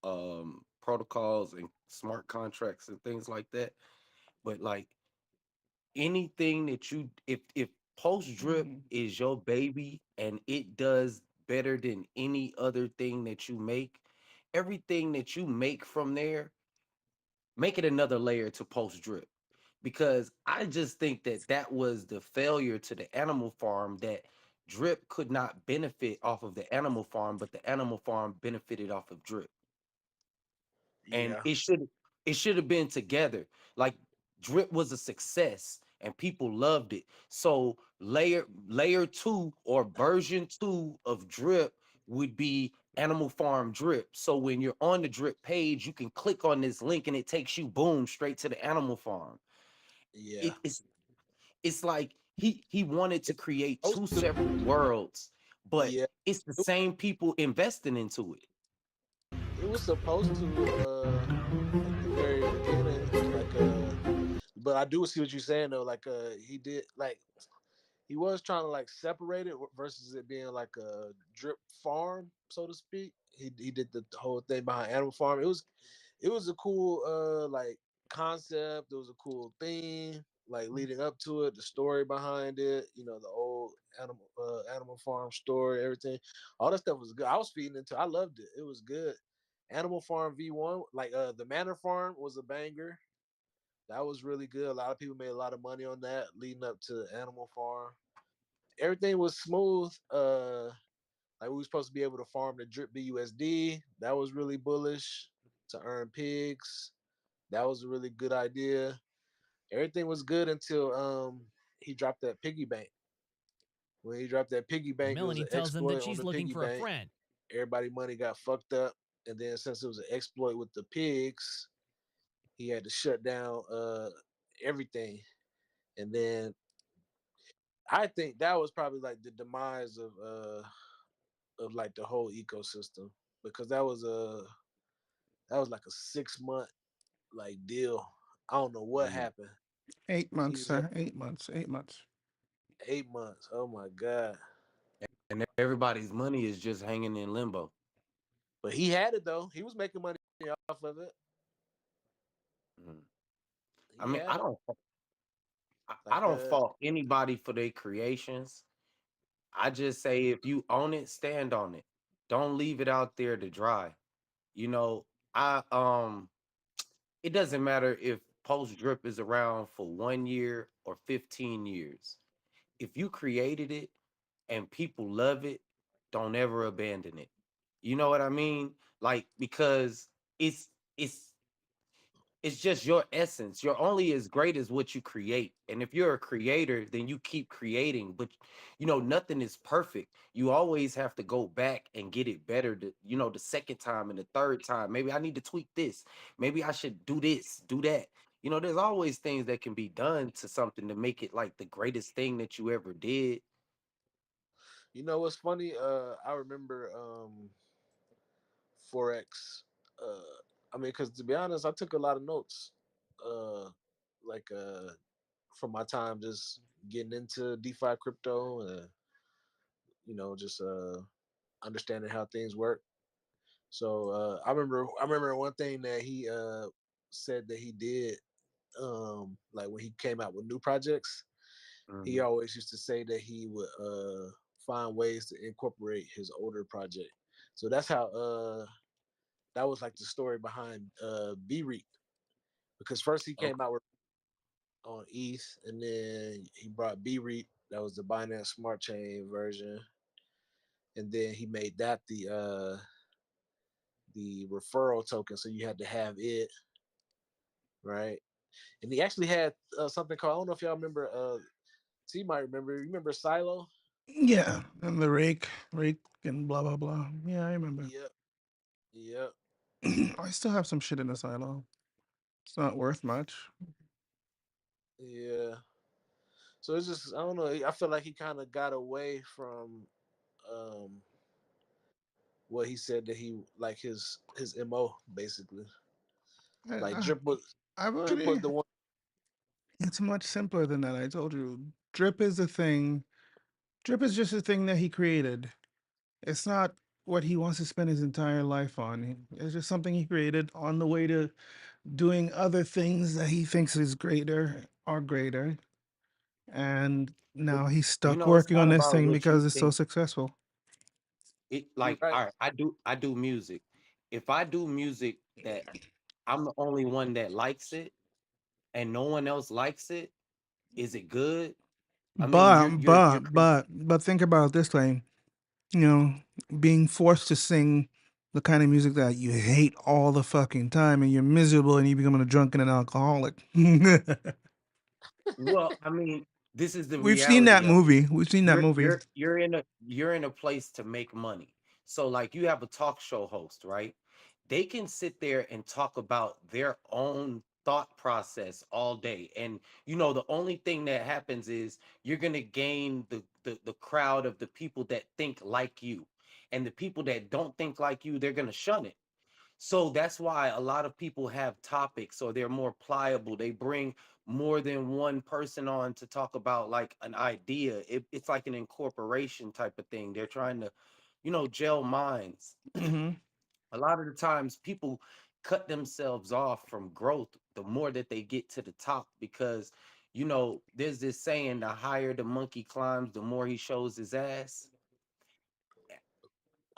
protocols and smart contracts and things like that. But like anything that you if post drip is your baby and it does better than any other thing that you make, everything that you make from there, make it another layer to post drip. Because I just think that that was the failure to the animal farm, that drip could not benefit off of the animal farm, but the animal farm benefited off of drip. And Yeah, it should have been together. Like drip was a success and people loved it. So layer 2 or version 2 of drip would be animal farm drip. So when you're on the drip page, you can click on this link and it takes you boom straight to the animal farm. yeah. It's like he wanted to It's create supposed two to. separate worlds, but Yeah, it's the same people investing into it. it was supposed to. At the very beginning, but I do see what you're saying though. He did he was trying to separate it versus it being like a drip farm, so to speak. He did the whole thing behind Animal Farm. It was a cool concept. It was a cool theme leading up to it, the story behind it. The old Animal Farm story, everything. All that stuff was good. I was feeding into. I loved it. It was good. Animal Farm V1, the Manor Farm was a banger. That was really good. A lot of people made a lot of money on that leading up to Animal Farm. Everything was smooth. We were supposed to be able to farm the drip BUSD. That was really bullish to earn pigs. That was a really good idea. Everything was good until he dropped that piggy bank. When he dropped that piggy bank, it was Melanie an tells him that exploit on she's the looking piggy for a bank. friend. Everybody money got fucked up. And then since it was an exploit with the pigs, he had to shut down everything. And then I think that was probably the demise of the whole ecosystem, because that was like a 6 month deal. I don't know what Mhm. happened. 8 months, He just had sir. 8 months. 8 months. 8 months. Oh my god! And everybody's money is just hanging in limbo. But he had it though. He was making money off of it. Mhm. I He mean, had it. I Like don't fault anybody for their creations. I just say if you own it, stand on it. Don't leave it out there to dry. You know, I it doesn't matter if post drip is around for 1 year or 15 years. If you created it and people love it, don't ever abandon it. You know what I mean? Like because it's it's it's just your essence. You're only as great as what you create. And if you're a creator, then you keep creating. But nothing is perfect. You always have to go back and get it better the second time and the third time. Maybe I need to tweak this. Maybe I should do this, do that. There's always things that can be done to something to make it like the greatest thing that you ever did. what's funny? I remember forex. I mean, because to be honest, I took a lot of notes. Uh, like from my time just getting into DeFi crypto and just understanding how things work. So I remember one thing that he said that he did when he came out with new projects. He Mhm. always used to say that he would find ways to incorporate his older project. So that's how that was the story behind B Reap, because first he came Okay. out with on ETH, and then he brought B Reap, that was the Binance Smart Chain version, and then he made that the referral token, so you had to have it, right? And he actually had something called, I don't know if y'all remember. T might remember. You remember Silo? Yeah, and the rake, and blah blah blah. Yeah, I remember. Yep, yep, I still have some shit in the silo. It's not worth much. yeah. So it's just, I don't know. I feel like he kind of got away from um, what he said that he like his mo basically. I, Like I, I've Drip was already. the one. It's much simpler than that. I told you. Drip is a thing. Drip is just a thing that he created. It's not. what he wants to spend his entire life on. It's just something he created on the way to doing other things that he thinks is greater or greater. And now he's You stuck know, it's working on not this about thing what because you it's so think. successful. It You're like, right. all right, I do music. If I do music that I'm the only one that likes it and no one else likes it, is it good? I mean, But you're but think about it this way, you know, being forced to sing the kind of music that you hate all the fucking time and you're miserable and you becoming a drunken and alcoholic. well, I mean, this is the We've seen that reality of it. movie. We've seen that movie. You're in a place to make money. So like you have a talk show host, right? They can sit there and talk about their own thought process all day. And the only thing that happens is you're going to gain the crowd of the people that think like you. And the people that don't think like you, they're going to shun it. So that's why a lot of people have topics or they're more pliable. They bring more than one person on to talk about like an idea. It's like an incorporation type of thing. They're trying to, gel minds. Hmm. A lot of the times people cut themselves off from growth the more that they get to the top because, there's this saying the higher the monkey climbs, the more he shows his ass.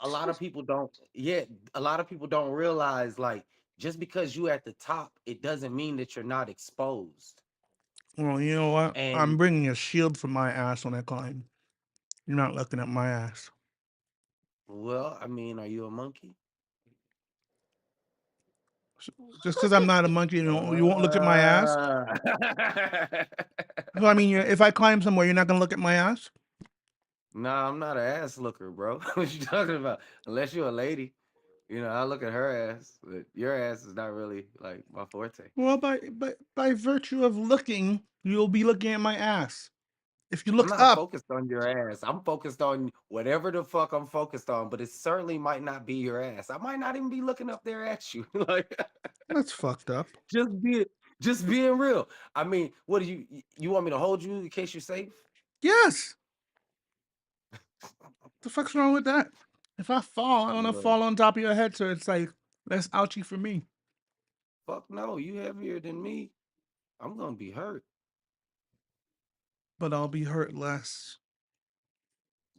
A lot of people don't yeah a lot of people don't realize like just because you at the top it doesn't mean that you're not exposed. Well, you know what? I'm And bringing a shield for my ass when I climb. You're not looking at my ass. well, I mean, are you a monkey? Just because I'm not a monkey, you won't look at my ass. uh... So I mean, if I climb somewhere, you're not gonna look at my ass. Nah, I'm not an ass looker, bro. What you talking about? Unless you're a lady, I look at her ass, but your ass is not really like my forte. Well, by virtue of looking, you'll be looking at my ass. If you I'm look not up, focused on your ass. I'm focused on whatever the fuck I'm focused on, but it certainly might not be your ass. I might not even be looking up there at you. Like that's fucked up. just be just being real. I mean, what do you want me to hold you in case you're safe? Yes. The fuck's wrong with that? If I fall, I want to Look, fall on top of your head, so it's like less ouchy for me. fuck no, you heavier than me. I'm gonna be hurt. But I'll be hurt less.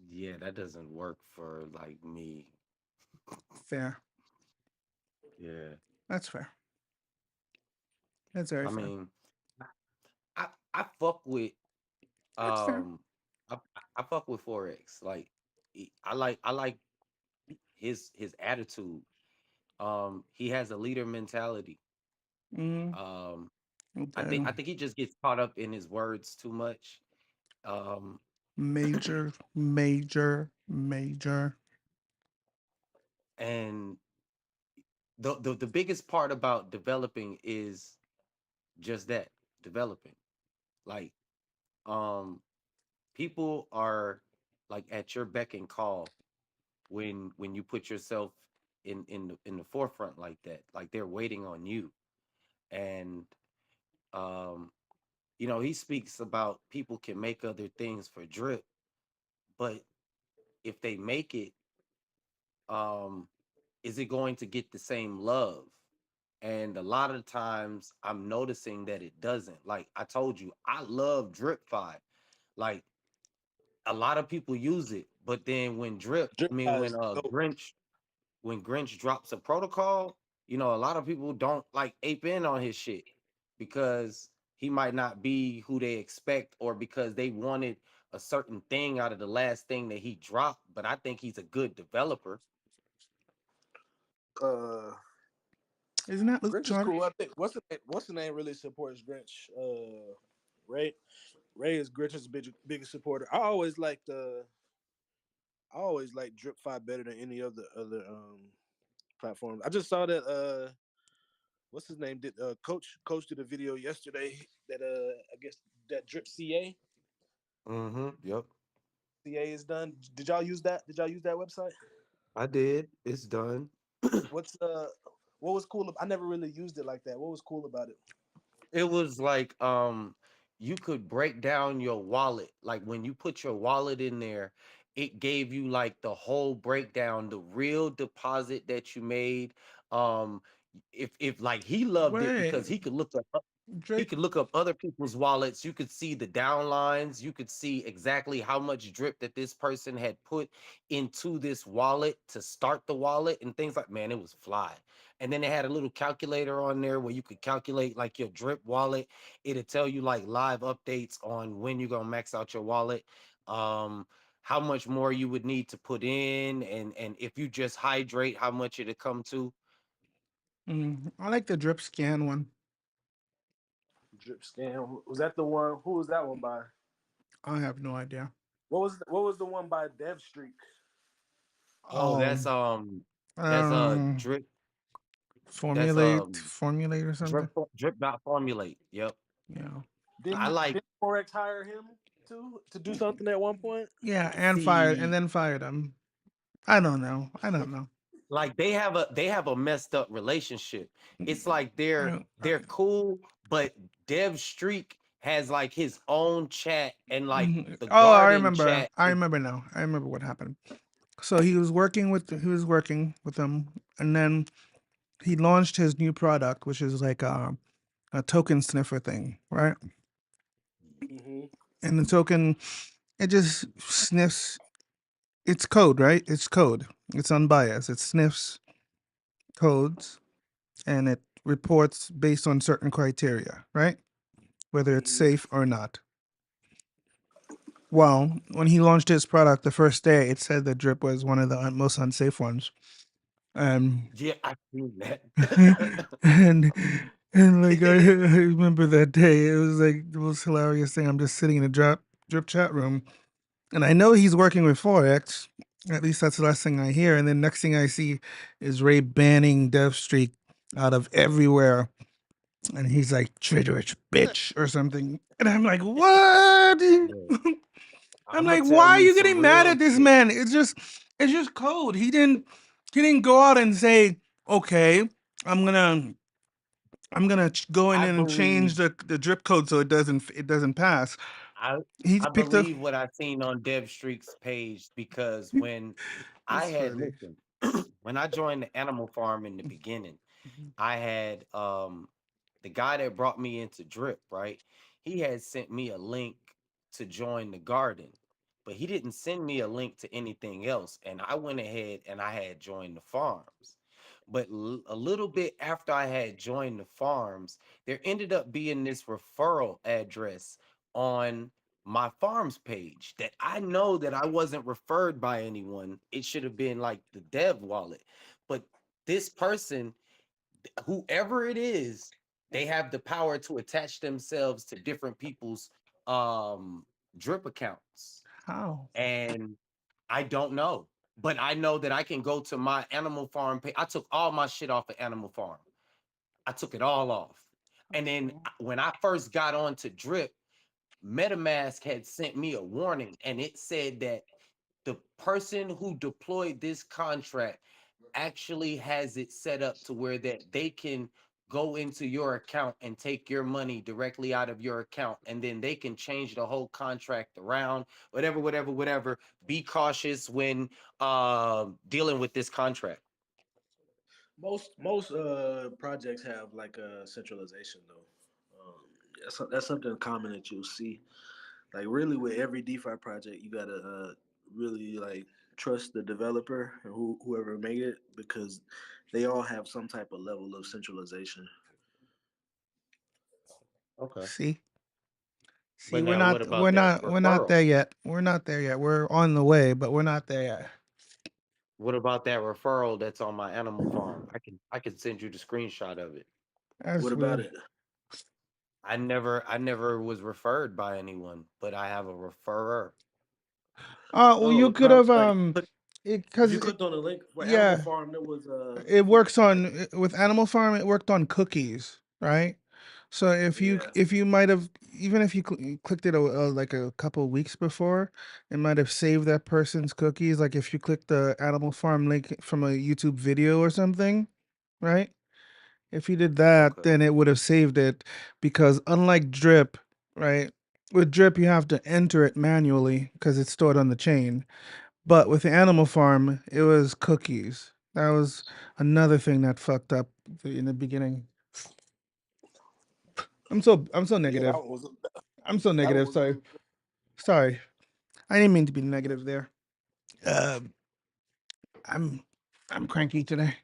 Yeah, that doesn't work for like me. Fair. Yeah. That's fair. That's very I fair. mean, I fuck with That's fair. um I, I fuck with Forex. Like I like his attitude. He has a leader mentality. Mm, Um, I think okay. I think he just gets caught up in his words too much. Um, Major, major, major. and the biggest part about developing is just that, developing. Like, um, people are like at your beck and call when you put yourself in the forefront like that. Like they're waiting on you. And um, he speaks about people can make other things for drip, but if they make it, um, is it going to get the same love? And a lot of the times I'm noticing that it doesn't. Like I told you, I love DripFi. Like a lot of people use it, but then when Drip, Drip I mean is dope. When Grinch drops a protocol, a lot of people don't like ape in on his shit because he might not be who they expect or because they wanted a certain thing out of the last thing that he dropped. But I think he's a good developer. Uh, Isn't that Luke Grinch is Charter? cool. I think what's the name really supports Grinch. Ray Ray is Grinch's biggest supporter. I always like Drip Five better than any of the other platforms. I just saw that what's his name did Coach did a video yesterday that I guess that Drip Mm-hmm. Yep. CA is done. Did y'all use that? Did y'all use that website? I did. It's done. What's what was cool? I never really used it like that. What was cool about it? It was like you could break down your wallet. Like when you put your wallet in there, it gave you like the whole breakdown, the real deposit that you made. Um, if like he loved it because Wait, he could he Drake. could look up other people's wallets. You could see the downlines. You could see exactly how much drip that this person had put into this wallet to start the wallet and things like, man, it was fly. And then they had a little calculator on there where you could calculate like your drip wallet. It'll tell you like live updates on when you're gonna max out your wallet. Um, how much more you would need to put in, and if you just hydrate, how much it'll come to. I like the drip scan one. Drip Scam. Was that the one? Who was that one by? I have no idea. What was the one by Dev Streak? Oh, Um, that's um, drip. That's formulate or something. drip dot formulate. Yep. Yeah, I like Didn't Forex hire him to do something at one point? yeah, and fired, and see then fired him. I don't know. I don't know. like they have a messed up relationship. It's like I, they're cool, but Dev Streak has like his own chat and like the Oh, I garden remember. chat I is remember now. I remember what happened. So he was working with them, and then he launched his new product, which is like a token sniffer thing, right? Mm-hmm. And the token, it just sniffs. It's code, right? It's code. It's unbiased. It sniffs codes and it reports based on certain criteria, right? Whether it's Mm-hmm. safe or not. Well, when he launched his product the first day, it said that Drip was one of the most unsafe ones. Um, yeah, I seen that. and and like I remember that day, it was like the most hilarious thing. I'm just sitting in a drip chat room, and I know he's working with Forex. At least that's the last thing I hear. And then next thing I see is Ray banning DevStreak out of everywhere, and he's like traitorous bitch or something. And I'm like, what? Yeah. I'm I'm gonna like, tell why are you you some getting mad real at this shit. man? It's just code. He didn't go out and say, okay, I'm gonna go in I and change believe the drip code so it doesn't pass. I He I picked up. believe what I seen on Dev Streak's page because when I It's had funny. listen, when I joined the animal farm in the beginning, I had the guy that brought me into Drip, right? He had sent me a link to join the garden, but he didn't send me a link to anything else. And I went ahead and I had joined the farms. But a little bit after I had joined the farms, there ended up being this referral address on my farms page that I know that I wasn't referred by anyone. It should have been like the dev wallet. But this person, whoever it is, they have the power to attach themselves to different people's um drip accounts. How? And I don't know. But I know that I can go to my animal farm page. I took all my shit off of Animal Farm. I took it all off. And then when I first got on to Drip, MetaMask had sent me a warning and it said that the person who deployed this contract actually has it set up to where that they can go into your account and take your money directly out of your account, and then they can change the whole contract around, whatever, whatever, whatever. Be cautious when dealing with this contract. Most projects have like a centralization though. That's something common that you'll see. Like really, with every DeFi project, you gotta really like trust the developer or whoever made it because they all have some type of level of centralization. Okay. See, see, But we're now what not, we're about that not, we're not referral? there yet. We're not there yet. We're on the way, but we're not there yet. What about that referral that's on my Animal Farm? I can send you the screenshot of it. What That's about weird. it? I never was referred by anyone, but I have a referrer. Well, Oh, you what could about have like if because you clicked on the link for Animal yeah, Farm, there was it works on with Animal Farm. It worked on cookies, right? So yeah. if you might have even if you clicked it like a couple weeks before, it might have saved that person's cookies. Like if you click the Animal Farm link from a YouTube video or something, right? If you did that, Okay. then it would have saved it because unlike Drip, right? With Drip, you have to enter it manually because it's stored on the chain. But with the Animal Farm, it was cookies. That was another thing that fucked up in the beginning. I'm so Yeah, that negative. one was I'm so that one negative. was a Sorry. little. Sorry. I didn't mean to be negative there. Uh, I'm I'm cranky today.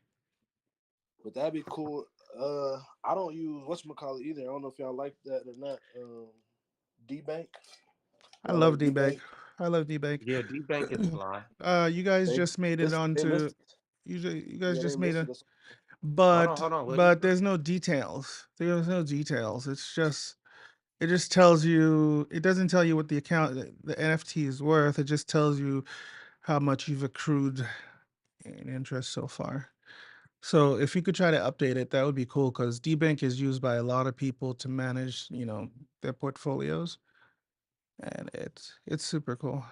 But that'd be cool. I don't use whatchamacallit either. I don't know if y'all like that or not. D Bank. I Y'all love like D D-Bank. Bank? I love D-Bank. Yeah, D Bank is fly. You guys They just made it they onto. listed. You guys Yeah, they just made listed a. us. But Hold on. What is but it? there's no details. There's no details. It just tells you. It doesn't tell you what the NFT is worth. It just tells you how much you've accrued in interest so far. So if you could try to update it, that would be cool because DBank is used by a lot of people to manage, their portfolios, and it's super cool.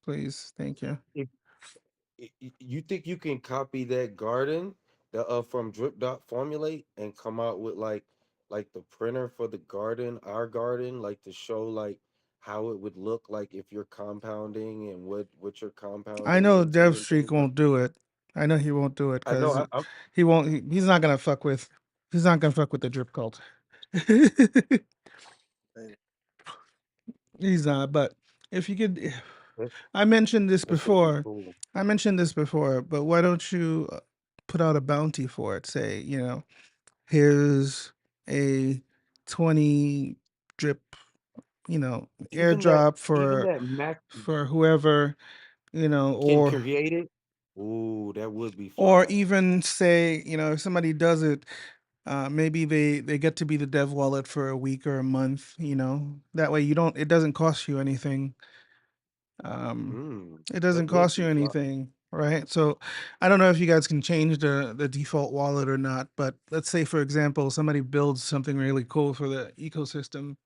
Please, thank you. If you think you can copy that garden the from Drip Dot Formulate and come out with like the printer for the garden, our garden, like to show like how it would look like if you're compounding and what you're I compounding know into and DevStreak things like won't do it. I know he won't do it I know because I'm he won't. He's not gonna fuck with. He's not gonna fuck with the drip cult. And He's not. But if you could, that, I mentioned this that should be before. cool. I mentioned this before, but why don't you put out a bounty for it? Say, here's a 20 drip, Even that airdrop even for that Mac whoever, can or create it. Ooh, that would be or fly. even say, if somebody does it, maybe they get to be the dev wallet for a week or a month. That way it doesn't cost you anything. Um, it That doesn't would cost be you fly. anything, right? So I don't know if you guys can change the default wallet or not, but let's say, for example, somebody builds something really cool for the ecosystem.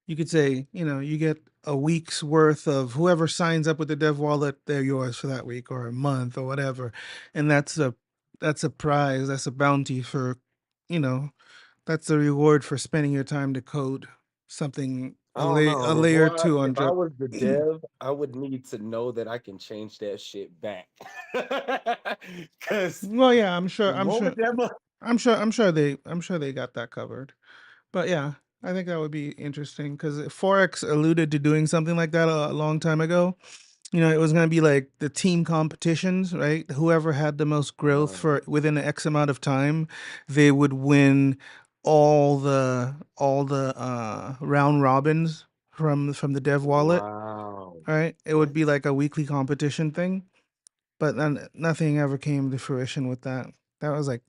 You could say, you get a week's worth of whoever signs up with the dev wallet, they're yours for that week or a month or whatever. And that's a prize, that's a bounty for, you know, that's a reward for spending your time to code something I don't a know, layer boy. two on If I drip. was the dev, I would need to know that I can change that shit back. Cause Well, yeah, the moment that I'm sure they got that covered. But yeah, I think that would be interesting because Forex alluded to doing something like that a long time ago. It was going to be like the team competitions, right? Whoever had the most growth uh, for within an X amount of time, they would win all the round robins from the dev wallet, wow. right? It would be what? like a weekly competition thing, but then nothing ever came to fruition with that. That was like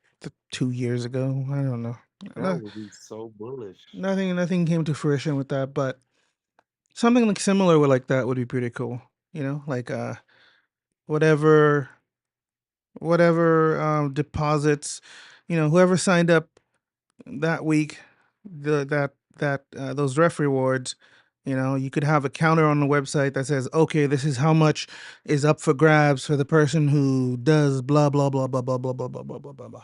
2 years ago. I don't know. That No, would be so bullish. nothing came to fruition with that, but something like similar with like that would be pretty cool. Like whatever deposits, whoever signed up that week, those ref rewards, you could have a counter on the website that says, okay, this is how much is up for grabs for the person who does blah blah blah blah blah blah blah blah blah blah blah blah.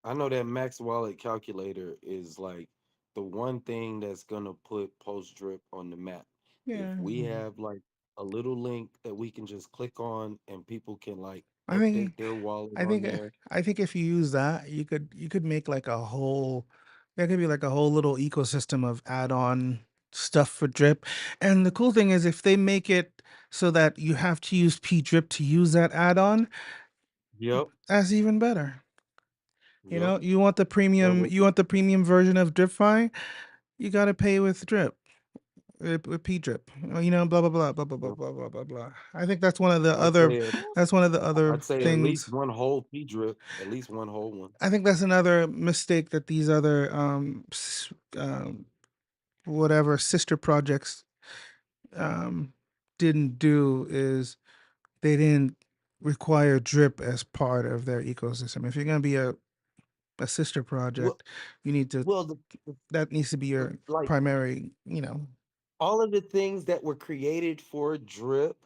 I know that max wallet calculator is like the one thing that's gonna put post drip on the map. If Yeah, we have like a little link that we can just click on and people can like I think update their wallet I on think there. I think if you use that, you could make like a whole there could be like a whole little ecosystem of add-on stuff for drip. And the cool thing is if they make it so that you have to use P drip to use that add-on, Yep. that's even better. Yep. That would You be want the premium version of DripFi, you got to pay with drip. With P drip, blah blah blah blah blah blah yep. blah blah blah blah. I think that's one of the I'd other. say That's one of the other I'd say at least things. one whole P drip, at least one whole one. I think that's another mistake that these other whatever sister projects um didn't do is they didn't require drip as part of their ecosystem. If you're gonna be a sister Well, project, you need to well, that needs to be your like primary. all of the things that were created for drip,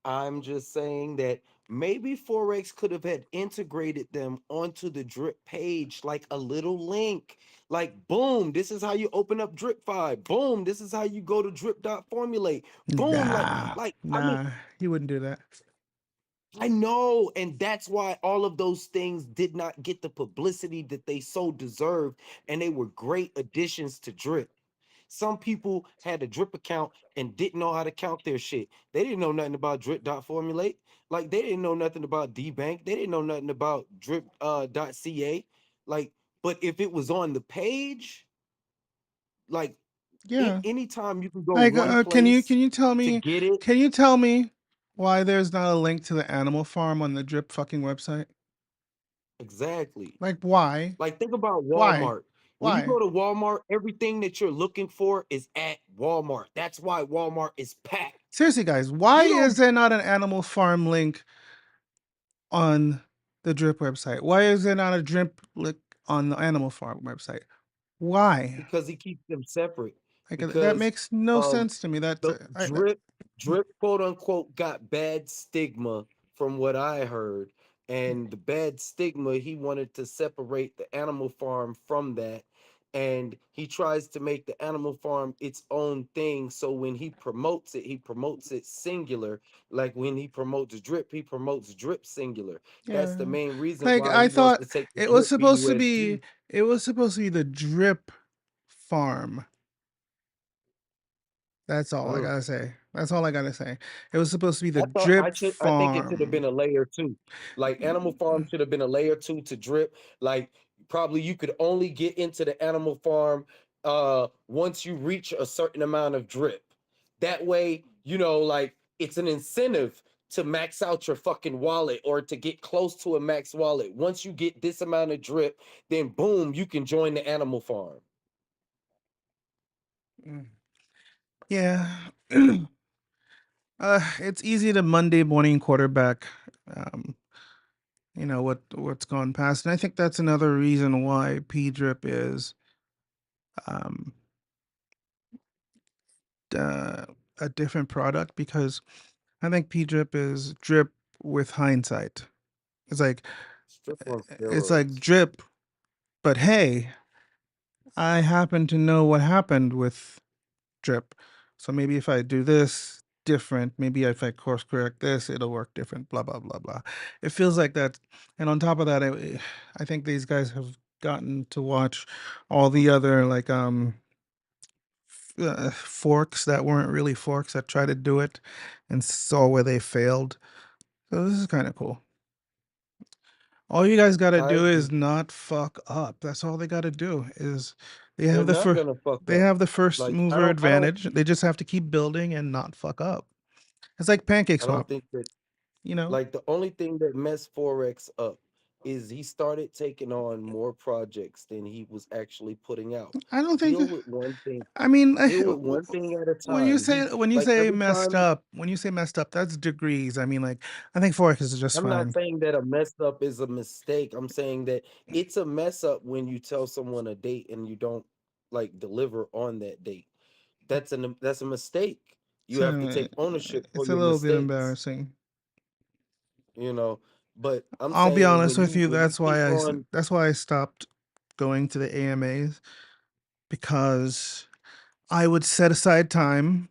I'm just saying that maybe Forex could have had integrated them onto the drip page, like a little link. Like, boom, this is how you open up DripFi. Boom, this is how you go to drip.formulate. Boom, Nah, I mean, nah, he wouldn't do that. I know, and that's why all of those things did not get the publicity that they so deserved, and they were great additions to Drip. Some people had a Drip account and didn't know how to count their shit. They didn't know nothing about Drip.formulate. Like they didn't know nothing about DBank. They didn't know nothing about Drip .ca. Like, but if it was on the page, like Yeah. anytime you can go Like, one can you place to get it. can you tell me why there's not a link to the animal farm on the Drip fucking website? Exactly. Like, why? Like, think about Why? Walmart. When you Why? go to Walmart, everything that you're looking for is at Walmart. That's why Walmart is packed. Seriously, guys, why You is don't there not an animal farm link on the Drip website? Why is there not a Drip link on the animal farm website? Why? because he keeps them separate. Like, that Because makes no um sense to me. That's the drip quote unquote got bad stigma from what I heard. And the bad stigma, he wanted to separate the animal farm from that. And he tries to make the animal farm its own thing. So when he promotes it singular. Like when he promotes drip singular. That's yeah. the main reason Like, why I he wants thought to take the it was drip supposed to be BUSD. the Drip farm. That's all I Mm. gotta say. That's all I gotta say. It was supposed to be the Drip I think it should have farm. been a layer two. Like Animal Farm should have been a layer two to drip. Like probably you could only get into the Animal Farm once you reach a certain amount of drip. That way, like it's an incentive to max out your fucking wallet or to get close to a max wallet. Once you get this amount of drip, then boom, you can join the Animal Farm. Mm. Yeah. It's easy to Monday morning quarterback. Um, what's gone past, and I think that's another reason why P drip is um uh, a different product, because I think P drip is drip with hindsight. It's like Strip on it's like steroids. drip, but hey, I happen to know what happened with drip. So maybe if I do this different, maybe if I course correct this, it'll work different, blah, blah, blah, blah. It feels like that. And on top of that, I think these guys have gotten to watch all the other, like, forks that weren't really forks that tried to do it and saw where they failed. So this is kind of cool. All you guys got to I do is agree. not fuck up. That's all they got to do is they They're have the not first gonna fuck they up. have the first Like mover advantage. They just have to keep building and not fuck up. It's like pancake I don't swap, think that you know. like the only thing that messed Forex up is he started taking on more projects than he was actually putting out. I don't think Deal with one thing, I mean, deal with one thing at a when you time. say He when you like say every messed time. up, that's degrees. I mean, like, I think forex is just I'm not fine. saying that a mess up is a mistake. I'm saying that it's a mess up when you tell someone a date and you don't like deliver on that date. That's a mistake. You have to So take ownership for it's a your little bit mistakes, embarrassing. you know. But I'm I'll be saying honest when with you you. when you take on That's why I stopped going to the AMAs, because I would set aside time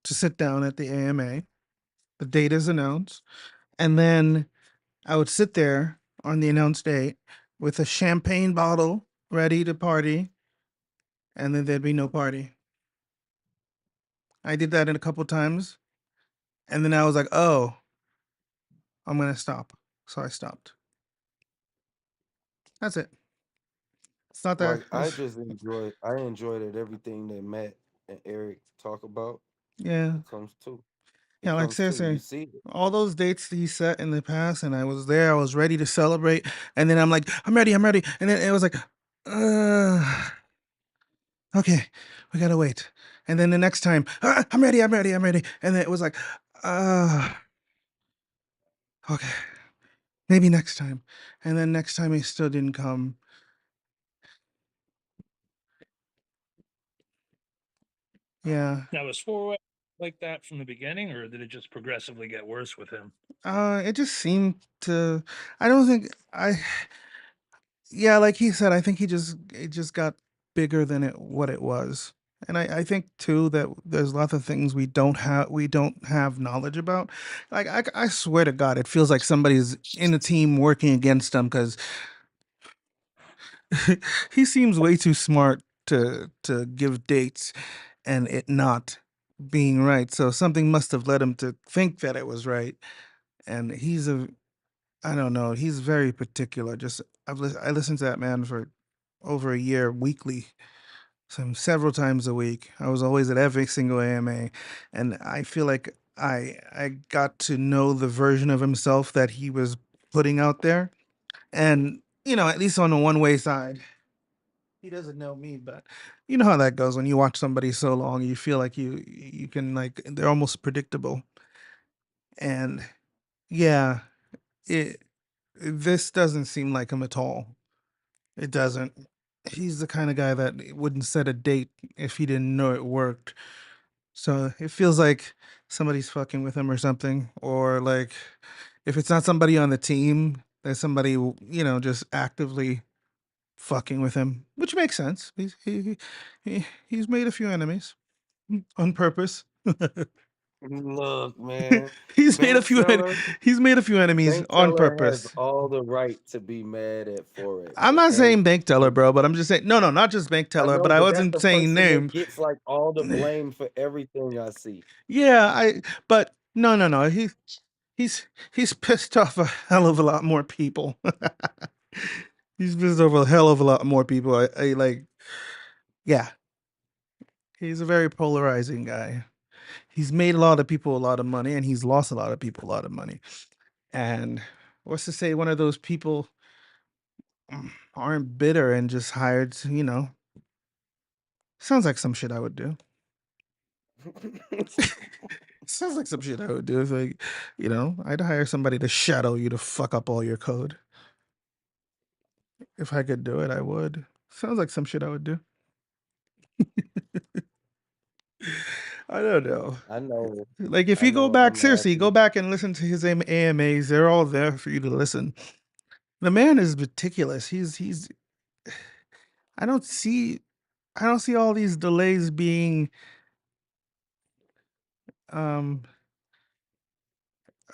to sit down at the AMA. The date is announced, and then I would sit there on the announced date with a champagne bottle ready to party, and then there'd be no party. I did that in a couple times, and then I was like, "Oh, I'm gonna stop." So I stopped. That's it. It's not that. like I enjoyed it everything that Matt and Eric talk about. Yeah, It comes to yeah. it Like comes to you seriously, see it. all those dates that he set in the past, and I was there. I was ready to celebrate, and then I'm like, "I'm ready. I'm ready," and then it was like, uh, "Okay, we gotta wait." And then the next time, "I'm ready. I'm ready. I'm ready," and then it was like, uh, "Okay, maybe next time." And then next time he still didn't come. Yeah. That was 4 way. like that from the beginning, or did it just progressively get worse with him? It just seemed to. I don't think I. Yeah, like he said, I think it just got bigger than what it was. And I think too that there's lots of things we don't have knowledge about. Like I swear to God, it feels like somebody's in the team working against him because he seems way too smart to give dates and it not being right. So something must have led him to think that it was right. And I don't know, he's very particular. Just I listened to that man for over a year weekly, several times a week. I was always at every single AMA, and I feel like I got to know the version of himself that he was putting out there. And at least on the one way side, he doesn't know me, but you know how that goes when you watch somebody so long. You feel like you can like they're almost predictable. And yeah, it this doesn't seem like him at all. It doesn't. He's the kind of guy that wouldn't set a date if he didn't know it worked. So it feels like somebody's fucking with him or something. Or like if it's not somebody on the team, there's somebody, just actively fucking with him, which makes sense. He's made a few enemies on purpose. Look, man, he's made a bank few en- teller, he's made a few enemies bank on teller has purpose. all the right to be mad at Forex, I'm not okay? saying bank teller, But bro, but I'm just saying no, not just bank I teller, but know, I but that's wasn't the saying person that name. gets like all the blame for everything I see. Yeah, but no. He's pissed off a hell of a lot more people. He's pissed off a hell of a lot more people. I like, yeah, he's a very polarizing guy. He's made a lot of people a lot of money, and he's lost a lot of people a lot of money. And what's to say one of those people aren't bitter and just hired, sounds like some shit I would do. Sounds like some shit I would do if I'd hire somebody to shadow you to fuck up all your code. If I could do it, I would. Sounds like some shit I would do. I don't know. Like if I you go know, back, I'm seriously, go happy. back and listen to his AMAs. They're all there for you to listen. The man is meticulous. He's. I don't see. I don't see all these delays being um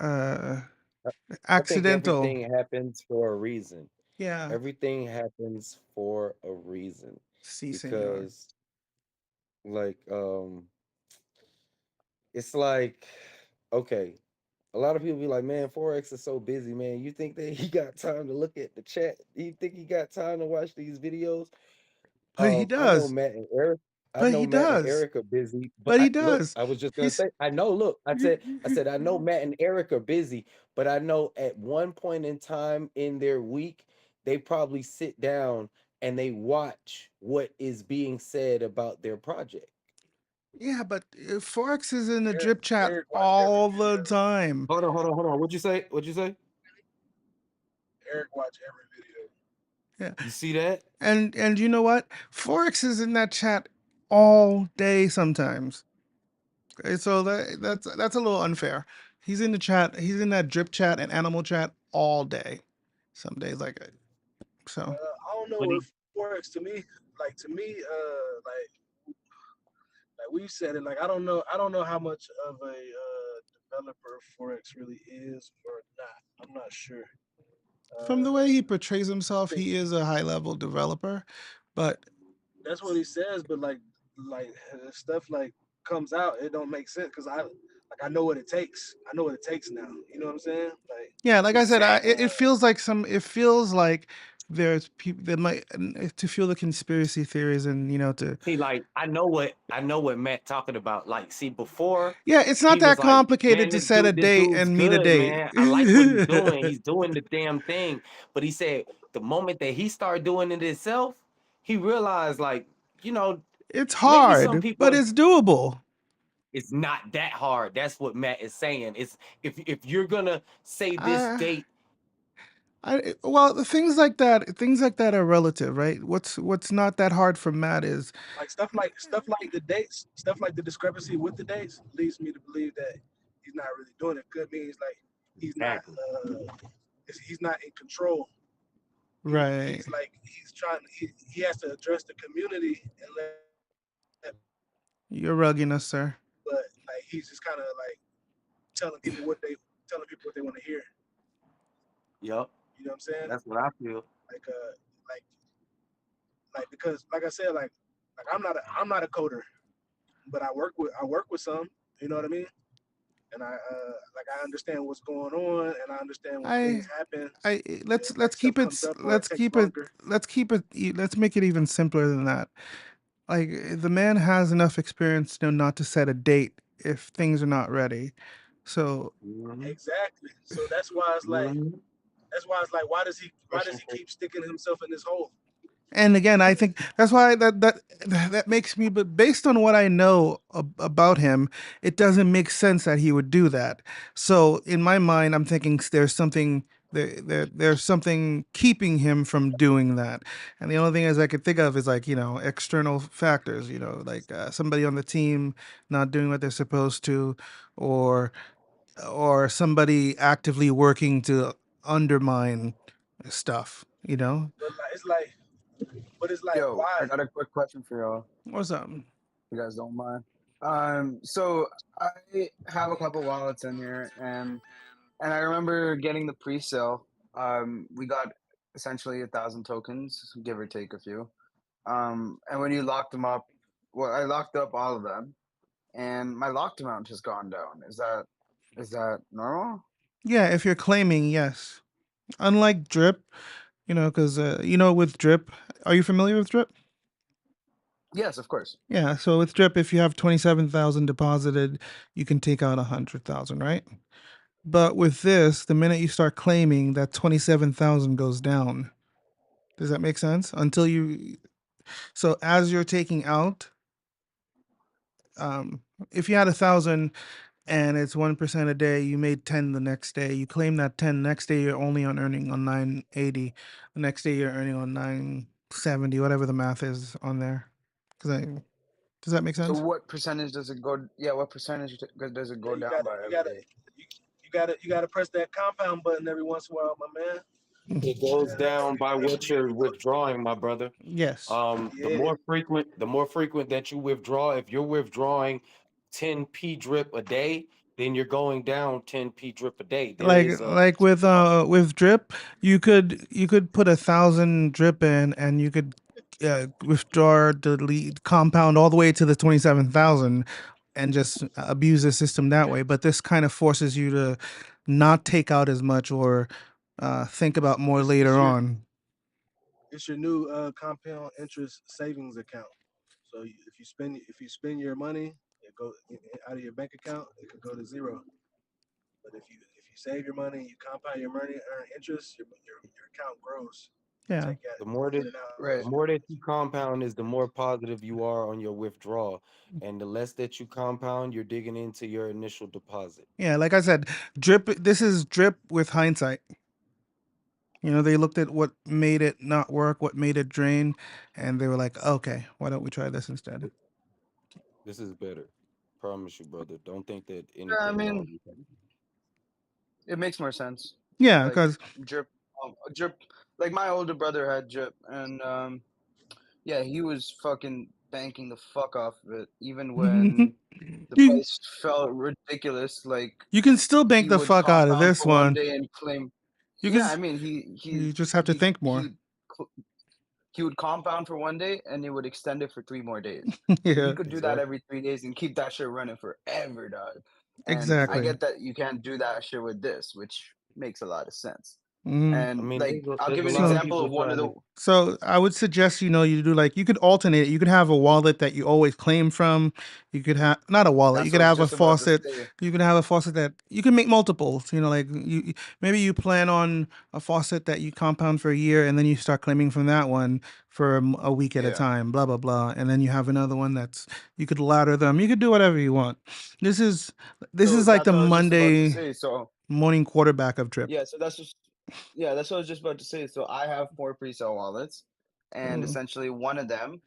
uh I I think accidental. everything happens for a reason. Yeah. Everything happens for a reason See, senor. because like it's like okay, a lot of people be like, "Man, Forex is so busy, man. You think that he got time to look at the chat? You think he got time to watch these videos?" But he I know does. Matt and Eric. I But know he Matt and does. Eric are busy, but But he I look. does. I was just gonna He's. say. I know. Look, I said I know Matt and Eric are busy, but I know at one point in time in their week, they probably sit down and they watch what is being said about their project. Yeah, but Forex is in the Eric, drip chat Eric watch every all the video. time. Hold on. What'd you say? What'd you say? Eric watch every video. Yeah. You see that? And you know what? Forex is in that chat all day sometimes. Okay, so that's a little unfair. He's in the chat. He's in that drip chat and animal chat all day. Some days like it. So I don't know When he if Forex to me, like we said it, like I don't know how much of a developer Forex really is or not. I'm not sure. from the way he portrays I himself, think he is a high level developer. But that's what he says, but like stuff like comes out, it don't make sense because I know what it takes. I know what it takes now. You know what I'm saying? Like yeah, like I said, it uh, feels like it feels like there's people that might to feel the conspiracy theories and to See, like I know what Matt talking about. Like, see, before yeah, it's not he was that like, complicated "Man, to set a this date dude's and meet a good, date. man. I like what he's doing. He's doing the damn thing." But he said the moment that he started doing it himself, he realized, like, you know, It's maybe some hard, people but are, it's doable. it's not that hard. That's what Matt is saying. It's if you're gonna say this I date Well, things like that are relative, right? What's not that hard for Matt is Like stuff like the dates, stuff like the discrepancy with the dates leads me to believe that he's not really doing it. Could mean he's not Exactly. he's not in control. right. He's like he's trying he has to address the community and let people know, You're rugging us, sir. but like he's just kind of like telling people what they telling people what they want to hear. Yup. You know what I'm saying? That's what I feel. Like like because like I said like I'm not a coder, but I work with some. You know what I mean? And like I understand what's going on, and I understand when I things happen, and let's like stuff keep it comes up or it let's takes keep it longer. let's make it even simpler than that. Like the man has enough experience to know not to set a date if things are not ready. So Hmm. Exactly. So Hmm. why does he keep sticking himself in this hole? and again, I think that's why that makes me. But based on what I know about him, it doesn't make sense that he would do that. So in my mind, I'm thinking there's something keeping him from doing that. And the only thing as I could think of is like external factors. Like somebody on the team not doing what they're supposed to, or somebody actively working to undermine stuff. But it's like Yo, why? I got a quick question for y'all, What's up? if you guys don't mind. So I have a couple wallets in here, and I remember getting the pre-sale. We got essentially 1,000 tokens, give or take a few. And when you locked them up, well, I locked up all of them, and my locked amount has gone down. Is that normal? Yeah, if you're claiming, yes. Unlike drip, because with drip, are you familiar with drip? Yes, of course. Yeah, so with drip, if you have 27,000 deposited, you can take out 100,000, right? But with this, the minute you start claiming, that 27,000 goes down. Does that make sense? So as you're taking out, if you had 1,000 and it's 1% a day, you made 10 the next day. You claim that 10. Next day, you're only on earning on 980. The next day, you're earning on 970, whatever the math is on there. Does that make So sense? what percentage does it go? Yeah, what percentage does it Yeah, go you down gotta by you every gotta day? you, you gotta press that compound button every once in a while, my man. It goes down by what And you're withdrawing, my brother. Yes. The yeah, more frequent that you withdraw, if you're withdrawing 10p drip a day, then you're going down 10p drip a day. There Like is a like with drip, you could put 1,000 drip in, and you could withdraw, delete, compound all the way to the 27,000, and just abuse the system that way. But this kind of forces you to not take out as much, or think about more it's later your on. it's your new compound interest savings account. So if you spend your money, it go out of your bank account, it could go to zero. But if you save your money, you compound your money, earn interest, your account grows. You Yeah. take that the more that in and out as Right. the you more need. that you compound is the more positive you are on your withdrawal, and the less that you compound, you're digging into your initial deposit. Yeah, like I said, drip. This is drip with hindsight. They looked at what made it not work, what made it drain, and they were like, okay, why don't we try this instead? This is better. Promise you, brother. Don't think that Yeah, I anything mean, wrong with that. it makes more sense. Yeah, Like because drip, drip. Like my older brother had drip, and yeah, he was fucking banking the fuck off of it, even when you the price felt ridiculous. Like you can still bank he the would fuck out of compound this for one one. day and claim. You Yeah, can I mean, he you he just have to he think he more. would he would compound for one day and he would extend it for 3 more days. So he Yeah, could do that Exactly. every 3 days and keep that shit running forever, dog. And I Exactly. exactly. get that you can't do that shit with this, which makes a lot of sense. Mhm. I And mean, like, I'll there's give a you an lot of So example people of one of trying the. to. So I would suggest you do like you could alternate it. You could have a wallet that you always claim from. You could have not a wallet. You That's what could I was have a just about to faucet. say. You can have a faucet that you can make multiples. Like maybe you plan on a faucet that you compound for a year, and then you start claiming from that one for a week at a Yeah. time. Blah blah blah, and then you have another one that's you could ladder them. You could do whatever you want. This is this So is like that's the what I was just about to Monday say. So morning quarterback of drip. yeah, so that's just Yeah, that's what I was just about to say. So I have 4 pre-sale wallets, and Oh, essentially one of them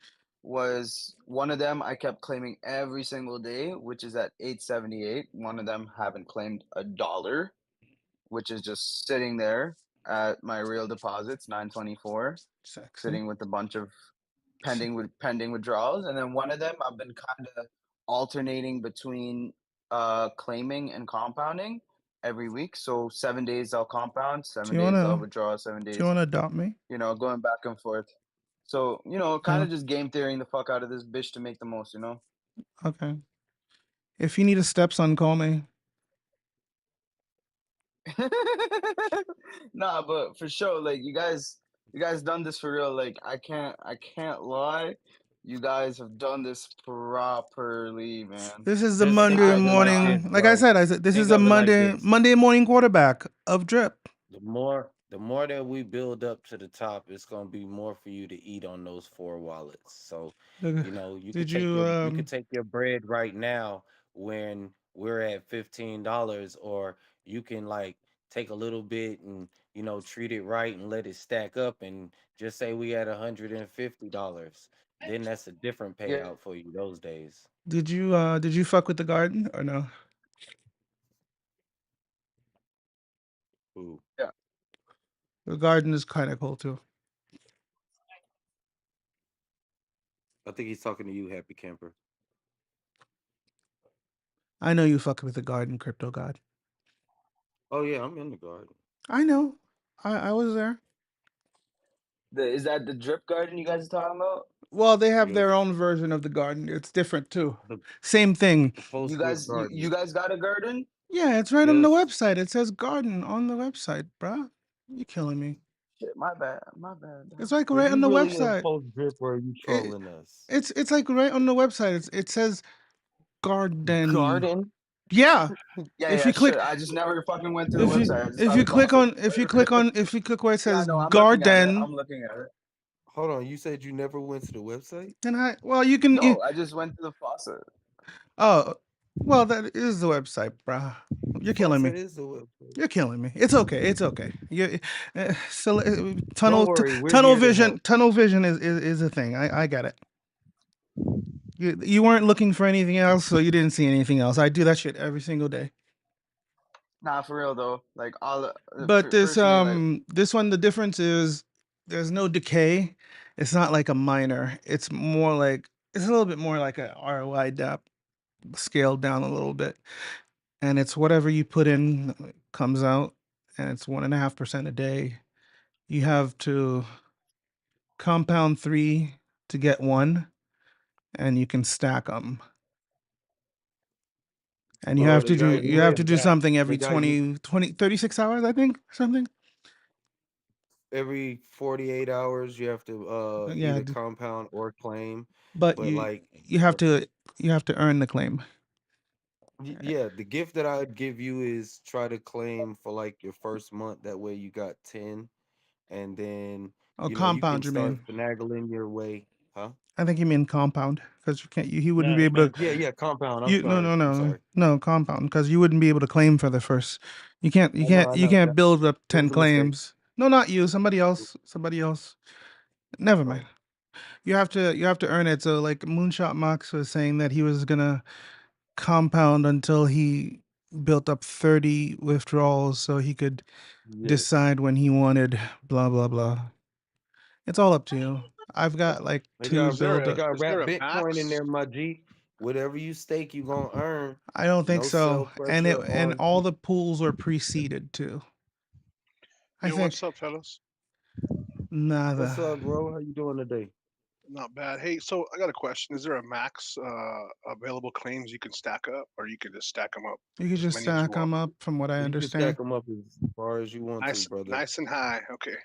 I kept claiming every single day, which is at 878. One of them haven't claimed a dollar, which is just sitting there at my real deposits, 924, sexy. sitting with a bunch of S- pending withdrawals, and then one of them I've been kind of alternating between claiming and compounding every week. So 7 days I'll compound, Do seven you days I'll wanna withdraw, seven do you days, wanna adopt me? going back and forth. So, kind Yeah. of just game theorying the fuck out of this bitch to make the most. Okay. If you need a stepson, call me. Nah, but for sure, like you guys done this for real. Like I can't lie. You guys have done this properly, man. This is the Just think Monday I of it like this, cannot. morning. Like bro. I said, this is Think a of it like this. Monday morning quarterback of drip. The more that we build up to the top, it's gonna be more for you to eat on those four wallets. So, Look, you could did take you your bread right now when we're at $15, or you can like take a little bit and treat it right and let it stack up and just say we at $150. Then that's a different Yeah, payout for you those days. did you fuck with the garden or no? Ooh. yeah. The garden is kind of cool too. I think he's talking to you, Happy Camper. I know you fuck with the garden, crypto god. Oh yeah, I'm in the garden. I know. I was there. Is that the drip garden you guys are talking about? Well, they have Yes. their own version of the garden. It's different too. The Same thing. the You post drip guys, you garden. guys got a garden? Yeah, it's right on the Yes. website. It says garden on the website, bruh. You killing me. Shit, my bad, my bad. It's like Were right you on the really in website. post drip or are you It, trolling us? it's like right on the website. It says garden. Garden? Yeah. Yeah, If yeah, you sure. click I just never fucking went to the if you website. I just if saw you the click faucet. on if you click where it Yeah, says no, I'm looking at it. garden, I'm looking at it. Hold on, you said you never went to the website? then you can No, I just went to the faucet. oh well that is the website, bruh. The You're killing me. faucet is the website. You're killing me. It's okay. It's okay. You so Don't worry, we're tunnel here to vision help. is a thing. I get it. You weren't looking for anything else, so you didn't see anything else. I do that shit every single day. Nah, for real though. Like all, But personally, like this one the difference is there's no decay. It's not like a miner. It's more like it's a little bit more like a ROI DApp scaled down a little bit. And it's whatever you put in comes out, and it's 1.5% a day. You have to compound 3 to get 1, and you can stack them. And Bro, you have to do something they every got you 36 hours, I think, something. every 48 hours you have to Yeah, either compound or claim. but But like you have to earn the claim. yeah, the gift that I'd give you is try to claim for like your first month. That way you got 10, and then Oh, you can compound, you start mean? finagling your way, huh? I think you mean compound because you can't. He wouldn't No, be he able to. meant Yeah, yeah, compound. I'm You no sorry. no I'm no sorry. no compound because you wouldn't be able to claim for the first. I know, I You know. can't That build up it was 10 a mistake. claims. No, not you. Somebody else. Somebody else. Never mind. Oh, You have to earn it. So like Moonshot Max was saying that he was gonna compound until he built up 30 withdrawals so he could yes. decide when he wanted blah blah blah. It's all up to you. I've got like They two got is there build a they up. got is there wrap a Bitcoin in max? there, my G. Whatever you stake, you gonna earn. I don't think No so. sell And pressure on. all the pools were preceded too. I Yo, think what's up, fellas? What's nada. up, bro? How you doing today? Not bad. Hey, so I got a question. Is there a max available claims you can stack up, or you can just stack them up You could as just many as you stack want? them up from what I You can stack understand. them up as far as you want to, Nice, brother. nice and high. Okay.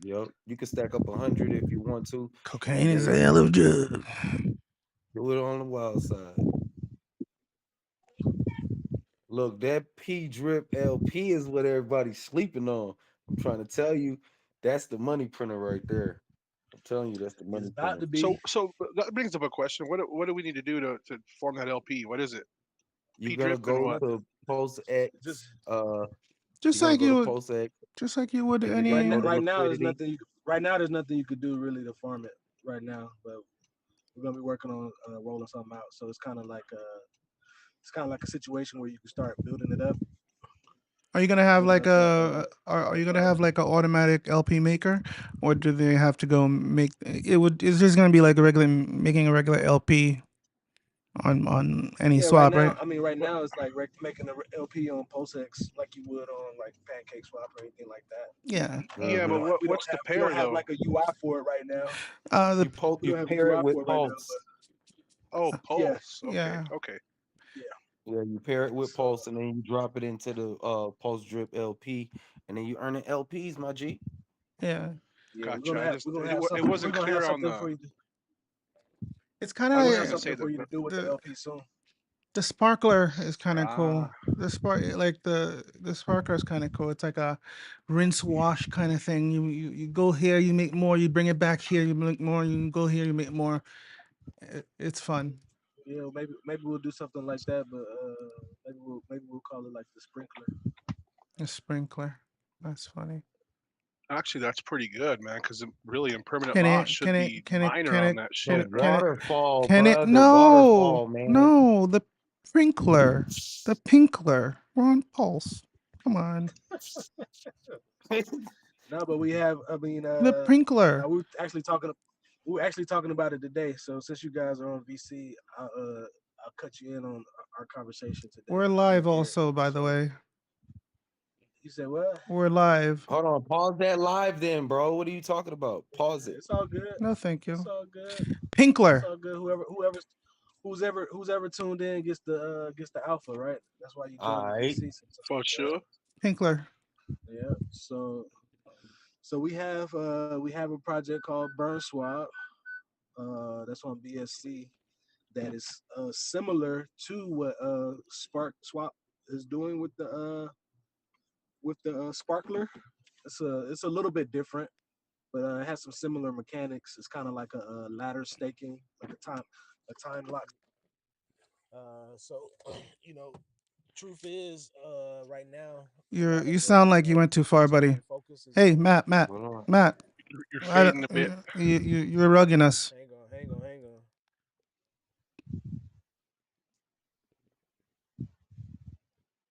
Yep. You can stack up 100 if you want to, Cocaine and is a then hell of a drug. do it on the wild side. Look, that P drip LP is what everybody's sleeping on. I'm trying to tell you, that's the money printer right there. I'm telling you, that's the Is money about printer. to So, be. so that brings up a question. What do we need to do to form that LP? What is it? You're P gonna drip and go what? to post Just X Just You're gonna like go you to would, Post X just like you would and you're gonna Right go now, any. to right now, there's liquidity. nothing. Right now, there's nothing you could do really to farm it right now. But we're gonna be working on rolling something out. So it's kind of like a situation where you can start building it up, Are you gonna have building like up that are that you gonna fund. have like an automatic LP maker, or do they have to go make it? Would it's just gonna be like a regular making a regular LP on any Yeah, right swap, now, right? I mean, right now it's like making an LP on PostX like you would on like Pancake Swap or anything like that. Yeah. Yeah, but Hmm. what's the We don't pair have though? like a UI for it right now. The We You don't have a pair it UI with for it right now, Pulse. Oh, yeah, Pulse. Okay, yeah. okay. yeah. Yeah, you pair it with So Pulse, and then you drop it into the Pulse Drip LP, and then you earn the LPs, my G. Yeah. yeah, Gotcha. I just we're gonna have it something. We're wasn't gonna have clear on something the. for you. It's kind of I We're was gonna just have gonna like say something that for you to do with the the LP soon. the sparkler is kind of cool. ah The spark like the sparkler is kind of cool. It's like a rinse wash kind of thing. You go here, you make more. You bring it back here, you make more. You go here, you make more. It's fun. Yeah, maybe we'll do something like that, but maybe we'll call it like the sprinkler. A sprinkler. That's funny. actually that's pretty good, man. Because really, impermanent Can loss it? should Can it? be Can it? minor Can on it? that The Can shit, it? Can right? it? waterfall, Can it? bruh. The No, waterfall, man. no. The sprinkler. The pinkler. We're on pulse. Come on. No, but we have. I mean, The now prinkler. we're actually talking about it today. So since you guys are on VC, I'll cut you in on our conversation today We're right live here. also, by the So way. you said what? We're live. Hold on, pause that live, then, bro. What are you talking about? Pause Yeah, it. it's all good. No, thank It's you. all good. It's Pinkler. all good. Who's ever tuned in gets the alpha, right? That's why you join All the right. VC For sometimes, right? sure. Pinkler. Yeah. So we have a project called Burn Swap. That's on BSC. That is similar to what Spark Swap is doing with the Sparkler. It's a little bit different, but it has some similar mechanics. It's kind of like a ladder staking, like a time lock. So you know, truth is, right now, a lot You of sound like you went too far, people's buddy. current focus is Hey, on. Hold on. Matt. You're I, don't- fading a bit. you're rugging us. Hang on.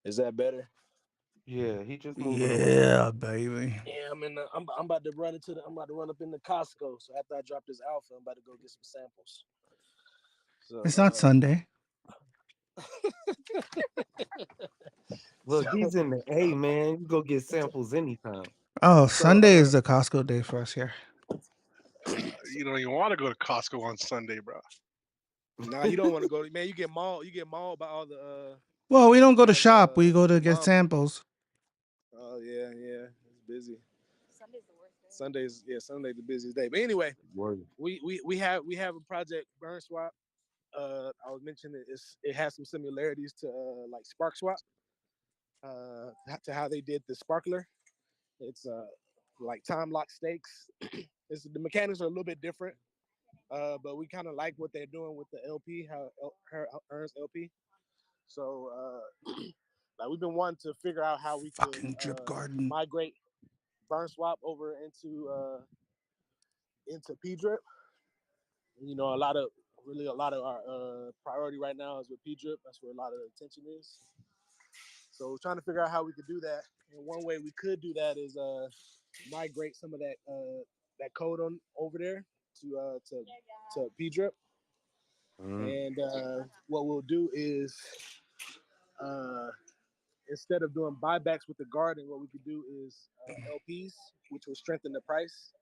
Is that better? Yeah, he just moving around. Yeah, baby. Yeah, I'm about to I'm about to run up into Costco. So after I drop this alpha, I'm about to go get some samples. It's not So Sunday. so Look, he's in the A, man. You go get samples anytime. Oh, so Sunday is the Costco day for us here. You don't even want to go to Costco on Sunday, bro. nah, you don't want to go. Man, you get mauled by Well, we don't go to all shop. We go the to get llamas. samples. Oh yeah, it's busy. Sunday's the busiest day. But anyway, Word. we have a project Burn Swap. I was mentioning it has some similarities to like Spark Swap, to how they did the Sparkler. It's like time lock stakes. The mechanics are a little bit different, but we kind of like what they're doing with the LP, how her earns LP. So like we've been wanting to figure out how we could Fucking drip garden. migrate Burn Swap over into P Drip. You know, a lot of our priority right now is with P Drip. That's where a lot of the attention is. So we're trying to figure out how we could do that. And one way we could do that is migrate some of that code on over there to P Drip. Mm, And what we'll do is uh, instead of doing buybacks with the garden, what we could do is LPs, which will strengthen the price.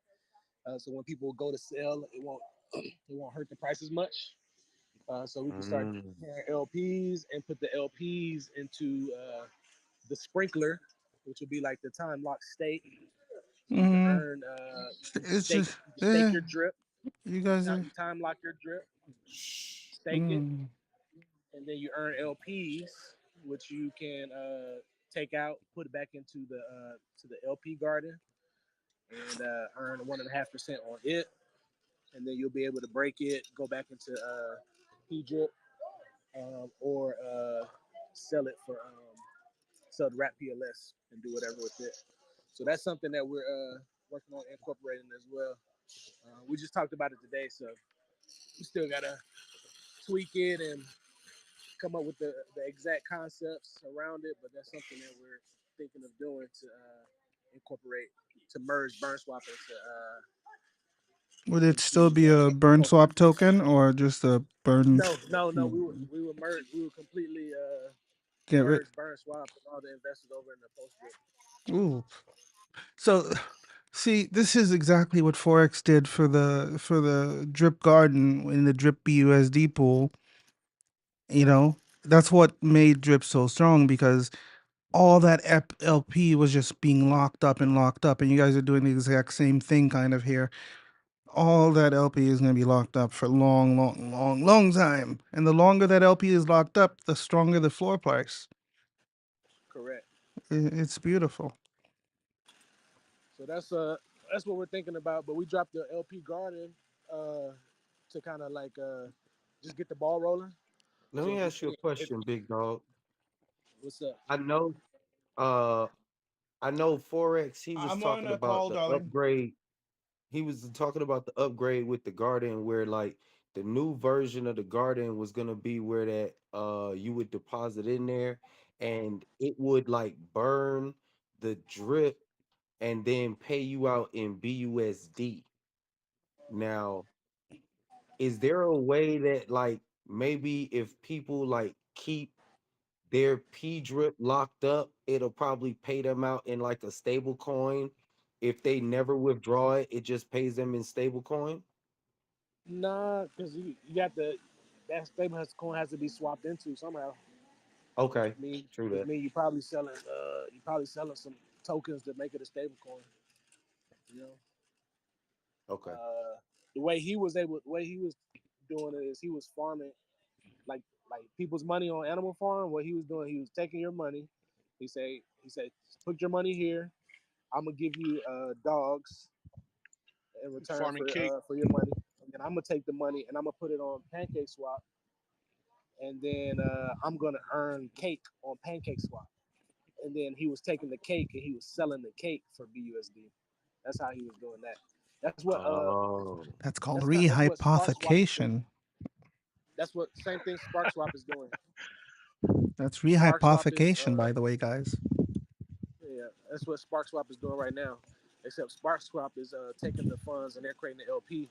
So when people go to sell, it won't hurt the price as much. So we can start mm, carrying LPs and put the LPs into the sprinkler, which will be like the time lock stake. So you can Mm, earn, it's just, you stake your drip, you guys are. you time lock your drip, stake it, Mm, and then you earn LPs, which you can take out, put it back into the to the LP garden, and earn 1.5% on it, and then you'll be able to break it, go back into P drip, or sell it for sell the wrap PLS and do whatever with it. So that's something that we're working on incorporating as well. We just talked about it today, so we still gotta tweak it and come up with the exact concepts around it. But that's something that we're thinking of doing to incorporate to merge burn swap Would it still into be a burn Poker. swap token or just a burn? No. We would merge. We would completely Get rid. merge burn swap and all the investors over in the post group. Ooh. So, see, this is exactly what Forex did for the Drip Garden in the Drip BUSD pool. That's what made Drip so strong because all that LP was just being locked up and locked up, and you guys are doing the exact same thing kind of here. All that LP is going to be locked up for long, long, long, long time, and the longer that LP is locked up, the stronger the floor price. Correct. It's beautiful. So that's what we're thinking about. But we dropped the LP Garden uh, to kind of like just get the ball rolling. Let So me ask you a question, big dog. what's up? I know uh I know Forex, he was I'm on talking a about call, the darling. upgrade. He was talking about the upgrade with the garden where like the new version of the garden was gonna be where that you would deposit in there and it would like burn the drip and then pay you out in BUSD. Now, is there a way that like maybe if people like keep their P drip locked up, it'll probably pay them out in like a stable coin. If they never withdraw it, it just pays them in stable coin. Nah, because you got that stable coin has to be swapped into somehow. Okay, true Which that. mean you probably selling some tokens to make it a stable coin. You know, Okay. the way he was doing it is he was farming like people's money on Animal Farm. What he was doing, he was taking your money. He said, put your money here. I'm gonna give you dogs in return Farming cake. for your money, and then I'm gonna take the money and I'm gonna put it on Pancake Swap, and then I'm gonna earn cake on Pancake Swap. And then he was taking the cake and he was selling the cake for BUSD. That's how he was doing that. That's what Oh, That's called that's what Spark Swap is doing. rehypothecation. That's what same thing Spark Swap is doing. That's Spark Swap is rehypothecation, by the way, guys. yeah, that's what Spark Swap is doing right now. Except Spark Swap is taking the funds and they're creating the LP,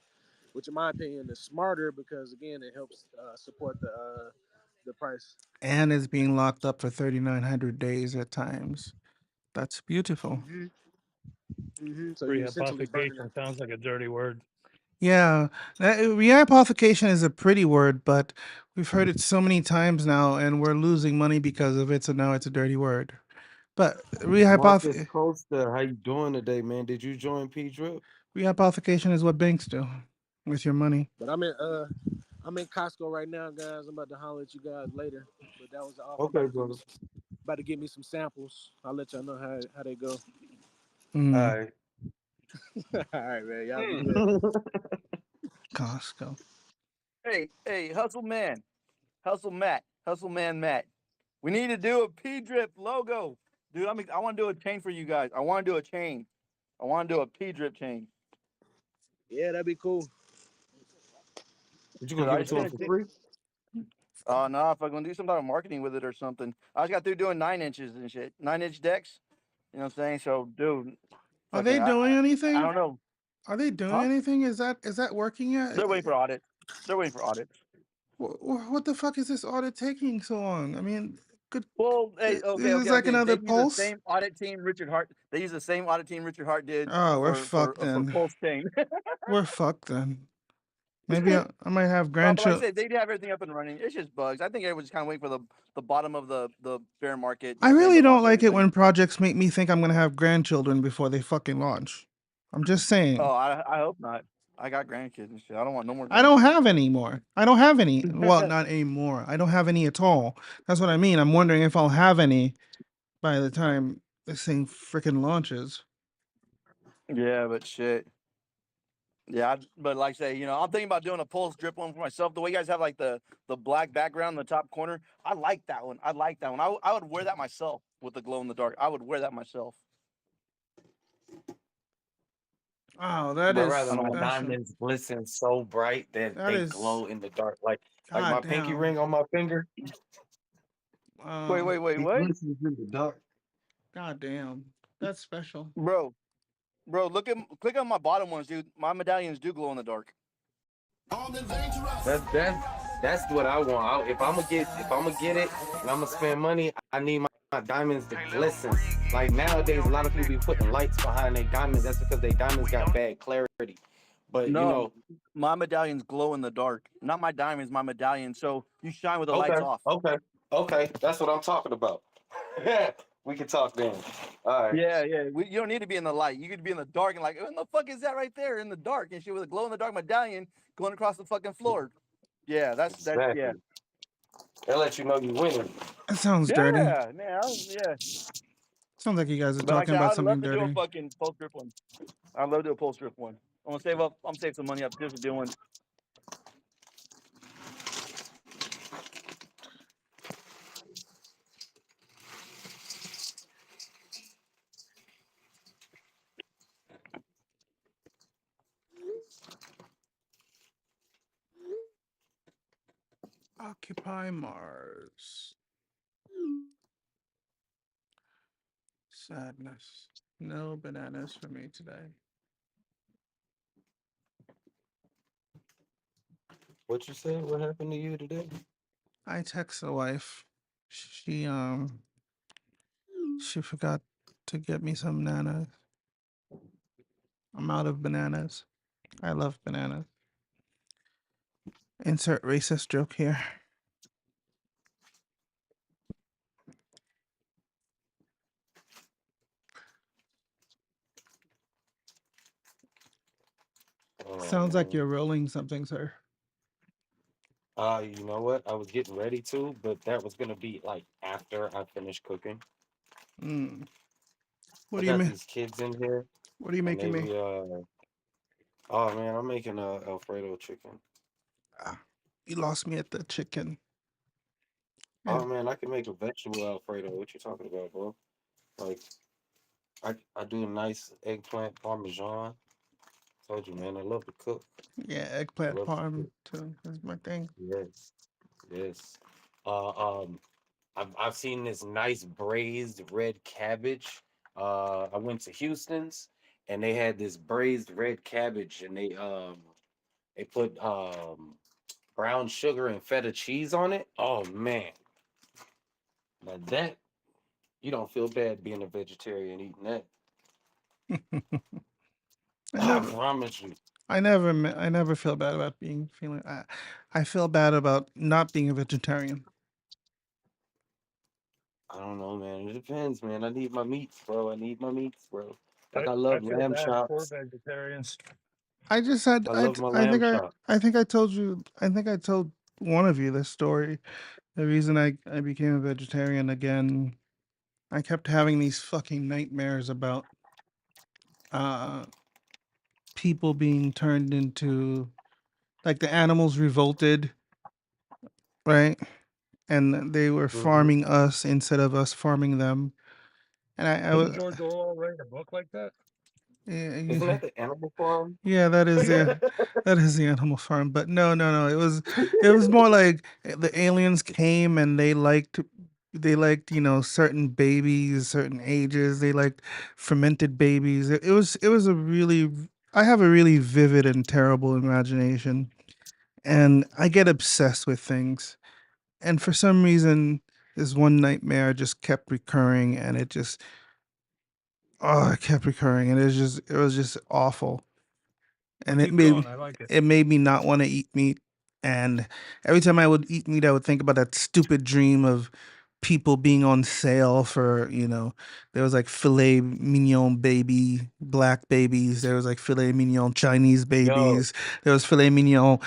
which in my opinion is smarter because again it helps support the price. And is being locked up for 3,900 days at times. That's beautiful. So you're essentially burning it. Rehypothecation sounds like a dirty word. Yeah, rehypothecation is a pretty word, but we've heard it so many times now, and we're losing money because of it. So now it's a dirty word. But Marcus Costa, how you doing today, man? Did you join P Drip? rehypothecation is what banks do with your money. But I'm in Costco right now, guys. I'm about to holler at you guys later. But that was the offer. Okay, brother. About to get me some samples. I'll let y'all know how they go. All Mm, right. All right, man. Y'all be good. Costco. Hey, Hustle Man, Hustle Matt, Hustle Man Matt. We need to do a P Drip logo, dude. I want to do a chain for you guys. I want to do a chain. I want to do a P Drip chain. Yeah, that'd be cool. But you Cause gonna I give it just to him finished for it. free? No, if I'm gonna do some type of marketing with it or something, I just got through doing 9 inches and shit, 9 inch decks. You know what I'm saying? So, dude, Are fucking, they doing I anything? don't know, Are they doing huh? anything? Is that working yet? They're waiting for audits. They're waiting for audits. What the fuck is this audit taking so long? I mean, good. Well, hey, This is like okay. another They use the pulse. same audit team Richard Hart. They use the same audit team Richard Hart did Oh, we're for fucked for then. Pulse Chain. We're fucked then. Maybe I might have No, but like I grandchildren. said, they have everything up and running. It's just bugs. I think everyone's kind of waiting for the bottom of the bear market. You I know what I'm saying? really To don't launch like it everything. when projects make me think I'm gonna have grandchildren before they fucking launch. I'm just saying. Oh, I hope not. I got grandkids and shit. I don't want no more I don't grandkids. have any more. I don't have any. Well, not anymore. I don't have any at all. That's what I mean. I'm wondering if I'll have any by the time this thing freaking launches. Yeah, but shit. Yeah, but like I say, I'm thinking about doing a pulse drip one for myself. The way you guys have like the black background in the top corner, I like that one. I like that one. I would wear that myself with the glow in the dark. I would wear that myself. Wow, that But is rather I don't my know. special. diamonds glisten so bright that That they is glow in the dark. Like my god pinky damn. ring on my finger, Wait, it what? glistens in the dark. God damn. That's special. Bro, click on my bottom ones, dude. My medallions do glow in the dark. That's what I want. If I'm gonna get it and I'm gonna spend money, I need my diamonds to glisten. Like nowadays, a lot of people be putting lights behind their diamonds. That's because their diamonds got bad clarity. But No, my medallions glow in the dark. Not my diamonds, my medallions. So you shine with the lights okay, off. okay, that's what I'm talking about. We can talk then. All right, Yeah. You don't need to be in the light. You could be in the dark and like, what the fuck is that right there in the dark and shit with a glow in the dark medallion going across the fucking floor? Yeah, that's yeah. exactly. That let you know you winning. That sounds dirty. Yeah, man. Yeah. Sounds like you guys are But like I talking said, about I'd love something to do a dirty. fucking post strip one. I'd love to do a post strip one. I'm gonna save some money up just to do one. Occupy Mars. Sadness. No bananas for me today. What you said? What happened to you today? I text the wife. She forgot to get me some bananas. I'm out of bananas. I love bananas. Insert racist joke here. Oh Sounds like man. you're rolling something, sir. You know what? I was getting ready to, but that was gonna be like after I finished cooking. Mm. What I do you got mean? these kids in here, What are you and making they me? be oh man, I'm making Alfredo chicken. Ah, you lost me at the chicken. Oh And man, I can make a vegetable Alfredo. What you talking about, bro? Like I do a nice eggplant parmesan. Told you, man, I love to cook. yeah, I eggplant love to parm cook. too is my thing. Yes, yes. Uh, um, I've seen this nice braised red cabbage. I went to Houston's and they had this braised red cabbage and they put brown sugar and feta cheese on it. Oh man, now that you don't feel bad being a vegetarian eating that. I I never, promise you. I never feel bad about feeling. I feel bad about not being a vegetarian. I don't know, man. It depends, man. I need my meats, bro. I need my meats, bro. Like I, I I love feel lamb bad for chops. vegetarians. I just had. I love my I lamb think chop. I think I told you. I think I told one of you this story. The reason I became a vegetarian again. I kept having these fucking nightmares about uh people being turned into like the animals revolted, right? And they were Hmm. farming us instead of us farming them. And I Didn't was, George Orwell write a book like that? Isn't yeah, that the animal farm? yeah, that is the Animal Farm. But no, it was more like the aliens came and they liked certain babies, certain ages. They liked fermented babies. It was a really I have a really vivid and terrible imagination, and I get obsessed with things. And for some reason, this one nightmare just kept recurring, and it kept recurring, and it was just awful. Well, And keep going. I like it. it made me not want to eat meat. And every time I would eat meat, I would think about that stupid dream of people being on sale for, there was like filet mignon baby black babies, there was like filet mignon Chinese Yo, babies, there was filet mignon,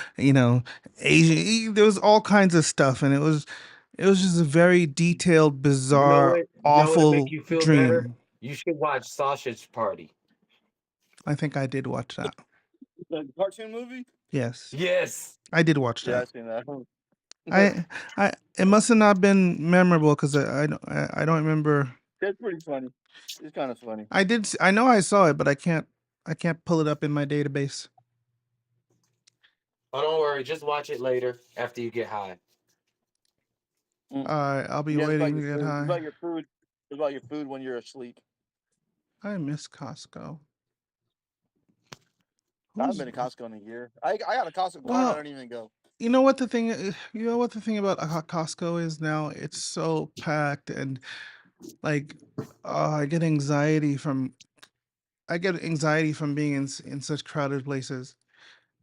Asian, there was all kinds of stuff, and it was just a very detailed, bizarre, you know what to make awful you feel better? dream. You should watch Sausage Party. I think I did watch that. The cartoon movie? Yes, Yes. I did watch Yeah, I that. seen that. I it must have not been memorable because I don't remember. That's pretty funny. It's kind of funny. I know I saw it, but I can't pull it up in my database. Oh, don't worry. Just watch it later after you get high. Mm. I'll be Yeah, it's about waiting your to get food. It's high. about your food. It's about your food when you're asleep. I miss Costco. I haven't Who's been to Costco in a year. I got a Costco card. I well? don't even go. You know what the thing you know what the thing about Costco is now? It's so packed and like I get anxiety from being in such crowded places,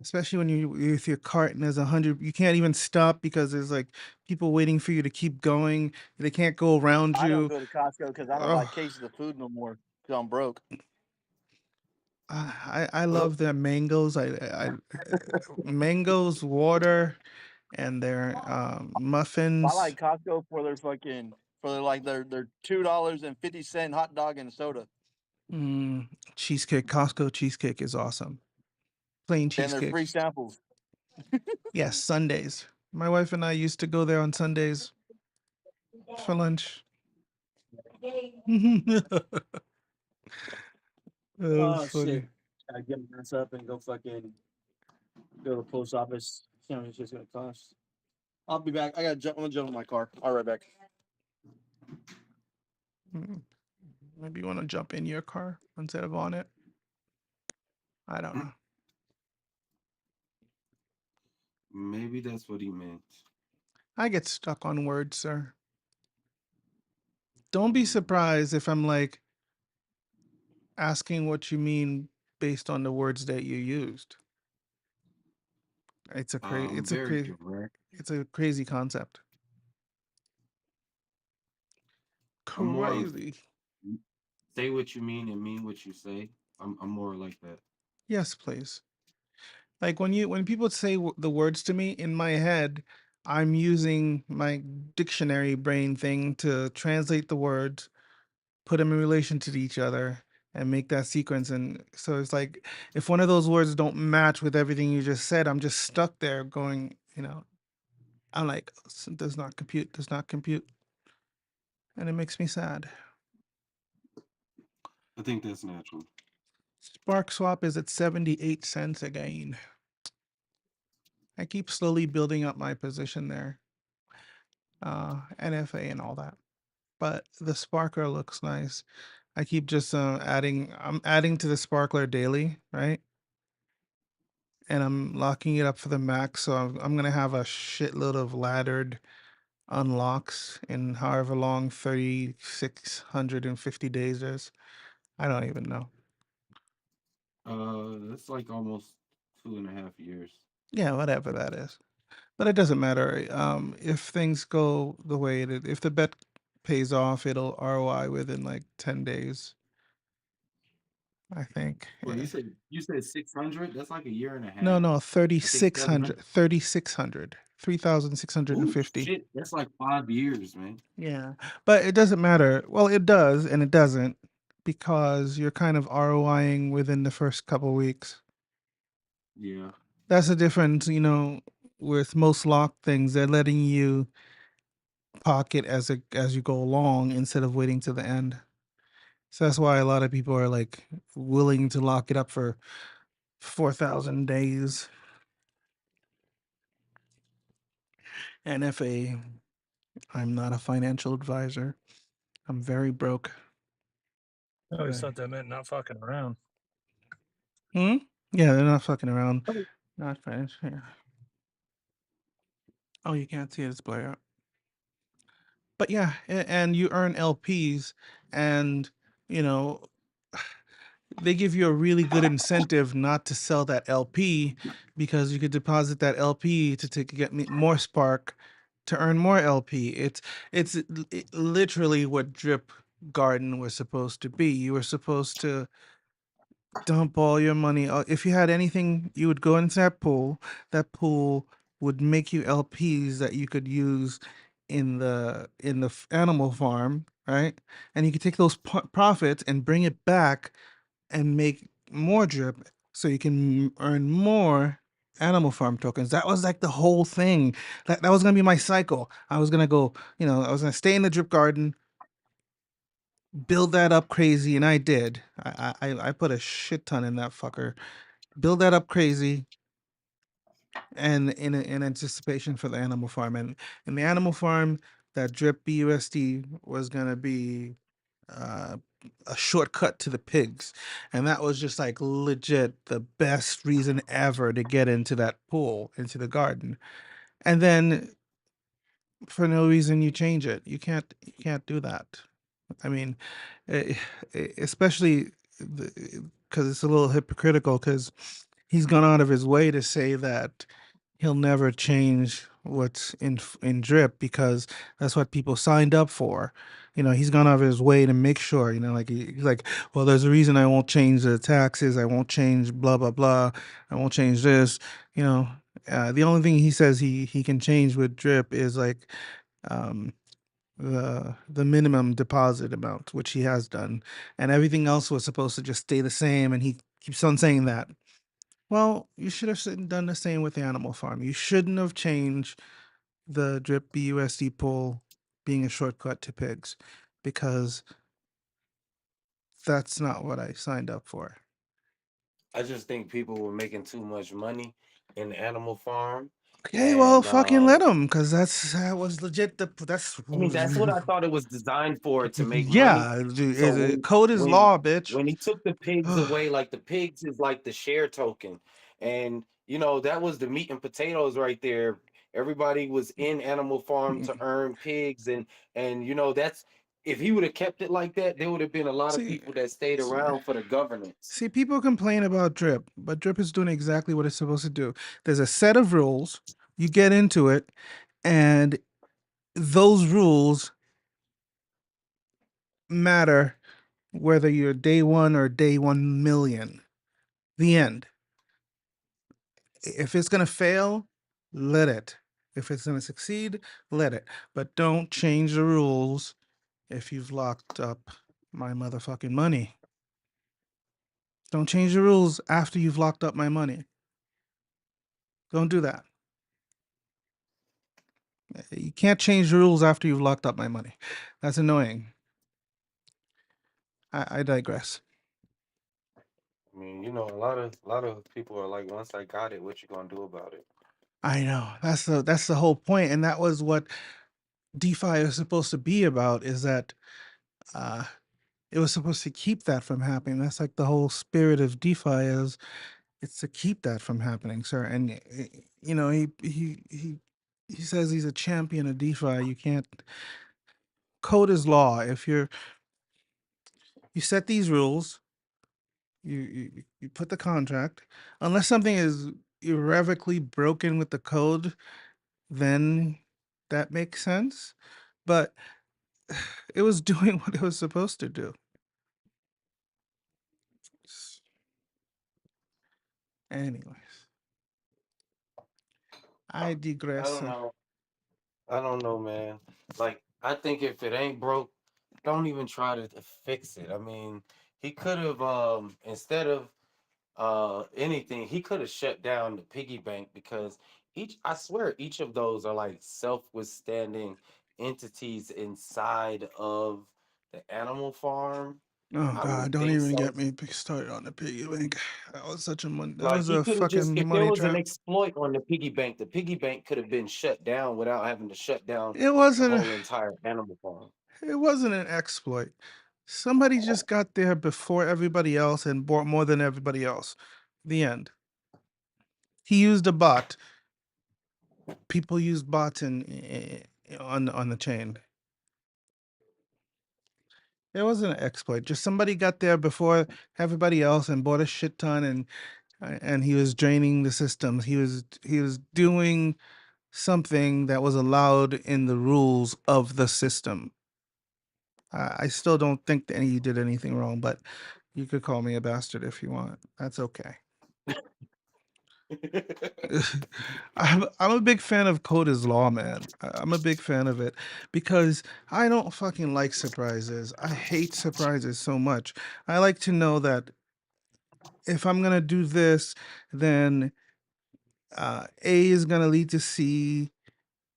especially when you with your cart and there's 100. You can't even stop because there's like people waiting for you to keep going. They can't go around I don't you. go to Costco because I don't buy Oh, cases of food no more because I'm broke. I love their mangoes. Mangoes, water, and their I muffins. like Costco for their fucking for their like their $2.50 hot dog and soda Mm, cheesecake. Costco cheesecake is awesome. Plain and their cheesecake. free samples. Yes, Sundays. My wife and I used to go there on Sundays for lunch. That was Oh funny. shit! Gotta get my ass up and go fucking go to the post office. See how much it's gonna cost. I'll be back. I gotta jump. I'm gonna jump in my car. I'll be right back. Mm, maybe you want to jump in your car instead of on it. I don't know. Maybe that's what he meant. I get stuck on words, sir. Don't be Mm. surprised if I'm like asking what you mean based on the words that you used. It's a crazy. I'm very direct. It's a crazy concept. I'm more of Crazy. say what you mean and mean what you say. I'm more like that. Yes, please. Like when people say the words to me in my head, I'm using my dictionary brain thing to translate the words, put them in relation to each other, and make that sequence. And so it's like if one of those words don't match with everything you just said, I'm just stuck there going, I'm like, does not compute, does not compute, and it makes me sad. I think that's natural. Spark Swap is at 78 cents again. I keep slowly building up my position there, NFA and all that. But the sparkler looks nice. I keep just I'm adding to the sparkler daily, right? And I'm locking it up for the max. So I'm gonna have a shitload of laddered unlocks in however long 3,650 days is. I don't even know. That's like almost 2.5 years. Yeah, whatever that is. But it doesn't matter. If things go the way if the bet pays off, it'll ROI within like 10 days, I think. Well, you said 600. That's like a year and a No, half. no, I think 700. 3,600, Oh 3,650. shit, that's like 5 years, man. Yeah. But it doesn't matter. Well, it does and it doesn't because you're kind of ROIing within the first couple weeks. Yeah. That's the difference, with most lock things, they're letting you pocket as you go along instead of waiting to the end. So that's why a lot of people are like willing to lock it up for 4,000 days. NFA, I'm not a financial advisor. I'm very broke. I always thought that meant not fucking around. Hmm? Yeah, they're not fucking around. Not financial. Yeah. Oh, you can't see it. It's blurry out. But yeah, and you earn LPs, and you know they give you a really good incentive not to sell that LP because you could deposit that LP to get more Spark to earn more LP. It's literally what Drip Garden was supposed to be. You were supposed to dump all your money. If you had anything, you would go into that pool. That pool would make you LPs that you could use in the animal farm, right? And you could take those profits and bring it back and make more drip so you can earn more animal farm tokens. That was like the whole thing. That was gonna be my cycle. I was gonna go, I was gonna stay in the drip garden, build that up crazy, and I did. I put a shit ton in that fucker. Build that up crazy, and in anticipation for the animal farm. And in the animal farm, that drip BUSD was gonna be uh, a shortcut to the pigs, and that was just like legit the best reason ever to get into that pool, into the garden. And then for no reason you change it. You can't do that. I mean, eh, especially because it's a little hypocritical, because he's gone out of his way to say that he'll never change what's in drip because that's what people signed up for. He's gone out of his way to make sure, like he's like, well, there's a reason I won't change the taxes, I won't change blah blah blah, I won't change this. you know the only thing he says he can change with drip is like um the minimum deposit amount, which he has done, and everything else was supposed to just stay the same, and he keeps on saying that. Well, you should have done the same with Animal Farm. You shouldn't have changed the drip BUSD pool being a shortcut to pigs, because that's not what I signed up for. I just think people were making too much money in the animal farm, Okay, well, and fucking let him, because that was legit. That's I mean, that's what I thought it was designed for, to make money. yeah. So Code is law, bitch. when he took the pigs away, like the pigs is like the share token, and that was the meat and potatoes right there. Everybody was in Animal Farm to earn pigs, and that's, if he would have kept it like that, there would have been a lot of See, people that stayed around for the governance. See, people complain about drip, but drip is doing exactly what it's supposed to do. There's a set of rules. You get into it, and those rules matter whether you're day one or day 1 million. The end. If it's gonna fail, let it. If it's gonna succeed, let it. But don't change the rules if you've locked up my motherfucking money. Don't change the rules after you've locked up my money. Don't do that. You can't change the rules after you've locked up my money. That's annoying. I digress. I mean, a lot of people are like, once I got it, what you gonna do about it? I know. That's the whole point, and that was what DeFi is supposed to be about. Is that uh, it was supposed to keep that from happening. That's like the whole spirit of DeFi is. It's to keep that from happening, sir. And he says he's a champion of DeFi. You can't. Code is law. If you set these rules, you put the contract, unless something is irrevocably broken with the code, then that makes sense. But it was doing what it was supposed to do. Anyways, I I digress. don't know. I don't know, man. Like, I think if it ain't broke, don't even try to fix it. I mean, he could have, instead of anything, he could have shut down the piggy bank, because I swear each of those are like self-withstanding entities inside of the animal farm. Oh I God! would Don't think even so. get me started on the piggy bank. That was such a that Like, was he a could have just, fucking if there money was an trap. exploit on the piggy bank could have been shut down without having to shut down It the wasn't. whole entire animal farm. It wasn't an exploit. Somebody just got there before everybody else and bought more than everybody else. The end. He used a bot. People use bots on the chain. It wasn't an exploit. Just somebody got there before everybody else and bought a shit ton, and he was draining the systems. He was doing something that was allowed in the rules of the system. I still don't think that he did anything wrong, but you could call me a bastard if you want. That's okay. I'm a big fan of Code is Law, man. I'm a big fan of it because I don't fucking like surprises. I hate surprises so much. I like to know that if I'm gonna do this, then A is gonna lead to C,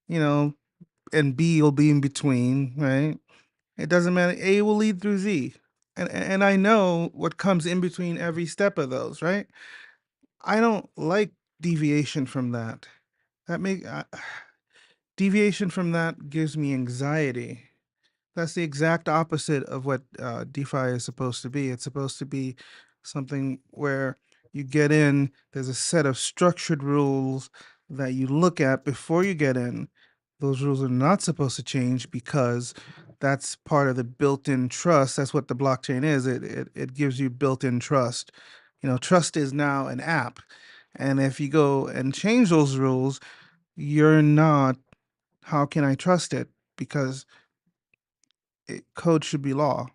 you know, and B will be in between, right? It doesn't matter. A will lead through Z, and I know what comes in between every step of those, right? I don't like deviation from that. That make deviation from that gives me anxiety. That's the exact opposite of what DeFi is supposed to be. It's supposed to be something where you get in, there's a set of structured rules that you look at before you get in. Those rules are not supposed to change because that's part of the built-in trust. That's what the blockchain is. It gives you built-in trust. Trust is now an app. And if you go and change those rules, you're not, how can I trust it? Because code should be law.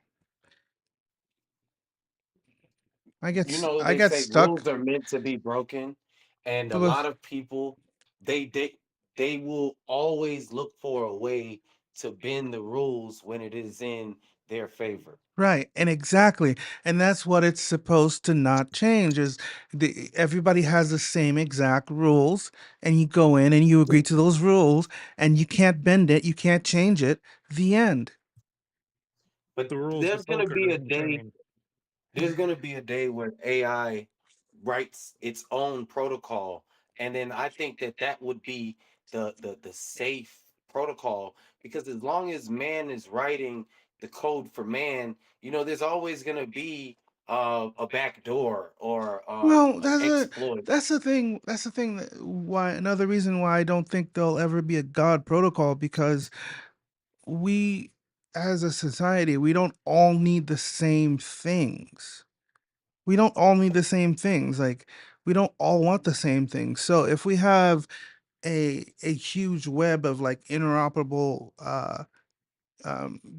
You know, I they get say stuck rules are meant to be broken, and a because lot of people they they they will always look for a way to bend the rules when it is in their favor. right, and exactly, and that's what it's supposed to not change is everybody has the same exact rules, and you go in and you agree to those rules, and you can't bend it, you can't change it. The end. But The rules there's of gonna poker be a doesn't day. change. There's gonna be a day where AI writes its own protocol, and then I think that that would be the safe protocol, because as long as man is writing the code for man, there's always gonna be a back door or Well, an exploit. that's the thing. That's the thing. Why another reason why I don't think there'll ever be a God protocol because we, as a society, we don't all need the same things. We don't all need the same things. Like we don't all want the same things. So if we have a huge web of like interoperable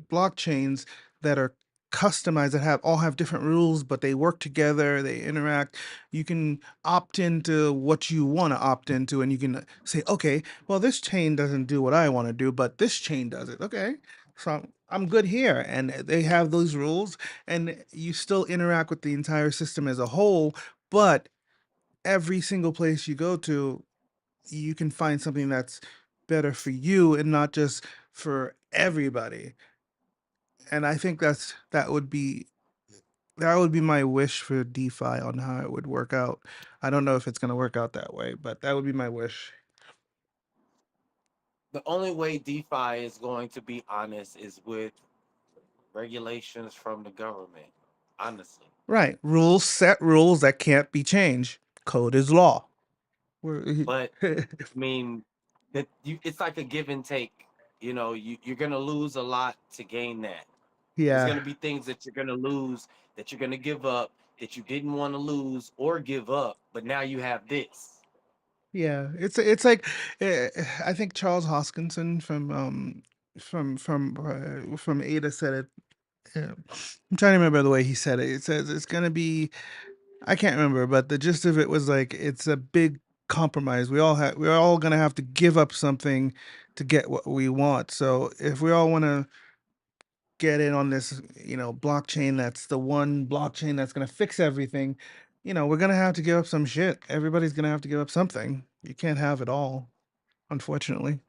blockchains that are customized that have different rules but they work together, they interact, you can opt into what you want to opt into and you can say, okay, well, this chain doesn't do what I want to do but this chain does it. Okay, so I'm good here, and they have those rules, and you still interact with the entire system as a whole, but every single place you go to, you can find something that's better for you and not just for everybody. And I think that would be my wish for DeFi on how it would work out. I don't know if it's gonna work out that way, but that would be my wish. The only way DeFi is going to be honest is with regulations from the government. Honestly. Right. Rules set rules that can't be changed. Code is law. We're But I mean, it's like a give and take. You're gonna lose a lot to gain that. There's yeah. gonna be things that you're gonna lose, that you're gonna give up, that you didn't want to lose or give up, but now you have this. Yeah. It's like I think Charles Hoskinson from Ada said it. I'm trying to remember the way he said it. It says it's gonna be, I can't remember, but the gist of it was like it's a big compromise. We're all gonna have to give up something to get what we want. So if we all want to get in on this, blockchain that's the one blockchain that's gonna fix everything, we're gonna have to give up some shit. Everybody's gonna have to give up something. You can't have it all, unfortunately.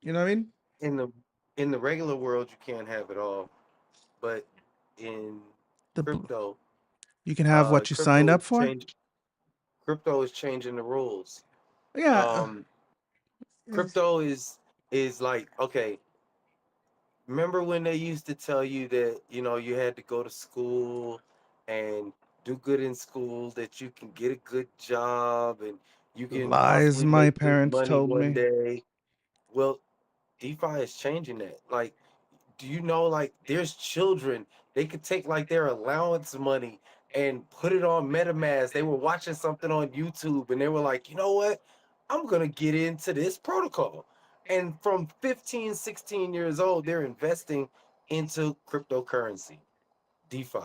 You know what I mean? In the in the regular world, you can't have it all, but in The bl- crypto, you can have what you signed up for. crypto is changing the rules. Yeah. Um, Is Crypto is like, okay, remember when they used to tell you that you had to go to school and do good in school, that you can get a good job and you can lies possibly my make good parents money told one me. day? Well, DeFi is changing that. Like, do you know, like, there's children, they could take like their allowance money and put it on MetaMask. They were watching something on YouTube and they were like, you know what? I'm gonna get into this protocol. And from 15, 16 years old, they're investing into cryptocurrency, DeFi.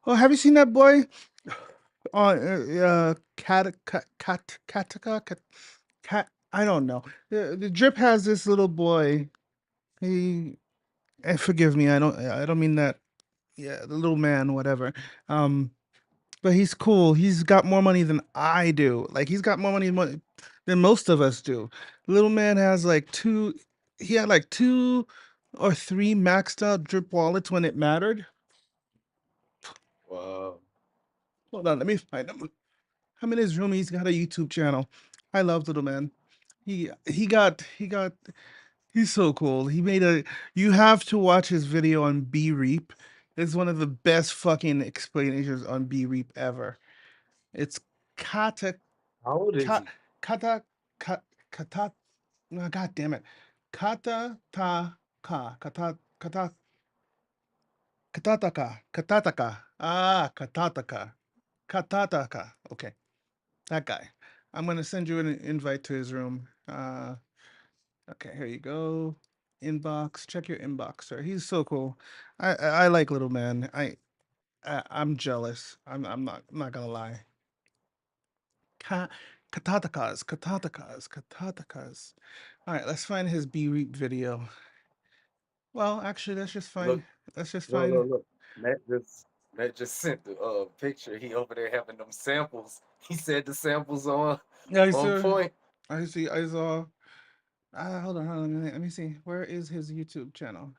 Oh, have you seen that boy on cat? I don't know. The drip has this little boy. He, forgive me. I don't mean that Yeah, the little man, whatever. Um, but he's cool. He's got more money than I do. Like he's got more money than most of us do. Little man has like two. He had like two or three maxed out drip wallets when it mattered. Wow. Hold on, let me find him. I'm in his room. He's got a YouTube channel. I love little man. He got he's so cool. He made a you have to watch his video on B Reap. It's one of the best fucking explanations on B Reap ever. It's kata How old is ka, he? kata ka, kata oh, god damn it. Kata ta ka kata kata katataka katataka katataka katataka. Okay, that guy. I'm gonna send you an invite to his room. Okay, here you go. Inbox. Check your inbox, sir. He's so cool. I like little man. I'm jealous. I'm not gonna lie. Ka katatakas. All right, let's find his B Reap video. Well, actually, let's just Look, find. Let's just look, find. look, look. Matt just sent the picture. He over there having them samples. He said the samples Yeah, on sir. point. I see. I saw. Hold on. Hold on. Let me see. Where is his YouTube channel?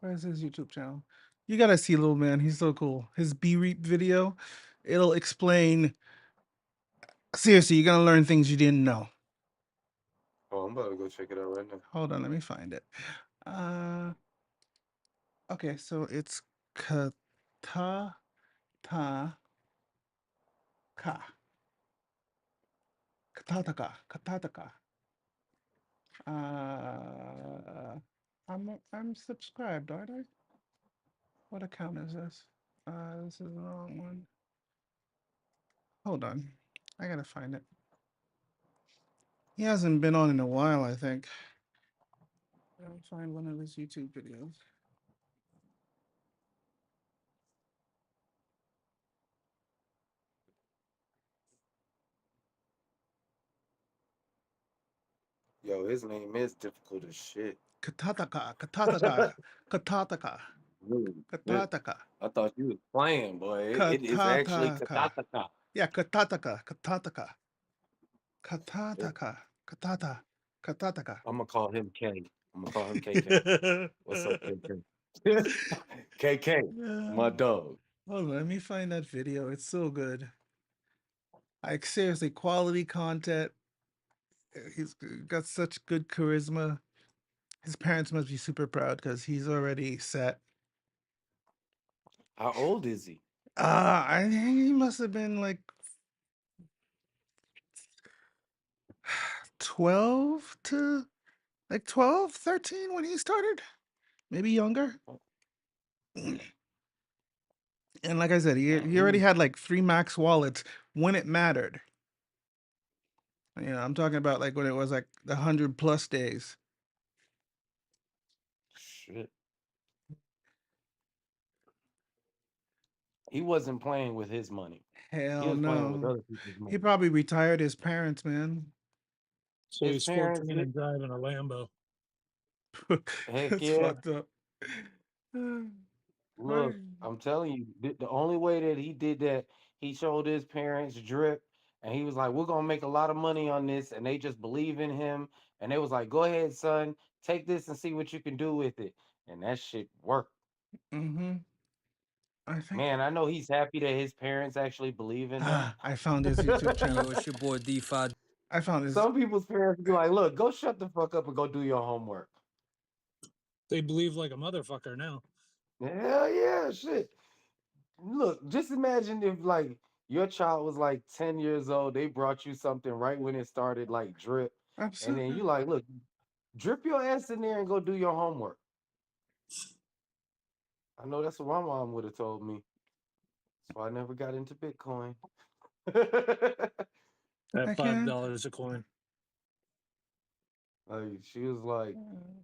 Where's his YouTube channel? You gotta see little man. He's so cool. His B Reap video, it'll explain. Seriously, you're gonna learn things you didn't know. Oh, I'm about to go check it out right now. Hold on, let me find it. Uh, okay, so it's kata ta ka katataka katataka. I'm subscribed, aren't I? What account is this? This is the wrong one. Hold on, I gotta find it. He hasn't been on in a while, I think. I'll find one of his YouTube videos. Yo, his name is difficult as shit. Katataka, katataka, Really, shit. katataka, I thought you was playing, boy. It is actually katataka. katataka. Yeah, katataka, Shit. katata, katataka. I'm gonna call him K. I'm gonna call him KK. What's up, KK? KK, my Yeah. dog. Hold on, let me find that video. It's so good. Like seriously, quality content. He's got such good charisma. His parents must be super proud because he's already set. How old is he? I think he must have been like 12 to like 12, 13 when he started, maybe younger. And like I said, Man, he already had like three max wallets when it mattered. You know, I'm talking about like when it was like the 100+ days. shit. He wasn't playing with his money. He Hell was playing with no. other people's He money. probably retired his parents, man. So His he's parents 14 did. and driving a Lambo. Heck That's yeah. fucked up. Look, Right. I'm telling you, the only way that he did that, he showed his parents drip, and he was like, "We're gonna make a lot of money on this," and they just believe in him, and they was like, "Go ahead, son, take this and see what you can do with it," and that shit worked. Mm-hmm. I think Man, I know he's happy that his parents actually believe in him. I found his YouTube Yo, channel. it's your boy DeFi. I found his Some people's parents be like, "Look, go shut the fuck up and go do your homework." They believe like a motherfucker now. Hell yeah, shit. Look, just imagine if like your child was like 10 years old, they brought you something right when it started, like drip, and then absolutely. you like, look, drip your ass in there and go do your homework. I know that's what my mom would have told me. So I never got into Bitcoin. At I five can't. dollars a coin. Like she was like,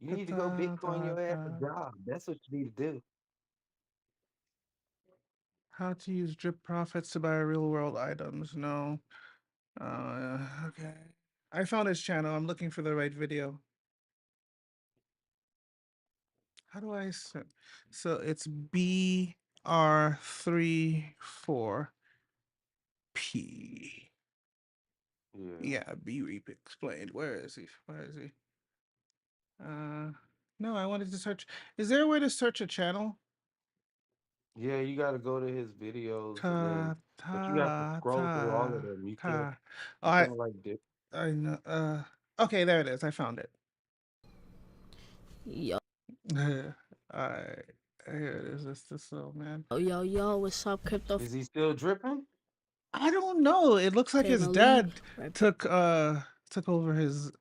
you need to go Bitcoin your ass a job. That's what you need to do. How to use drip profits to buy real world items? No. Okay. I found his channel. I'm looking for the right video. How do I set? So it's BR34P. Yeah. Yeah, B Reap explained. Where is he? Where is he? No, I wanted to search. Is there a way to search a channel? Yeah, you gotta go to his videos and then Ta but you have to ta scroll through all of ta them. ta. Oh, You can't like dip. I know. Okay, there it is. I found it. Yo, I here it is. This little man. yo, what's up, crypto Is he still dripping? I don't know. It looks like his family? dad Right. took over his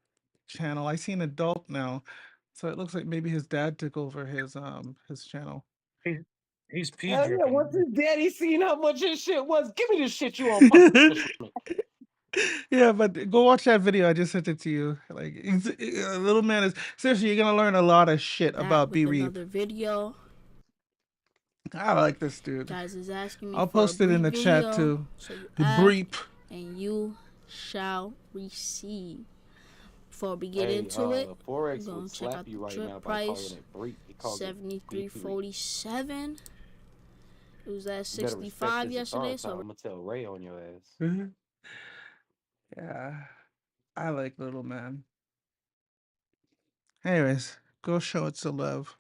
channel. I see an adult now, so it looks like maybe his dad took over his channel. He, he's pee Hell yeah, once dripping. his daddy seen how much his shit was, give me the shit you on punishment. Yeah, but go watch that video. I just sent it to you. Like, a little man is seriously. You're gonna learn a lot of shit That about B with Reap. another video. I like this dude. Guys is asking me I'll for a post it in brief the chat video, too. so you ask Breep. and you shall receive. Before we get Hey, into it, Forex we're would gonna check slap out you the right drip now by calling price. it break. He calls it beep. 73.47. It was at You better respect 65 his yesterday, authority. I'm so gonna tell Ray on your ass. Yeah, I like little man. Anyways, go show it some love.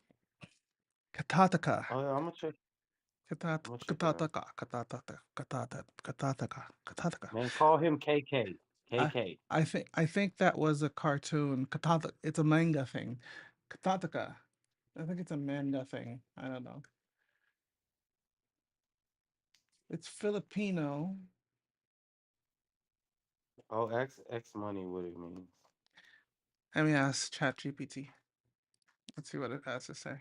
Katataka. Oh yeah, I'm gonna check. I'm gonna check it out. Katataka. Man, call him KK. I KK. I think that was a cartoon. Katata. It's a manga thing. Katataka. I think it's a manga thing. I don't know. It's Filipino. Oh, X money, what it means. Let me ask ChatGPT. Let's see what it has to say.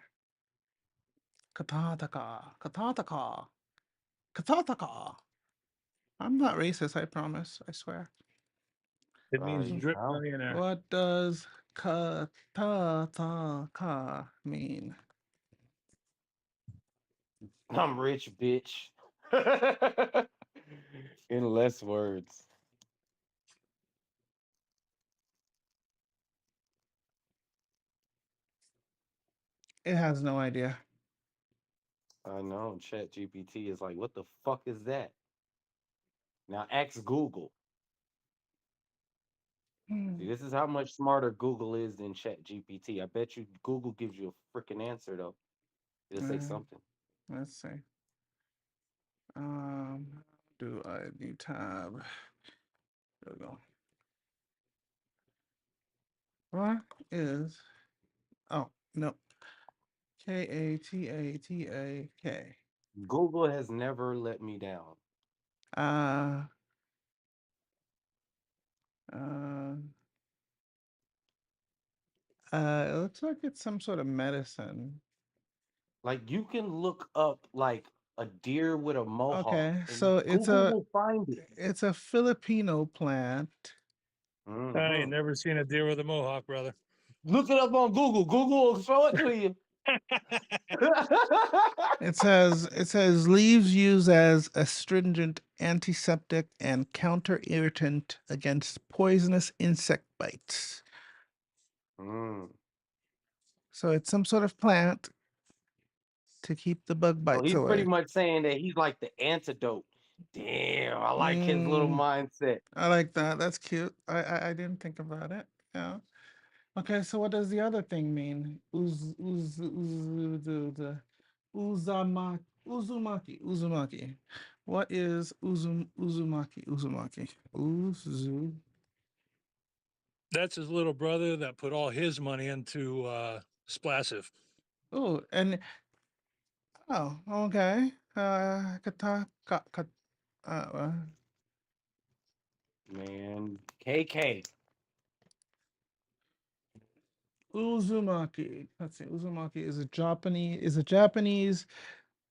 Katataka. Katataka. Katataka. I'm not racist, I promise. I swear. It means You drip sound. millionaire. What does katataka mean? I'm rich, bitch. In less words. It has no idea. I know. Chat GPT is like, what the fuck is that? Now ask Google. See, this is how much smarter Google is than Chat GPT. I bet you Google gives you a freaking answer though. It'll say something. Let's see. Do I new tab? There we go. What is? Oh no. Katataka. Google has never let me down. Uh. Uh. It looks like it's some sort of medicine. Like you can look up like a deer with a mohawk, Okay, and so it's Google a will find it. it's a Filipino plant. I ain't Hmm. never seen a deer with a mohawk, brother. Look it up on Google. Google will show it to you. It says leaves used as astringent, antiseptic, and counter irritant against poisonous insect bites. Mm. So it's some sort of plant to keep the bug So bites he's pretty away. much saying that he's like the antidote. Damn, I like his little Mm, mindset. I like that. That's cute. I didn't think about it. Yeah. Okay, so what does the other thing mean? Uzumaki. What is Uzumaki? That's his little brother that put all his money into Splassive. Oh, and okay. Uh, Man, KK. Uzumaki. Let's see. Uzumaki is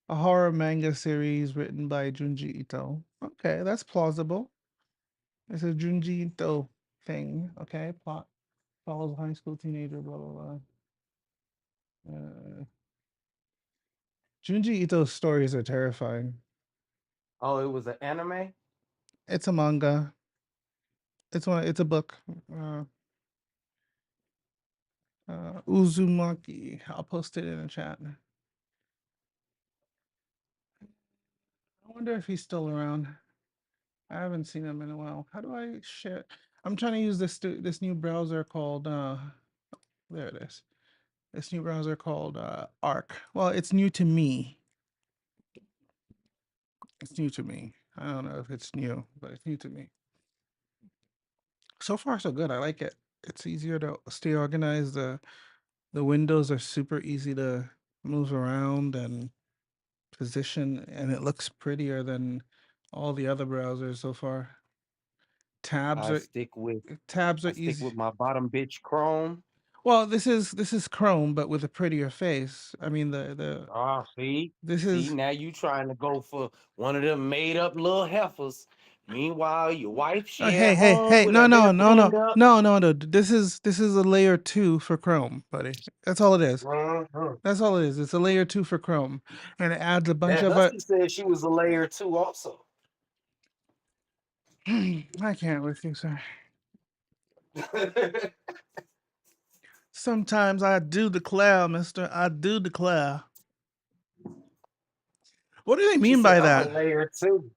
a horror manga series written by Junji Ito. Okay, that's plausible. It's a Junji Ito thing. Okay, plot follows a high school teenager. Blah blah blah. Junji Ito's stories are terrifying. Oh, it was an anime? It's a manga. It's a book. Uzumaki. I'll post it in the chat. I wonder if he's still around. I haven't seen him in a while. How do I share? I'm trying to use this new browser called there it is. This new browser called Arc. Well, it's new to me. It's new to me. I don't know if it's new, but it's new to me. So far, so good. I like it. It's easier to stay organized. The windows are super easy to move around and position, and it looks prettier than all the other browsers so far. Tabs I are stick with tabs are I stick easy. with my bottom bitch Chrome. Well, this is Chrome, but with a prettier face. I mean the Ah, see, this see, is now you trying to go for one of them made up little heifers. Meanwhile, your wife, she at hey hey home hey with no her hair no no no cleaned up. no no no. This is a layer 2 for Chrome, buddy. That's all it is. Mhm. That's all it is. It's a layer 2 for Chrome, and it adds a bunch That of Husky said she was a layer two also. I can't with you, sir. Sometimes I do declare, mister. I do declare. What do they She mean said, by I'm a that? layer two.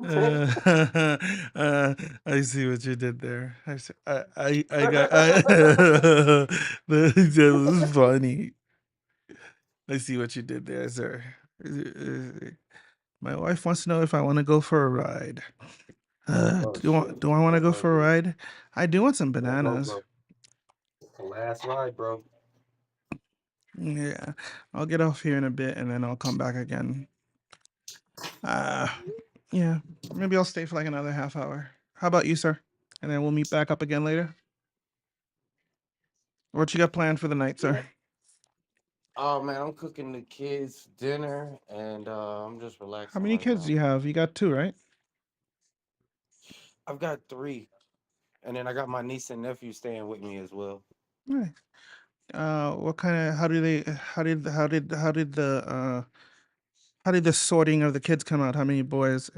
uh, I see what you did there. I got that was funny. I see what you did there, sir. My wife wants to know if I want to go for a ride. Oh shit. Do I want to Let's go go, for a dude. ride? I do want some Let's go, bananas. bro. It's the last ride, bro. Yeah, I'll get off here in a bit and then I'll come back again. Uh, yeah, maybe I'll stay for like another half hour. How about you, sir? And then we'll meet back up again later. What you got planned for the night, sir? Yeah. Oh man, I'm cooking the kids dinner and I'm just How relaxing many right kids do now. you have? You got two, right? I've got three. And then I got my niece and nephew staying with me as well. Nice. What kind of? How did the sorting of the kids come out? How many boys?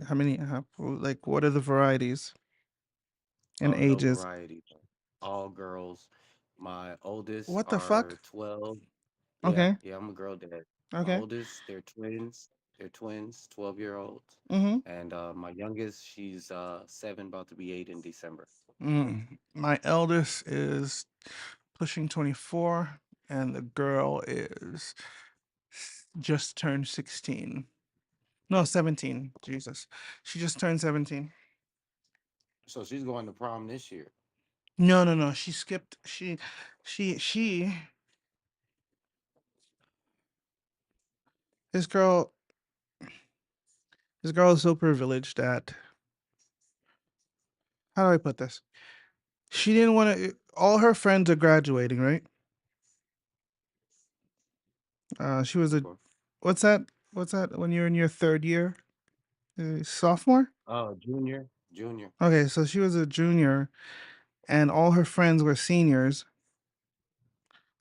Like, what are the varieties and Oh, no ages? variety. All girls. My oldest What the are fuck? 12. Yeah, Okay, yeah, I'm a girl dad. My okay. oldest, they're twins. They're twins, 12-year-olds. Mm-hmm. And my youngest, she's 7, about to be 8 in December. My eldest is pushing 24, and the girl is just turned 16. No, 17. Jesus. She just turned 17. So she's going to prom this year. No, no, no. She skipped. She. This girl. This girl is so privileged that. How do I put this? She didn't want to. All her friends are graduating, right? She was a. Sure. What's that? What's that? When you're in your third year, sophomore. Oh, junior, junior. Okay, so she was a junior, and all her friends were seniors,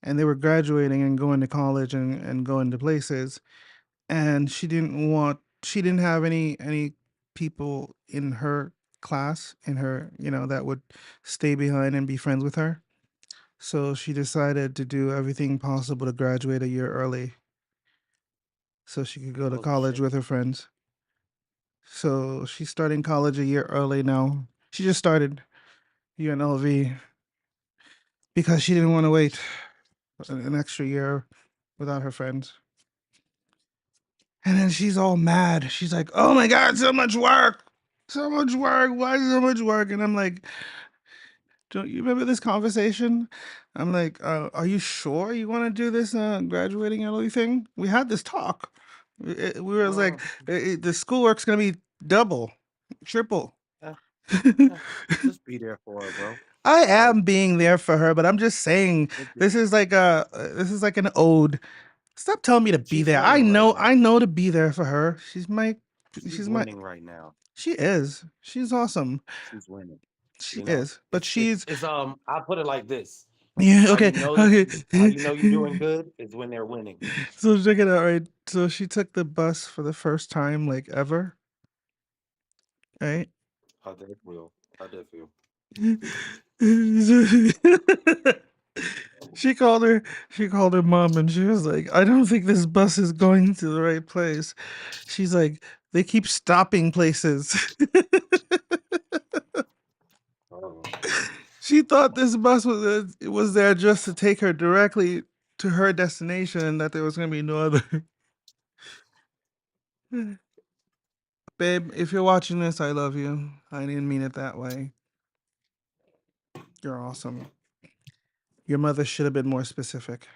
and they were graduating and going to college and going to places, and she didn't have any people in her class in her that would stay behind and be friends with her, so she decided to do everything possible to graduate a year early so she could go to Oh college shit. with her friends. So she's starting college a year early now. She just started UNLV because she didn't want to wait an extra year without her friends. And then she's all mad. She's like, "Oh my god, so much work, so much work. Why so much work?" And I'm like, "Don't you remember this conversation?" I'm like, "Are you sure you want to do this graduating early thing? We had this talk. We were like, Mm, the schoolwork's gonna be double, triple." yeah, yeah. Just be there for her, bro. I Like, am being there for her, but I'm just saying look at- this is like an ode. Stop telling me to be she's there. winning right I now. know to be there for her. She's She's my winning right now. she is. She's awesome. She's winning. She You know, is. But she's it's I put it like this. yeah, How okay. you know that Okay. how you know you're doing good is when they're winning. So check it out, right? So she took the bus for the first time like ever, right? How that feel? How that feel? she called her she called her mom and she was like, I don't think this bus is going to the right place. She's like, they keep stopping places. Oh, She thought this bus was there just to take her directly to her destination and that there was going to be no other. Babe, if you're watching this, I love you. I didn't mean it that way. You're awesome. Your mother should have been more specific.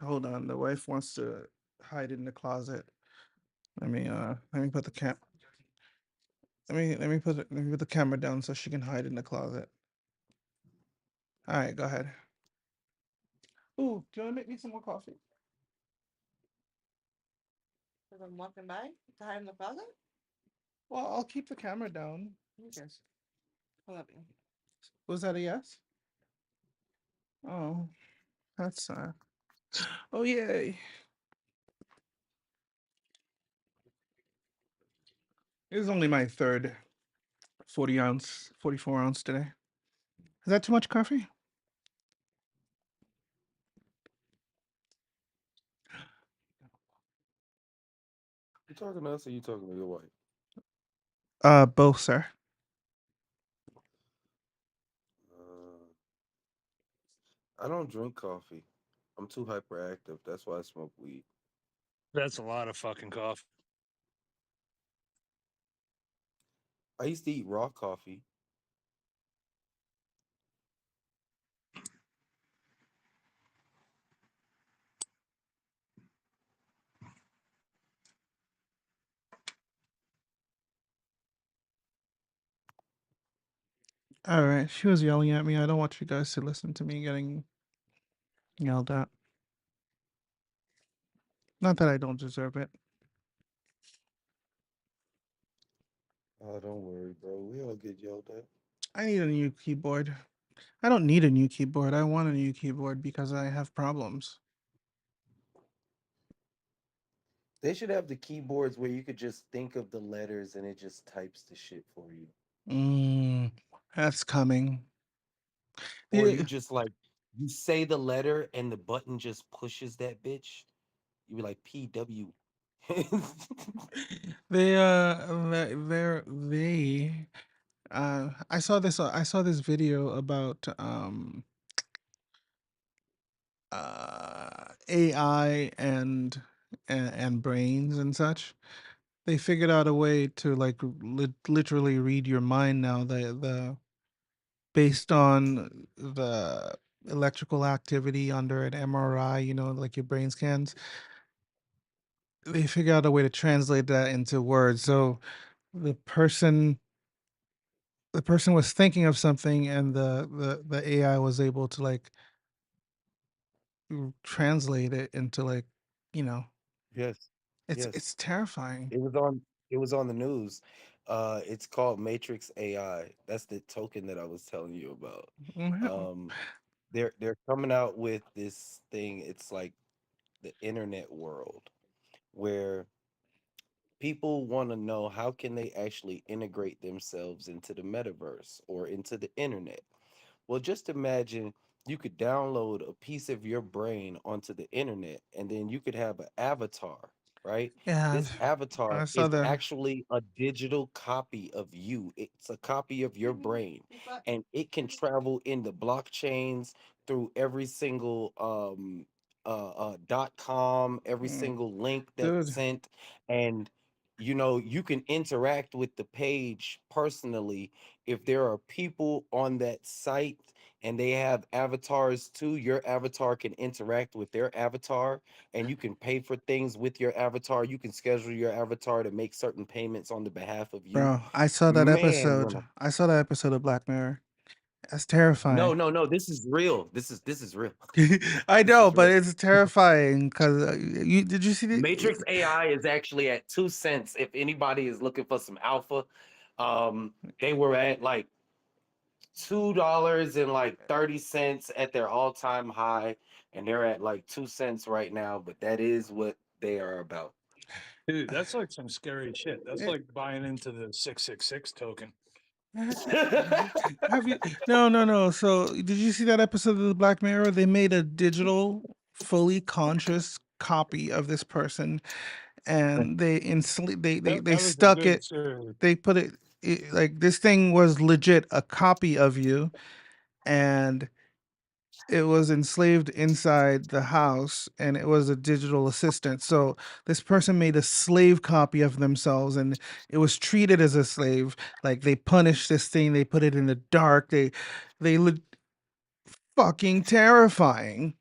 Hold on, the wife wants to hide in the closet. Let me put the let me put the camera down so she can hide in the closet. All right, go ahead. Ooh, do you want to make me some more coffee? Because I'm walking by to hide in the closet. Well, I'll keep the camera down. Yes, I love you. Was that a yes? Oh, that's oh yay! It was only my third 40 ounce, 44 ounce today. Is that too much coffee? you talking to us or you talking to your wife? Both, sir. Uh, I don't drink coffee. I'm too hyperactive. That's why I smoke weed. That's a lot of fucking coffee. I used to eat raw coffee. All right, she was yelling at me. I don't want you guys to listen to me getting yelled at. Not that I don't deserve it. Oh, don't worry, bro. We all get yelled at. I need a new keyboard. I don't need a new keyboard. I want a new keyboard because I have problems. They should have the keyboards where you could just think of the letters and it just types the shit for you. Mm, that's coming. Or you The- just like you say the letter and the button just pushes that bitch. You be like PW. They they I saw this video about AI and brains and such. They figured out a way to like literally read your mind now. The based on the electrical activity under an MRI, like your brain scans, they figured out a way to translate that into words. So the person the person was thinking of something and the AI was able to like translate it into like, you know, Yes. Yes. it's terrifying. It was on it was on the news. It's called Matrix AI. That's the token that I was telling you about. Wow. Um they're coming out with this thing. It's like the internet world where people want to know how can they actually integrate themselves into the metaverse or into the internet. Well, just imagine you could download a piece of your brain onto the internet and then you could have an avatar, right? Yeah, This avatar I saw is the. actually a digital copy of you. It's a copy of your brain and it can travel in the blockchains through every single .com, every Mm, single link that's dude. sent, and you can interact with the page personally. If there are people on that site and they have avatars too, your avatar can interact with their avatar and you can pay for things with your avatar. You can schedule your avatar to make certain payments on the behalf of you. Bro, I saw that Man, episode. I saw that episode of Black Mirror. That's terrifying. no, this is real. This is real. I This know, is but real. it's terrifying because you did you see the? Matrix AI is actually at 2 cents. If anybody is looking for some alpha, they were at like $2 and like 30 cents at their all-time high, and they're at like 2 cents right now. But that is what they are about. Dude, that's like some scary shit. That's It, like buying into the 666 token. Have you? No, no, no. So, did you see that episode of the Black Mirror? They made a digital, fully conscious copy of this person, and they That was a stuck good it. series. They put it like this thing was legit a copy of you, and it was enslaved inside the house, and it was a digital assistant. So this person made a slave copy of themselves, and it was treated as a slave. Like they punished this thing, they put it in the dark. They look fucking terrifying.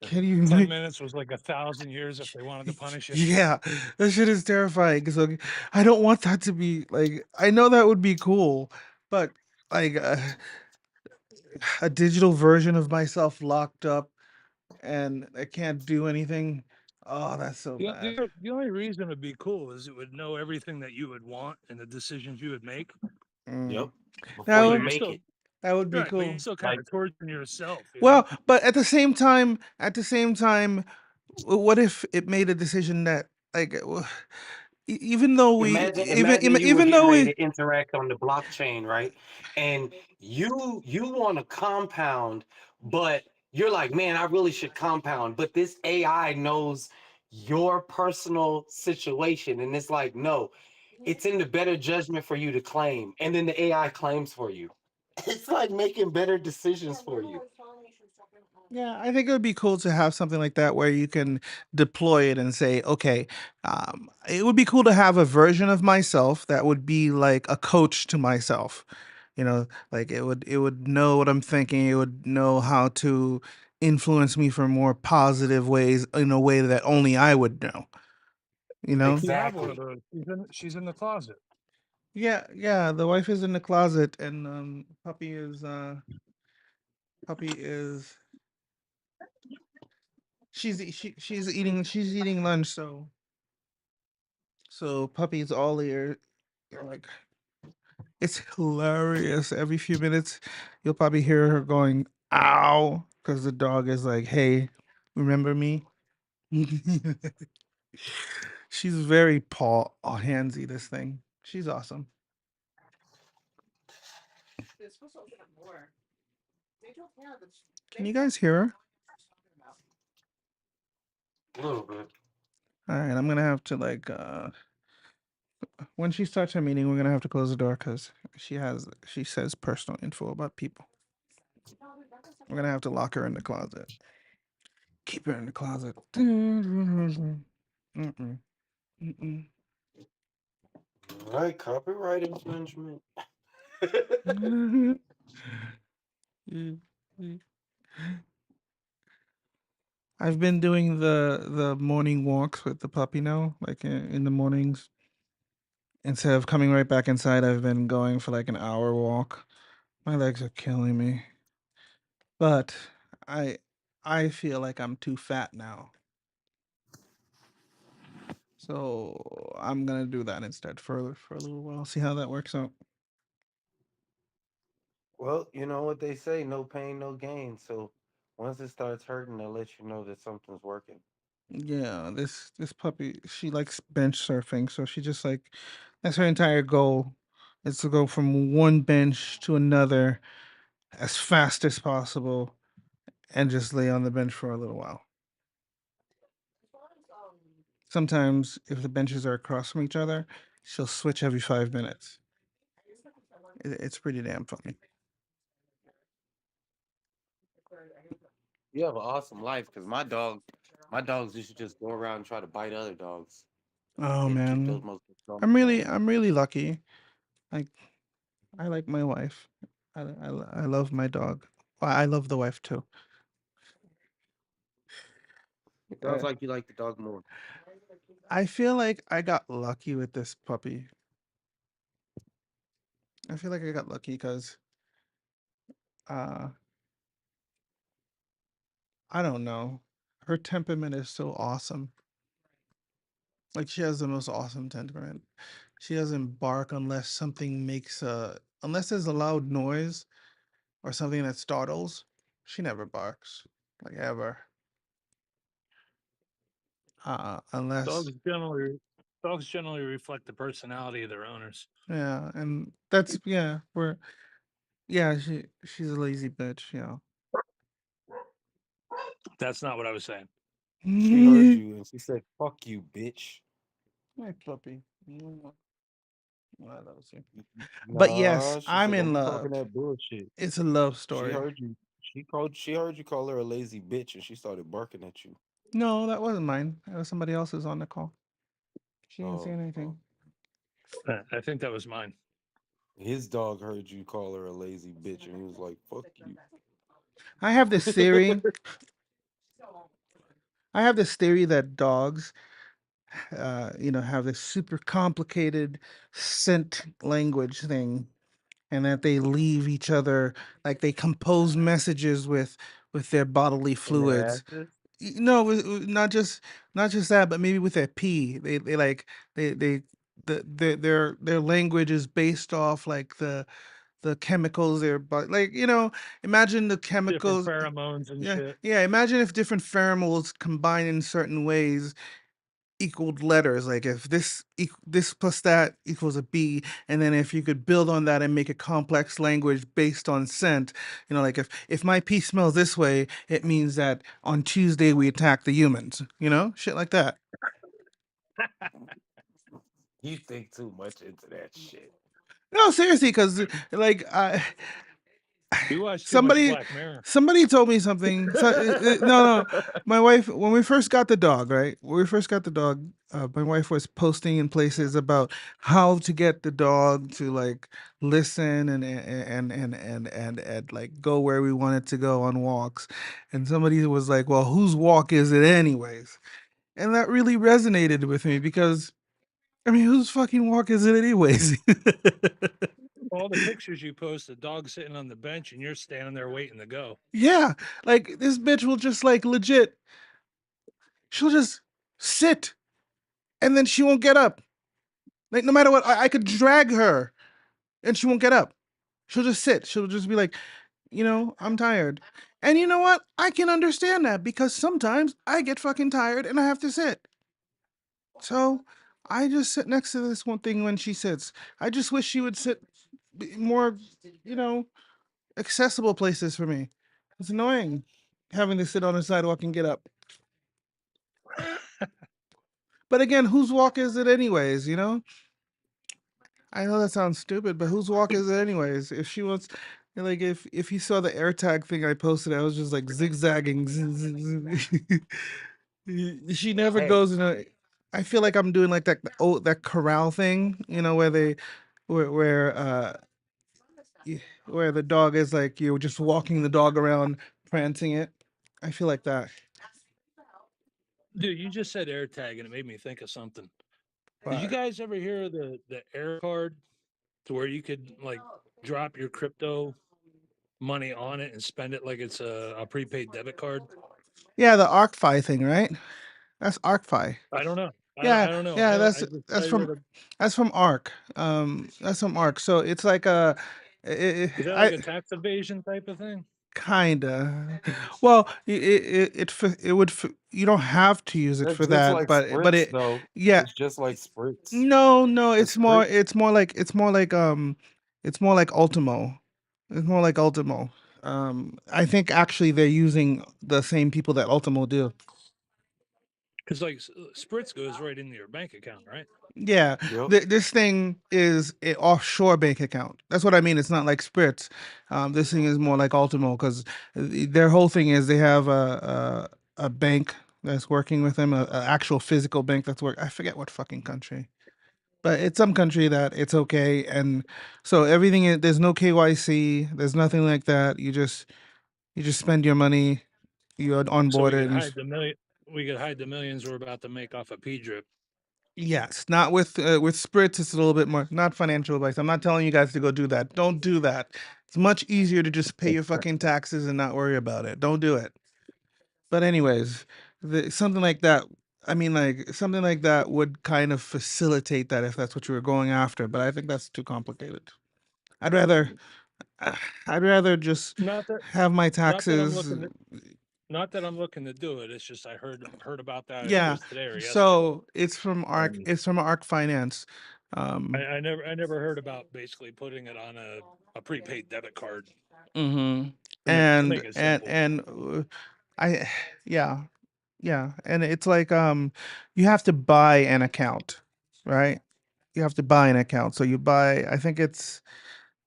Can you 10 minutes was like 1,000 years if they wanted to punish you. yeah, that shit is terrifying. So I don't want that to be like. I know that would be cool, but like a digital version of myself locked up and I can't do anything. Oh, that's so bad. The only reason it'd be cool is it would know everything that you would want and the decisions you would make. Yep. Mm. That Before you But you're would make still it, that would be right, but you're cool. still kind like of torturing yourself, you know? Well, but at the same time, what if it made a decision that like even though we imagine you were even getting though ready we to interact on the blockchain, right? And you want to compound, but you're like, man, I really should compound. But this AI knows your personal situation, and it's like, no, it's in the better judgment for you to claim, and then the AI claims for you. It's like making better decisions for you. yeah, I think it would be cool to have something like that where you can deploy it and say, okay, it would be cool to have a version of myself that would be like a coach to myself. Like it would know what I'm thinking. It would know how to influence me for more positive ways in a way that only I would know. You know? You have one of Exactly. those. She's in the closet. Yeah, yeah. The wife is in the closet, and puppy is she's eating lunch, so puppy's all ear. Like it's hilarious. Every few minutes, you'll probably hear her going "ow" because the dog is like, "Hey, remember me?" She's very handsy. This thing. She's awesome. Can you guys hear her? A little bit. All right, I'm gonna have to when she starts her meeting, we're gonna have to close the door because she says personal info about people. We're gonna have to lock her in the closet. Keep her in the closet. Mm-mm. Mm-mm. All right, copyright infringement. I've been doing the morning walks with the puppy now, like in the mornings. Instead of coming right back inside, I've been going for like an hour walk. My legs are killing me, but I I feel like I'm too fat now, so I'm gonna do that instead for a little while. See how that works out. Well, you know what they say, no pain, no gain. So once it starts hurting, they'll let you know that something's working. Yeah, this puppy, she likes bench surfing, so she just like that's her entire goal is to go from one bench to another as fast as possible and just lay on the bench for a little while. Sometimes if the benches are across from each other, she'll switch every 5 minutes. It's pretty damn funny. You have an awesome life because my dogs used to just go around and try to bite other dogs. Oh They'd keep those man, most I'm really traumatized. I'm really lucky. Like I like my wife. I love my dog. Well, I love the wife too. It sounds Uh, like you like the dog more. I feel like I got lucky with this puppy. I feel like I got lucky because uh I don't know. Her temperament is so awesome. Like she has the most awesome temperament. She doesn't bark unless something makes unless there's a loud noise or something that startles. She never barks. Like ever. Unless Dogs generally Dogs generally reflect the personality of their owners. Yeah, and that's yeah, she's a lazy bitch, yeah. That's not what I was saying. She heard you and she said, "Fuck you, bitch." My puppy. I love you. But yes, Nah, she I'm said, in "Don't be talking love. that bullshit." It's a love She story. heard you. She heard you call her a lazy bitch, and she started barking at you. No, that wasn't mine. That was somebody else's on the call. She didn't say Oh, anything. I think that was mine. his dog heard you call her a lazy bitch, and he was like, "Fuck you." I have this theory. I have this theory that dogs, have this super complicated scent language thing, and that they leave each other like they compose messages with their bodily In their fluids. asses. No, not just that, but maybe with their pee. They like they their language is based off like the chemicals their body like imagine the Different chemicals. pheromones and Yeah, shit. yeah. Imagine if different pheromones combine in certain ways equaled letters. Like if this plus that equals a B, and then if you could build on that and make a complex language based on scent, like if my pee smells this way, it means that on Tuesday we attack the humans. Shit like that. You think too much into that shit. No, seriously, because like I You watch too much somebody Black Mirror. somebody told me something. So, no, my wife, when we first got the dog, right? When we first got the dog, my wife was posting in places about how to get the dog to like listen and like go where we wanted to go on walks. And somebody was like, "Well, whose walk is it anyways?" And that really resonated with me because I mean, whose fucking walk is it anyways? All the pictures you post, the dog sitting on the bench and you're standing there waiting to go. Yeah, like this bitch will just like legit. She'll just sit and then she won't get up. Like no matter what, I could drag her and she won't get up. She'll just sit. She'll just be like, I'm tired. And you know what? I can understand that because sometimes I get fucking tired and I have to sit. So I just sit next to this one thing when she sits. I just wish she would sit more, you know, accessible places for me. It's annoying having to sit on the sidewalk and get up. But again, whose walk is it anyways, I know that sounds stupid, but whose walk is it anyways? If she wants like if you saw the AirTag thing I posted, I was just like zigzagging. She never Hey, goes in a I feel like I'm doing like that corral thing, where they where where the dog is like you're just walking the dog around, prancing it. I feel like that. Dude, you just said AirTag and it made me think of something. Did you But guys ever hear of the Air card to where you could like drop your crypto money on it and spend it like it's a prepaid debit card? yeah, the ArcFi thing, right? That's ArcFi. I don't know. Yeah, I don't know. yeah, I just I that's heard from of, that's from Arc. That's from Arc. So it's like a, is that like I a tax evasion type of thing? kinda. Well, it would you don't have to use it that's for just that, like but spritz, it though. yeah. It's just like spritz. No, Cause spritz, it's more like Ultimo. It's more like Ultimo. I think actually they're using the same people that Ultimo do. Because like Spritz goes right into your bank account, right? Yeah, yep. this thing is an offshore bank account. That's what I mean. It's not like Spritz. This thing is more like Ultimo because their whole thing is they have a bank that's working with them, a actual physical bank that's work. I forget what fucking country, but it's some country that it's okay, and so everything. There's no KYC. There's nothing like that. You just spend your money. You're So we onboarded, could and hide the million. We could hide the millions we're about to make off a P drip. yes, not with spirits. It's a little bit more not financial advice. I'm not telling you guys to go do that. Don't do that. It's much easier to just pay your fucking taxes and not worry about it. Don't do it. But anyways, something like that. I mean, like something like that would kind of facilitate that if that's what you were going after. But I think that's too complicated. I'd rather, I'd rather just Not that have my not that I'm taxes. looking Not that I'm looking to do it. It's just I heard about that. I think it Yeah. was today or yesterday. So it's from Arc. And It's from Arc Finance. Um, I never heard about basically putting it on a prepaid debit card hmm to make it simple. I yeah, yeah, and it's like you have to buy an account, right? You have to buy an account. So you buy. I think it's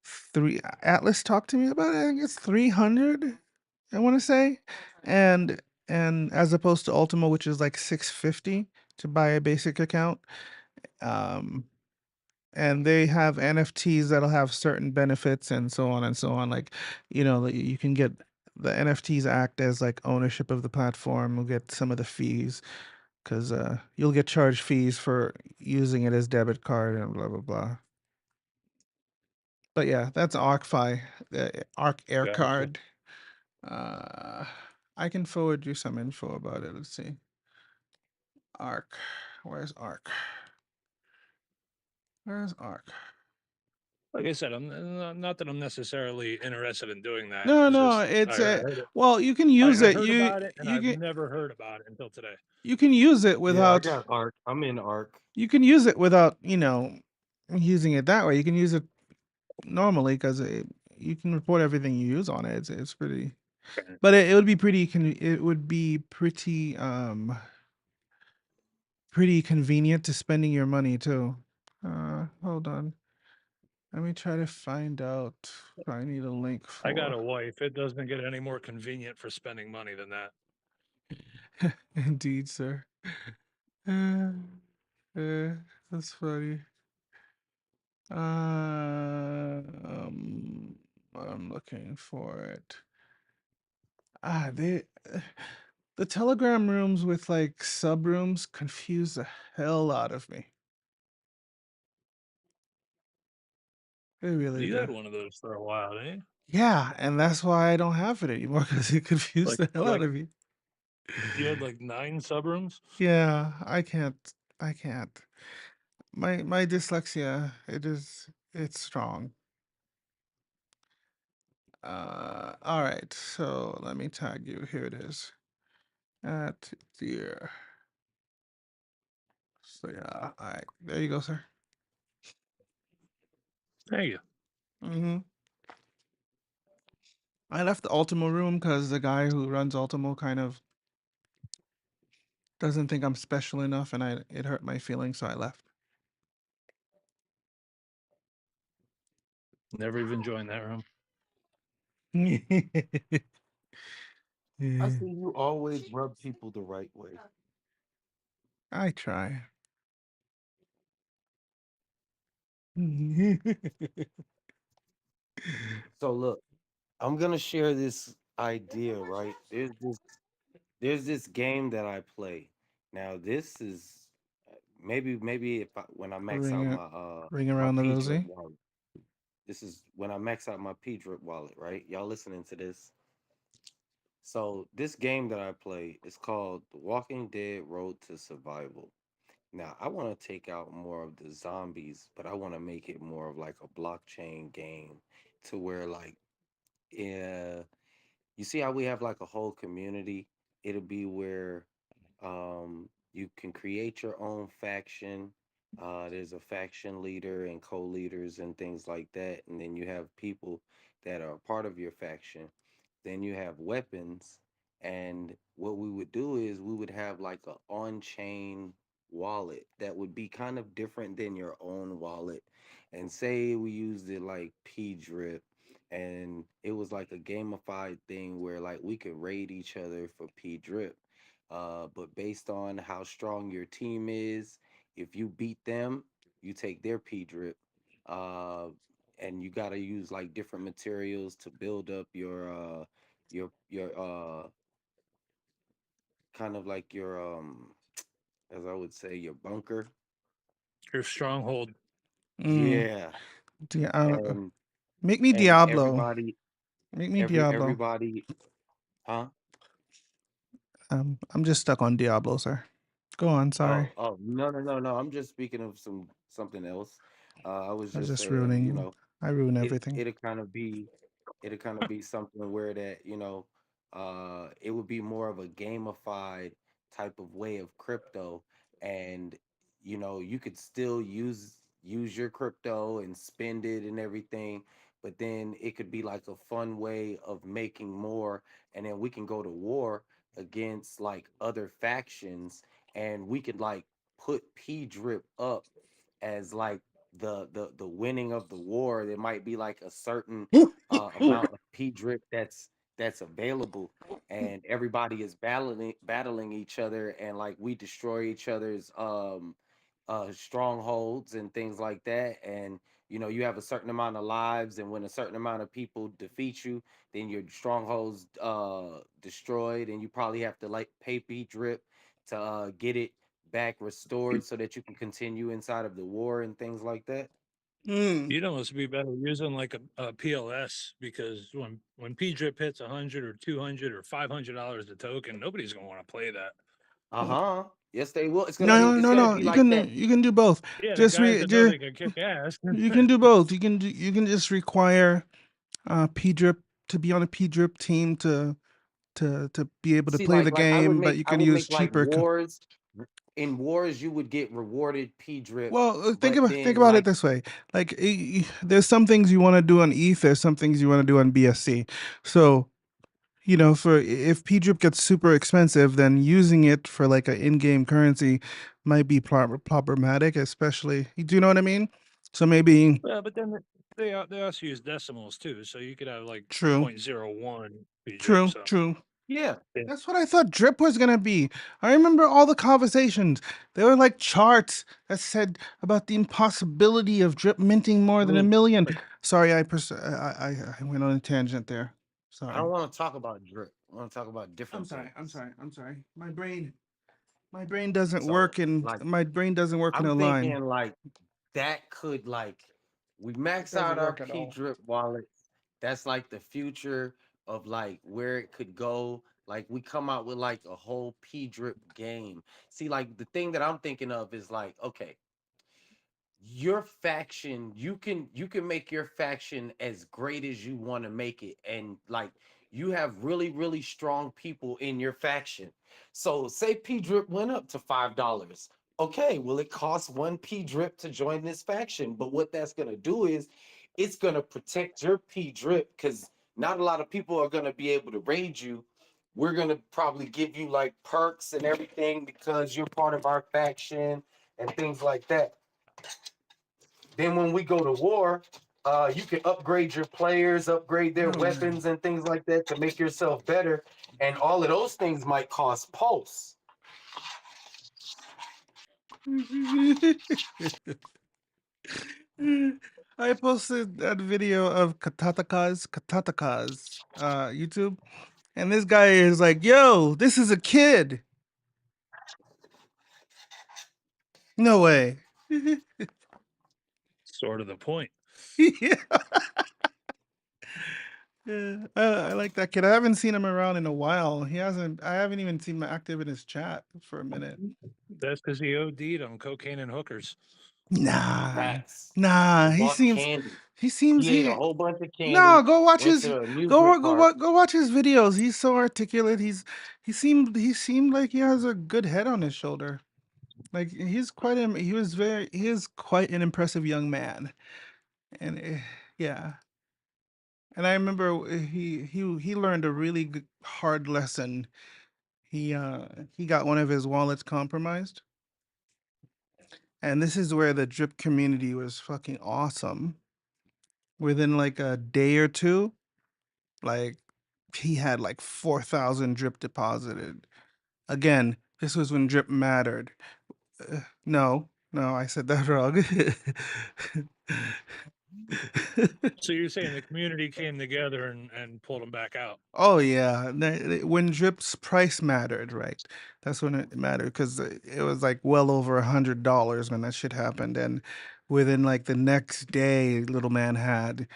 three. Atlas talked to me about it. I think it's 300. I want to say, and as opposed to Ultima, which is like 650 to buy a basic account. Um, and they have NFTs that'll have certain benefits and so on and so on. Like, you can get the NFTs act as like ownership of the platform. You'll get some of the fees because you'll get charged fees for using it as debit card and blah blah blah. But yeah, that's ArcFi, the Arc Air Gotcha. Card. Uh, I can forward you some info about it. Let's see. Arc, where's Arc? Where's Arc? Like I said, I'm not that I'm necessarily interested in doing that. No, It's no, just it's I a heard it. well, you can I, use I it. heard You about it, and you I've can never heard about it until today. you can use it Yeah, I without got Arc. I'm in Arc. you can use it without, using it that way. You can use it normally because you can report everything you use on it. It's pretty, but it would be it would be pretty convenient to spending your money too. Hold on. Let me try to find out. I need a link I got for. a wife. It doesn't get any more convenient for spending money than that. Indeed, sir. Uh, that's funny. Um, I'm looking for it. They the Telegram rooms with like sub rooms confuse the hell out of me. They really You do. had one of those for a while, didn't you? Yeah, and that's why I don't have it anymore because it confused Like the hell out like of me. you had like 9 subrooms. Yeah, I can't. I can't. My dyslexia, it's strong. All right. So let me tag you. Here it is. At dear. So yeah, all right. There you go, sir. Thank you. Mm-hmm. I left the Ultimo room because the guy who runs Ultimo kind of doesn't think I'm special enough, and it hurt my feelings, so I left. Never even joined that room. I Yeah, see you always rub people the right way. I try. So look, I'm gonna share this idea, right? There's this game that I play. Now this is maybe if when I max ring out it, ring my around the P drip rosy. wallet. This is when I max out my P drip wallet, right? Y'all listening to this? So this game that I play is called The Walking Dead Road to Survival. Now I want to take out more of the zombies, but I want to make it more of like a blockchain game to where like yeah, you see how we have like a whole community? It'll be where you can create your own faction. There's a faction leader and co-leaders and things like that, and then you have people that are part of your faction. Then you have weapons, and what we would do is we would have like a on-chain wallet that would be kind of different than your own wallet. And say we used it like P drip, and it was like a gamified thing where like we could raid each other for P drip. But based on how strong your team is, if you beat them, you take their P drip. Uh, and you got to use like different materials to build up your kind of like your as I would say your bunker. Your stronghold. Mm, Yeah. uh, And make me and Diablo. everybody Make me Diablo. everybody huh? I'm just stuck on Diablo, sir. Go on. Sorry, Oh, no, no, no, no. I'm just speaking of something else. I was I was just just saying, ruining. I ruin everything. it'll kind of be it'll kind of be something where that, It would be more of a gamified type of way of crypto, and you could still use your crypto and spend it and everything, but then it could be like a fun way of making more, and then we can go to war against like other factions, and we could like put P drip up as like the winning of the war. There might be like a certain amount of P drip that's available, and everybody is battling each other, and like we destroy each other's strongholds and things like that. And you have a certain amount of lives, and when a certain amount of people defeat you, then your strongholds destroyed, and you probably have to like pay P drip to get it back restored so that you can continue inside of the war and things like that. Mm. You'd almost be better using like a PLS, because when P drip hits 100 or 200 or $500 a token, nobody's gonna want to play that. Uh-huh. Yes, they will. It's gonna No, no, it's no, gonna no. be like that. You can do both. Yeah, the Just guys re that know just, they can kick ass. you can do both. You can just require P drip to be on a P drip team to be able to See, play the like I would game, but make you I can would use make like cheaper. wars. In wars, you would get rewarded P drip, Well, but think then about it like, this way. Like there's some things you want to do on ETH, there's some things you want to do on BSC. So, for if P drip gets super expensive, then using it for like an in-game currency might be problematic, especially. Do you know what I mean? So maybe Well, but then they also use decimals too, so you could have like true, 0.01 P drip. true, So true. yeah. yeah. That's what I thought drip was gonna be. I remember all the conversations. There were like charts that said about the impossibility of drip minting more I than a mean, million. Sorry, I went on a tangent there. I Sorry. don't want to talk about drip. I want to talk about I'm different sorry. I'm things. sorry. I'm sorry. My brain doesn't So work in like, my brain doesn't work in I'm a line. thinking like that could like we It max doesn't out our work at P all. drip wallets. That's like the future of like where it could go. Like we come out with like a whole P drip game. See, like the thing that I'm thinking of is like, okay, your faction, you can make your faction as great as you want to make it, and like you have really really strong people in your faction. So say P drip went up to $5. Okay, well it costs one P drip to join this faction, but what that's going to do is it's going to protect your P drip, because not a lot of people are going to be able to raid you. We're going to probably give you like perks and everything because you're part of our faction and things like that. Then when we go to war, you can upgrade your players, upgrade their No. weapons and things like that to make yourself better. And all of those things might cost pulse. I posted that video of Katataka's YouTube, and this guy is like, "Yo, this is a kid." No way. Sort of the point. Yeah. Yeah, I like that kid. I haven't seen him around in a while. He hasn't. I haven't even seen him active in his chat for a minute. That's because he OD'd on cocaine and hookers. Nah, Facts. nah. He He bought seems. candy. He seems. He ate a He whole bunch of no. candy, Go watch went his. to an amusement park. Go watch his videos. He's so articulate. He seemed like he has a good head on his shoulder. Like he's quite. He is quite an impressive young man. And yeah. And I remember he learned a really hard lesson. He got one of his wallets compromised, and this is where the drip community was fucking awesome. Within like a day or two, like he had like 4,000 drip deposited. Again, this was when drip mattered. No, no, I said that wrong. So you're saying the community came together and pulled him back out? Oh yeah, when drip's price mattered, right? That's when it mattered because it was like well over $100 when that shit happened, and within like the next day, little man had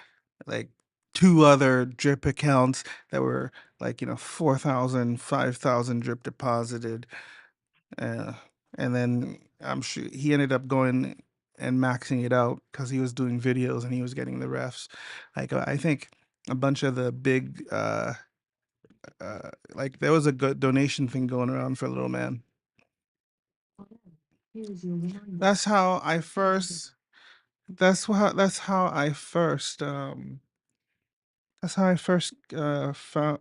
like two other drip accounts that were like 4,000, 5,000 drip deposited, uh, and then I'm sure he ended up going and maxing it out because he was doing videos and he was getting the refs. Like I think a bunch of the big like there was a good donation thing going around for little man. That's how I first. That's how I first. That's how I first found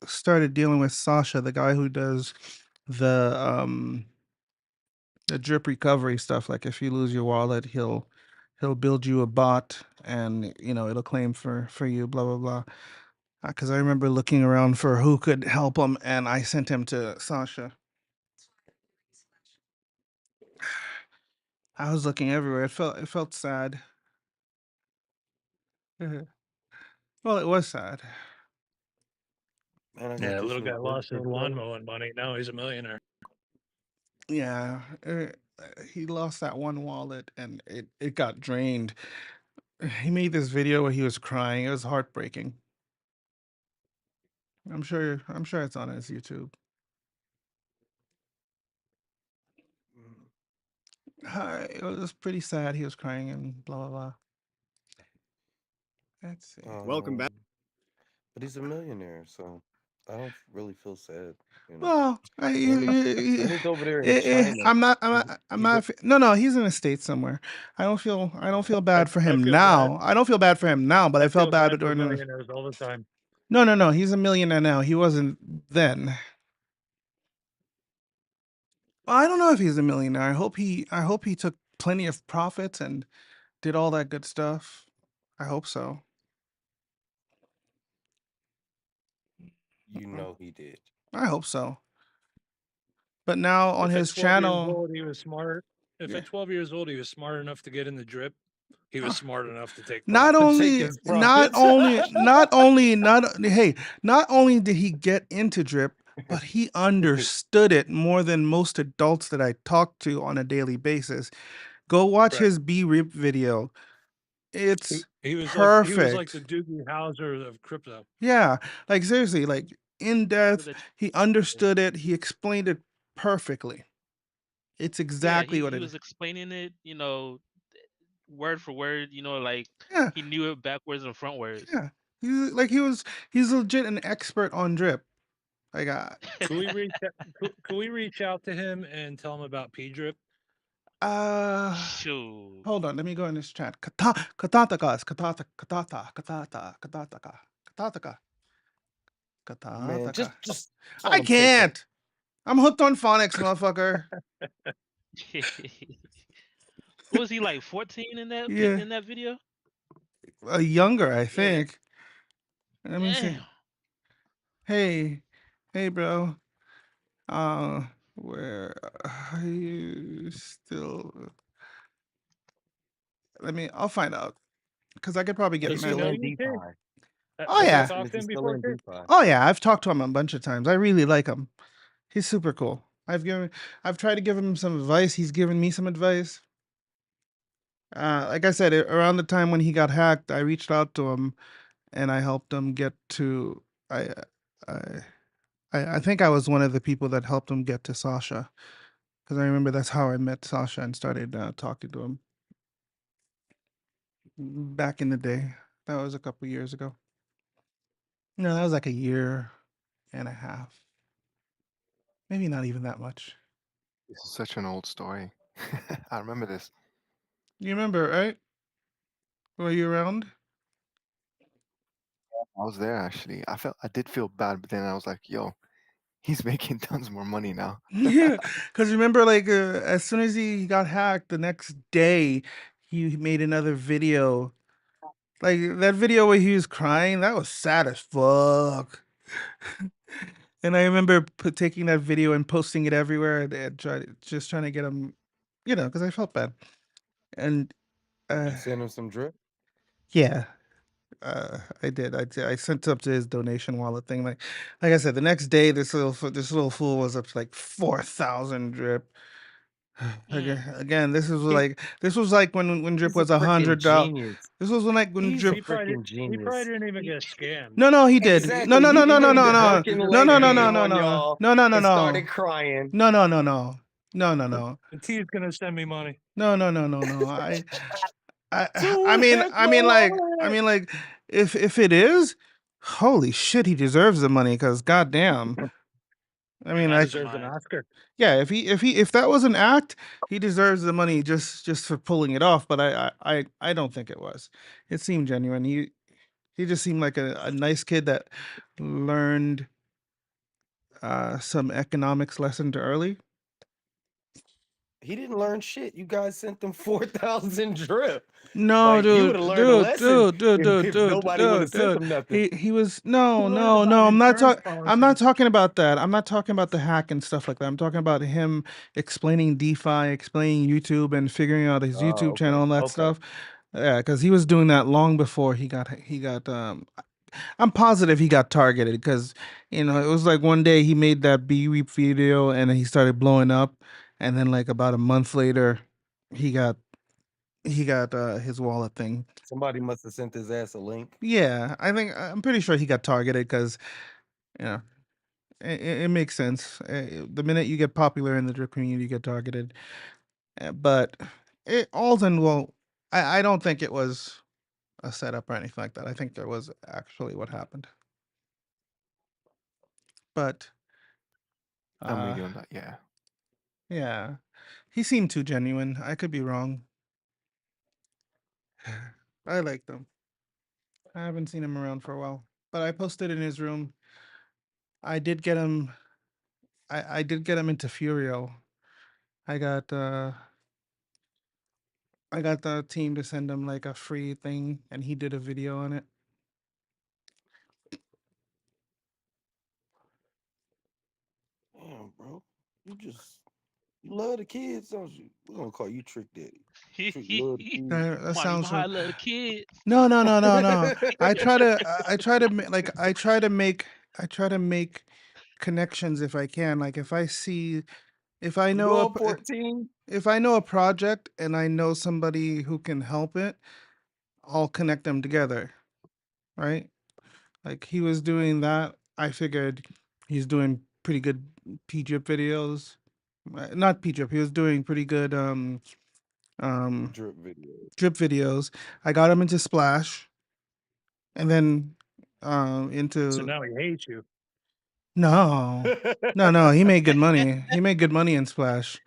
started dealing with Sasha, the guy who does the drip recovery stuff. Like if you lose your wallet, he'll build you a bot, and it'll claim for you. Blah blah blah. Because I remember looking around for who could help him, and I sent him to Sasha. I was looking everywhere. It felt sad. Well, it was sad. Man, I got Yeah, this little new guy brick lost his lawn video. mowing money. Now he's a millionaire. Yeah, he lost that one wallet, and it got drained. He made this video where he was crying. It was heartbreaking. I'm sure it's on his YouTube. It was pretty sad. He was crying and blah blah blah. Let's see. Um, but he's a millionaire, so I don't really feel sad, you know. Well, And and he's over there in China. I'm not. I'm He's not. I'm he's a, not. No, no. He's in a state somewhere. I don't feel I, bad for I him feel bad. now. I don't feel bad for him now, but I I felt feel bad bad for during the. millionaires all the time. No, no, no. He's a millionaire now. He wasn't then. Well, I don't know if he's a millionaire. I hope he took plenty of profits and did all that good stuff. I hope so. he did. I hope so. But now on If at his 12 years channel, old he was smart, if yeah. at 12 years old he was smart enough to get in the drip, he was smart enough to take Not profits. Take only, his not profits. only, not only, not hey, not only did he get into drip, but he understood it more than most adults that I talk to on a daily basis. Go watch Right. his B Rip video. It's He was like the perfect. Doogie Howser of crypto. Yeah, like seriously, like in Remember depth. that? He understood it. He explained it perfectly. It's Yeah, exactly what he it is. was explaining it, word for word. Like Yeah, he knew it backwards and frontwards. yeah. He's legit an expert on drip. Like Can we reach out to him and tell him about P drip? Shoot. Hold on, let me go in this chat. Katataka is katata katata katata katataka katataka Man, katataka. just tell I him take the can't. I'm hooked on phonics, motherfucker. What was he like 14 in that Yeah, in that video? younger, I Yeah, think. Let me see. damn. Hey, hey, bro. Uh, where are you still? I'll find out because I could probably get Does He's he still know mad. in you, K? DeFi. Oh Have I'm you yeah, asking, talked is to he him still before, in K? DeFi? oh yeah. I've talked to him a bunch of times. I really like him. He's super cool. I've tried to give him some advice. He's given me some advice. Like I said, around the time when he got hacked, I reached out to him and I helped him get to. I, I, I think I was one of the people that helped him get to Sasha because I remember that's how I met Sasha and started talking to him back in the day. That was a couple years ago. No, that was like a year and a half. Maybe not even that much. This is such an old story. I remember this. You remember, right? Were you around? I was there actually. I did feel bad, but then I was like, yo, he's making tons more money now. Yeah, because remember, like, as soon as he got hacked, the next day he made another video. Like that video where he was crying, that was sad as fuck. And I remember taking that video and posting it everywhere and trying to get him, because I felt bad. And uh, You send him some drip? yeah, I did. I sent up to his donation wallet thing. Like I said, the next day this little fool was up to like 4,000 drip. Mm. Again, this was like when drip He's a was freaking $100. genius. This was when He's a drip. freaking He probably genius. didn't even get scammed. No, no, he did. No, Exactly. no, no, He no, no, made no, a no, drunken no, no, no, lady no, no, on no, y'all no, no, no, and no, started crying. no, no, no, no, no, no, no, And T's gonna send me money. no, no, no, no, no. I To I a mean, heck no. like, if it is, holy shit, he deserves the money because goddamn. I That mean, guy like, deserves an Oscar. yeah, if that was an act, he deserves the money just for pulling it off. But I don't think it was. It seemed genuine. He just seemed like a nice kid that learned some economics lessons early. He didn't learn shit. You guys sent them 4,000 drip. No, Like he would dude, have learned a dude, lesson dude, dude, dude, if dude, nobody would have dude, sent dude. him nothing. He was He no, learned no, about no. insurance I'm not policies. talking about that. I'm not talking about the hack and stuff like that. I'm talking about him explaining DeFi, explaining YouTube, and figuring out his YouTube Oh, channel okay. and that Okay. stuff. Yeah, because he was doing that long before he got. I'm positive he got targeted because it was like one day he made that B Weep video and he started blowing up, and then like about a month later, he got his wallet thing. Somebody must have sent his ass a link. Yeah, I'm pretty sure he got targeted because you know it makes sense. The minute you get popular in the drip community, you get targeted. But it all's in well. I don't think it was a setup or anything like that. I think there was actually what happened. But I'm with uh, you on that. Yeah. yeah, he seemed too genuine. I could be wrong. I liked him. I haven't seen him around for a while, but I posted in his room. I did get him. I did get him into Furio. I got uh I got the team to send him like a free thing, and he did a video on it. Damn, bro. You love the kids, don't you? We're gonna call you Trick Daddy. Trick love the kids. That Mommy, sounds my I so. love the kids. No, no, no, no, no. I try to make connections if I can. Like if I You know on 14? if I know a project and I know somebody who can help it, I'll connect them together, right? Like he was doing that. I figured he's doing pretty good P-drip videos. Not P-drip. He was doing pretty good um Drip videos. drip videos. I got him into Splash, and then So into now he hates you. no, no. He made good money. He made good money in Splash.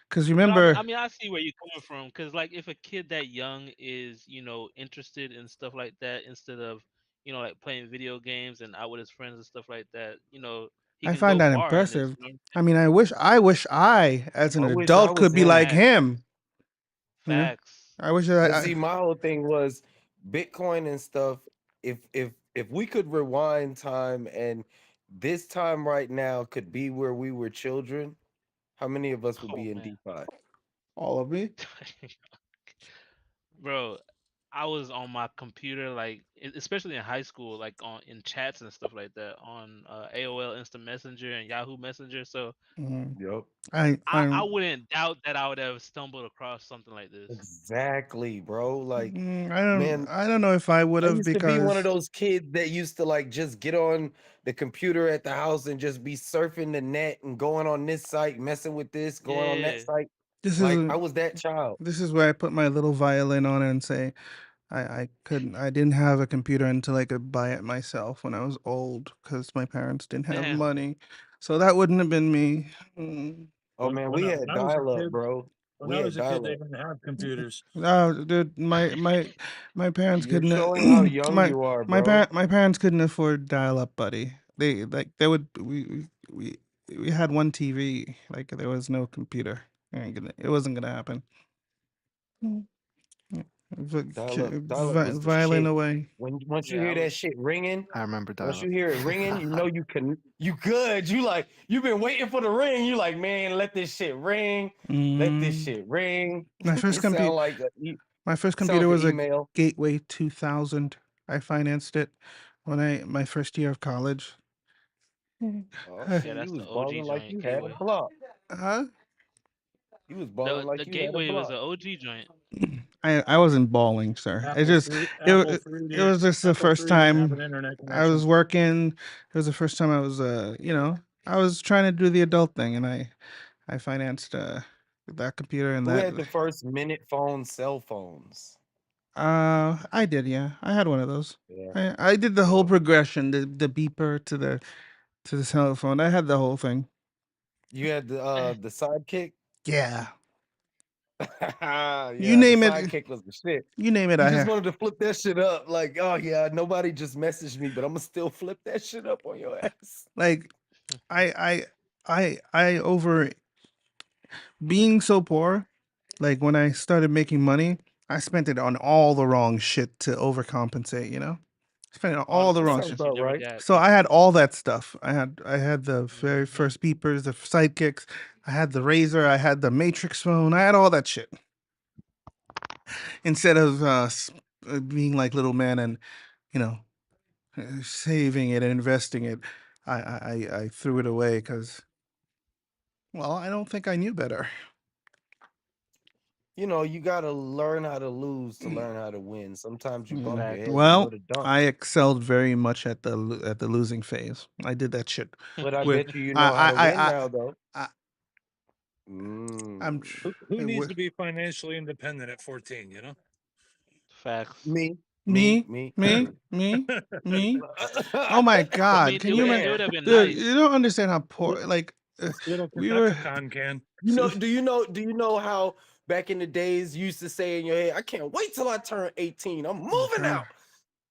Cause But remember, I mean, I see where you're coming from, because like if a kid that young is, interested in stuff like that, instead of, like playing video games and out with his friends and stuff like that, he I can find go that far in this. impressive. You know? I mean, I wish I, as an I wish I adult, was could be him. like Facts, him. You know, facts. I wish But I see, my whole thing was Bitcoin and stuff. If we could rewind time and this time right now could be where we were children, how many of us would Oh be in man, DeFi? all of me. bro, I was on my computer, like especially in high school, like on in chats and stuff like that on AOL Instant Messenger and Yahoo Messenger. So Mhm. Yep. I wouldn't doubt that I would have stumbled across something like this. Exactly, bro. Like, man, I don't know if I would I have used to be one of because those kids that used to like just get on the computer at the house and just be surfing the net and going on this site, messing with this, going on that Yeah, site. this Like is I was that child. this is where I put my little violin on it and say I didn't have a computer until I could buy it myself when I was old because my parents didn't have damn. money, so that wouldn't have been me. Mm. Oh man, we When had I was a dial up, kid, bro. when We I had was a kid, dial they up. didn't have computers. No, dude, my parents You're couldn't. showing how young My you are, bro. my parents couldn't afford dial up, buddy. They would we had one TV. Like there was no computer. It wasn't gonna happen. Mm. Yeah. Dial up was the Violin shit. away. When once you Yeah, I hear that was. shit ringing, I remember once dial you hear it ringing, you know you good. You like you've been waiting for the ring. You like, man, let this shit ring. Let this Mm. shit ring. My first It sound computer. like My first sound like computer an was a email. Gateway 2000. I financed it when I my first year of college. Mm. Oh Yeah, shit, you that's the was OG balling like joint, you had a Gateway. block. Huh? You was The balling like the you had a Gateway was block. the OG joint. I wasn't bawling, sir. Apple threw It the was just the Apple first threw you didn't have time an internet I connection. was working. It was the first time I was I was trying to do the adult thing, and I financed that computer and Who that. had the first minute phone cell phones? I did, yeah. I had one of those. Yeah. I did the whole Yeah. progression, the beeper to the cell phone. I had the whole thing. You had the sidekick. Yeah. You Yeah, the name it. sidekick was the shit. You name it. You I just have. wanted to flip that shit up. Like, oh yeah, nobody just messaged me, but I'm gonna still flip that shit up on your ass. Like, I over being so poor. Like when I started making money, I spent it on all the wrong shit to overcompensate. Spent it on All the all the That wrong sounds shit. stupid shit about you never right. got, So I had basically. all that stuff. I had the very Hmm. first beepers, the sidekicks. I had the razor. I had the matrix phone. I had all that shit. Instead of being like little man and you know saving it and investing it, I threw it away because well I don't think I knew better. You gotta learn how to lose to learn how to win. Sometimes you bump your Facts. head, you go Well, to dunk. I excelled very much at at the losing phase. I did that shit But I with bet you know how to win now, though. I I'm Mm. Who needs with to be financially independent at 14? Facts. Me, me, me, me. I me, do. me, me. Oh my I god, mean, can you it imagine? would have been Dude, nice. you don't understand how poor. Little, Like little we were. Takakakon can. Do you know how back in the days you used to say in your head, I can't wait till I turn 18. I'm moving Uh, out.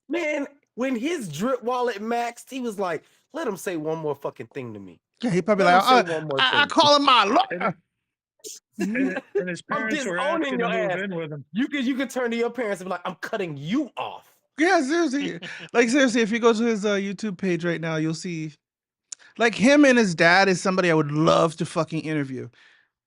Man, when his drip wallet maxed, he was like, let him say one more fucking thing to me. yeah, he probably Let like him say one more I thing. call him my And, lawyer. and his I'm parents were disowning asking to your move ass. in with him. You could turn to your parents and be like, I'm cutting you off. Yeah, seriously. Like seriously, if you go to his YouTube page right now, you'll see like him and his dad is somebody I would love to fucking interview.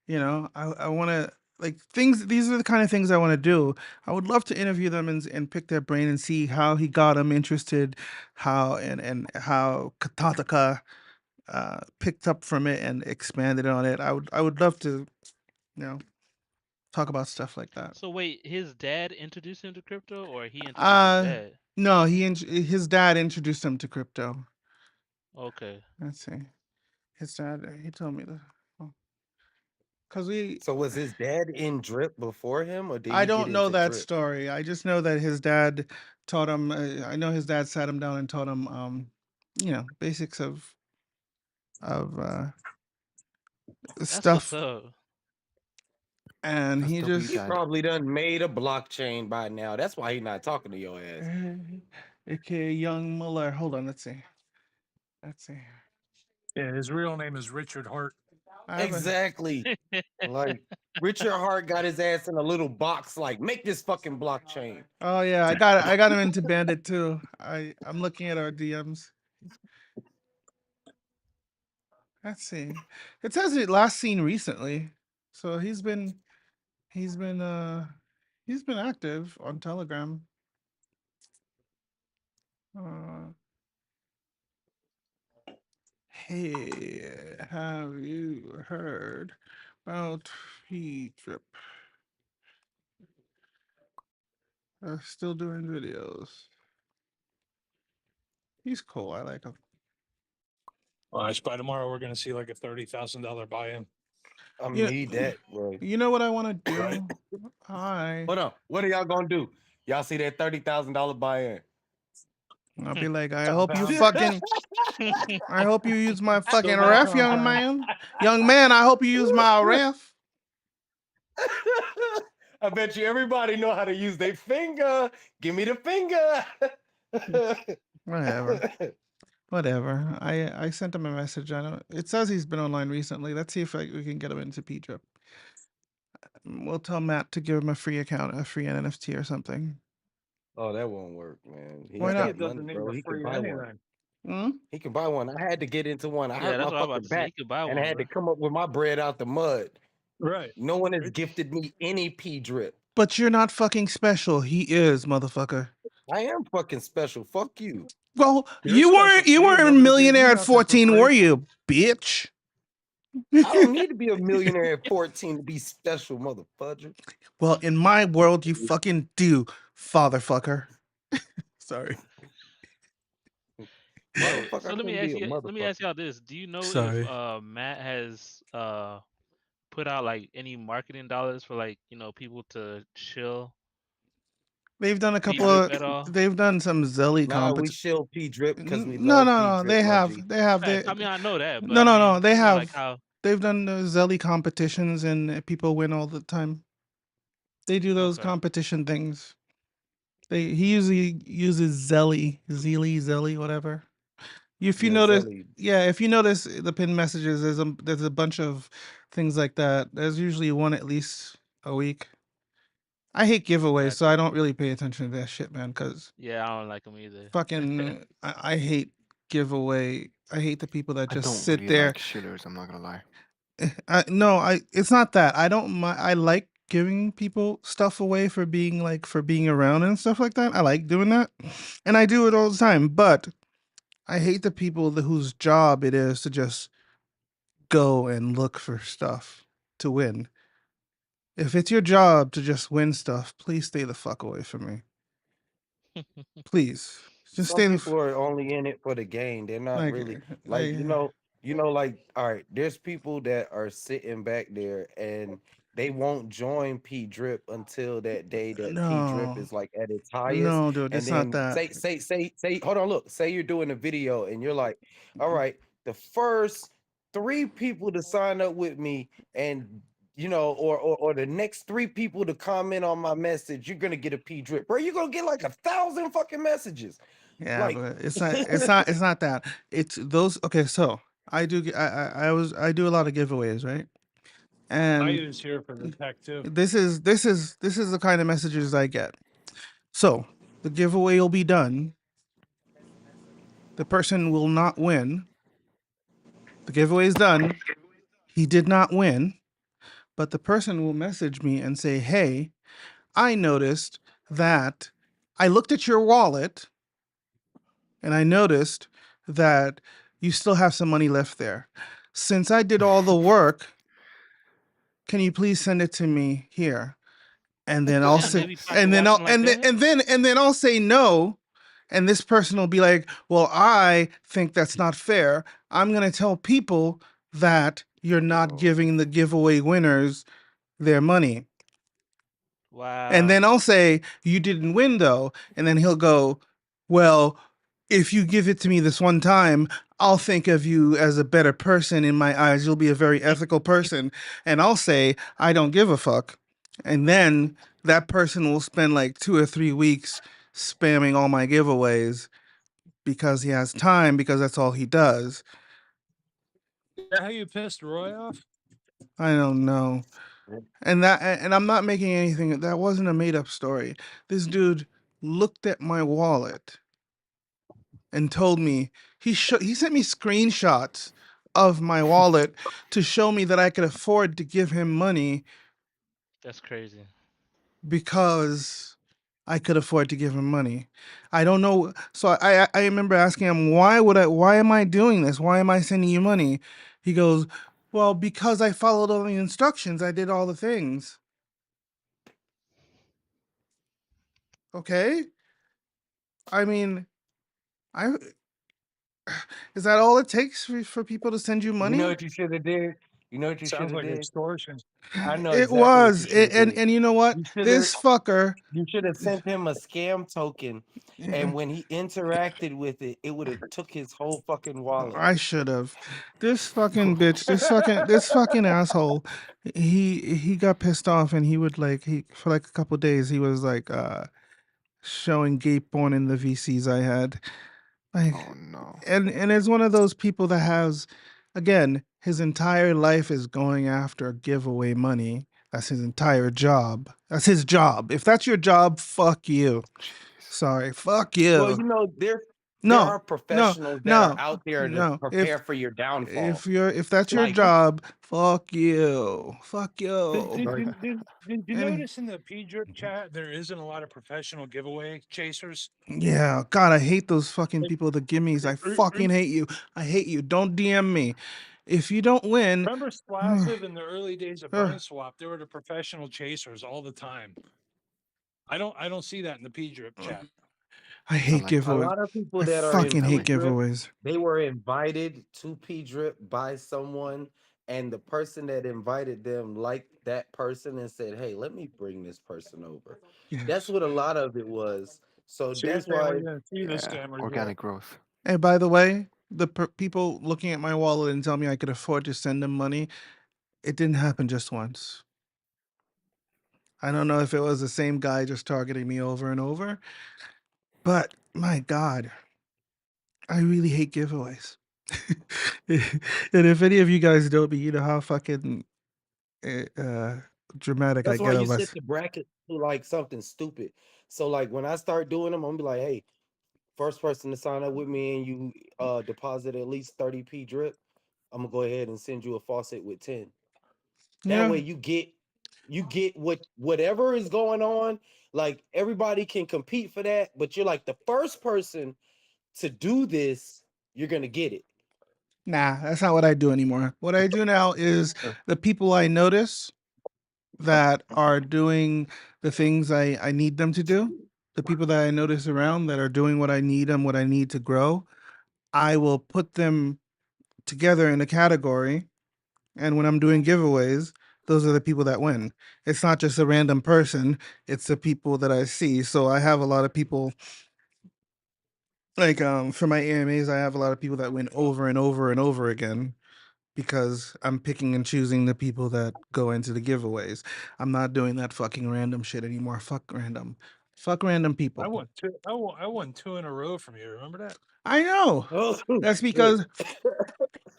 I want to like things. These are the kind of things I want to do. I would love to interview them and pick their brain and see how he got them interested, how and how Katataka picked up from it and expanded on it. I would love to you know talk about stuff like that. So wait, his dad introduced him to crypto, or he introduced his Uh, dad? no, his dad introduced him to crypto. Okay. Let's see, his dad. He told me that because we. So was his dad in drip before him, or did I he get don't know into that drip? story. I just know that his dad taught him. I know his dad sat him down and taught him, basics of That's what's stuff, up. and That's he dope. You He just, dad. probably done made a blockchain by now. That's why he not talking to your ass. aka Young Muller. Hold on, let's see. Let's see. Yeah, his real name is Richard Hart. I have a. Exactly. Like Richard Hart got his ass in a little box, like, make this fucking blockchain. Oh yeah, I got him into Bandit too. I'm looking at our DMs. Let's see. It says it last seen recently, so he's been uh he's been active on Telegram. Uh, Hey, have you heard about P-Trip? Still doing videos. He's cool. I like him. Watch by tomorrow we're gonna see like a $30,000 buy-in. I You need that, bro. you know what I want to Right? do? I Hold on. What are y'all gonna do? Y'all see that $30,000 buy-in? I'll be like, I Top hope you bounty. fucking, I hope you use my Still fucking got a ref, young compound. man. Young man, I hope you use my ref. I bet you everybody know how to use their finger. Give me the finger. Whatever. Whatever. I sent him a message. I don't. It says he's been online recently. Let's see if we can get him into P-Trip. We'll tell Matt to give him a free account, a free NFT or something. Oh, that won't work, man. He Why Maybe not? he got money, doesn't need bro. a He can free buy one. anything. Hmm? He can buy one. I had to get into one. I Yeah, hurt that's my what I'm about fucking to say. back You could buy and I one, had to bro. come up with my bread out the mud. Right. No one has Rich, gifted me any P drip. But you're not fucking special. He is, motherfucker. I am fucking special. Fuck you. Well, you're you special weren't you too. weren't a Nobody gave you millionaire at nothing for 14, free. were you, bitch? I don't need to be a millionaire at 14 to be special, motherfucker. Well, in my world, you fucking do, fatherfucker. Sorry. Why the Yo, fuck so I let me couldn't ask be a you. Let me ask motherfucker? y'all this: do you know if Sorry. Matt has put out like any marketing dollars for like people to chill They've done a P couple drip of. at all? They've done some Zelly Nah, we compet. shill P drip because we No, love no, P no. drip, They my have. G. They have. Facts. I mean, I know that, but No, I no, no. mean, They like have. how? They've done the Zelly competitions and people win all the time. They do those Okay. competition things. He usually uses Zelly, whatever. If you Yeah, notice, Zelly. yeah, if you notice the pin messages, there's a bunch of things like that. There's usually one at least a week. I hate giveaways, so Gotcha. I don't really pay attention to that shit, man. Cause Yeah, I don't like them either. fucking, I hate giveaway. I hate the people that I just don't sit really there. like shillers. I'm not gonna lie. No, it's not that. I don't mind. I like giving people stuff away for being around and stuff like that. I like doing that, and I do it all the time. But I hate the people whose job it is to just go and look for stuff to win. If it's your job to just win stuff, please stay the fuck away from me. Please, just Some stay people are only in it for the game. They're not like really like like like all right. There's people that are sitting back there and they won't join P Drip until that day that P Drip no, is like at its highest. no, dude, And it's not then that. say, hold on, look, say you're doing a video and you're like, all right, the first three people to sign up with me and or the next three people to comment on my message, you're gonna get a P drip, bro. You're gonna get like 1,000 fucking messages. Yeah, Like, but it's not that. It's those. Okay, so I do a lot of giveaways, right? I And use here for the tech too. this is the kind of messages I get. So the giveaway will be done. The person will not win. The giveaway is done. He did not win, but the person will message me and say, "Hey, I noticed that I looked at your wallet and I noticed that you still have some money left there. Since I did all the work, can you please send it to me here?" And then I'll Damn, they say, be pocket watching like that. and then I'll say no, and this person will be like, "Well, I think that's not fair. I'm gonna tell people that you're not Yo, giving the giveaway winners their money." And Wow. then I'll say, "You didn't win though." And then he'll go, "Well, if you give it to me this one time, I'll think of you as a better person in my eyes. You'll be a very ethical person." And I'll say, "I don't give a fuck." And then that person will spend like 2 or 3 weeks spamming all my giveaways because he has time, because that's all he does. Is that how you pissed Roy off? I don't know. And I'm not making anything. That wasn't a made up story. This dude looked at my wallet and told me he sent me screenshots of my wallet to show me that I could afford to give him money That's crazy. because I could afford to give him money. I don't know. So I remember asking him, why am I doing this? Why am I sending you money? He goes, "Well, because I followed all the instructions. I did all the things." Okay? I mean, I is that all it takes for people to send you you know money? what you should have did? You know what you should Sounds have like did? extortion. I know It exactly what was. you should have did. And you know what? You should have This fucker, you should have sent him a scam token, eh, and when he interacted with it, it would have took his whole fucking wallet. I should have. This fucking bitch, this fucking asshole. He got pissed off and he would like he for like a couple days he was like showing gay porn in the VCs I had. Like oh no. and it's one of those people that has again, his entire life is going after giveaway money. That's his entire job. That's his job. If that's your job, fuck you. Jeez. Sorry, fuck Well, you. there No, are no, professionals that are no, out there to no. prepare for your downfall. If that's your Like, job, fuck you. Fuck Did, you. did, like did, did, did you And notice in the P drip chat there isn't a lot of professional giveaway chasers? yeah, God, I hate those fucking Like, people, the gimmies. I re- fucking hate you. I hate you. Don't DM me. If you don't win, remember Splasive in the early days of uh, Burn Swap? There were the professional chasers all the time. I don't see that in the P drip chat. I I hate like a that. giveaways. lot of people I that are in fucking That P hate way. drip, giveaways. they were invited to P drip by someone and the person that invited them liked that person and said, "Hey, let me bring this person over." That's Yes. what a lot of it was. So So you're that's saying we're why. gonna see the Yeah, scammers yet? organic growth. Hey, by the way, the people looking at my wallet and tell me I could afford to send them money, it didn't happen just once. I don't know if it was the same guy just targeting me over and over, but my God, I really hate giveaways. And if any of you guys know me, you know how fucking eh, dramatic I That's why get you on set this. the bracket to like something stupid. So like when I start doing them, I'm gonna be like, "Hey, first person to sign up with me and you deposit at least 30p drip, I'm gonna go ahead and send you a faucet with 10." That Yeah. way you get whatever is going on. Like everybody can compete for that, but you're like the first person to do this, you're gonna get it. Nah, that's not what I do anymore. What I do now is the people I notice that are doing the things I need them to do, the people that I notice around that are doing what I need them, what I need to grow, I will put them together in a category. And when I'm doing giveaways, those are the people that win. It's not just a random person, it's the people that I see. So I have a lot of people like for my AMAs, I have a lot of people that win over and over and over again because I'm picking and choosing the people that go into the giveaways. I'm not doing that fucking random shit anymore. Fuck random. Fuck random I people. won two. I won two in a row from you. Remember that? I know. Oh That's shit. because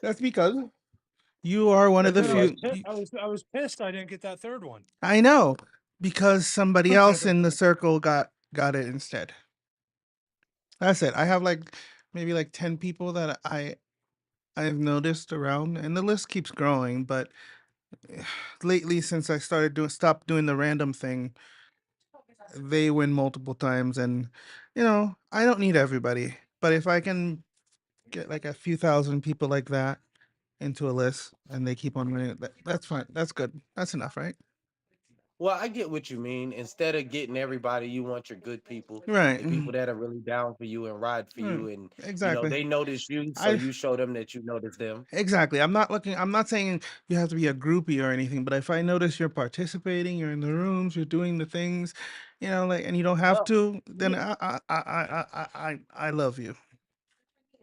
that's because you are one of And the then Hey, like I was pissed I didn't get that third one. I know because somebody else in the circle got it instead. That's it. I have like maybe like 10 people that I've noticed around and the list keeps growing, but lately since I started doing stopped doing the random thing, they win multiple times and I don't need everybody. But if I can get like a few thousand people like that into a list and they keep on winning, that's fine. That's good. That's enough, right? well, I get what you mean. Instead of getting everybody, you want your good people, Right. the people that are really down for you and ride for Right. you, and Exactly. they notice you, so I you show them that you notice them. Exactly. I'm not saying you have to be a groupie or anything, but if I notice you're participating, you're in the rooms, you're doing the things, like, and you don't have Well, to, then I love you.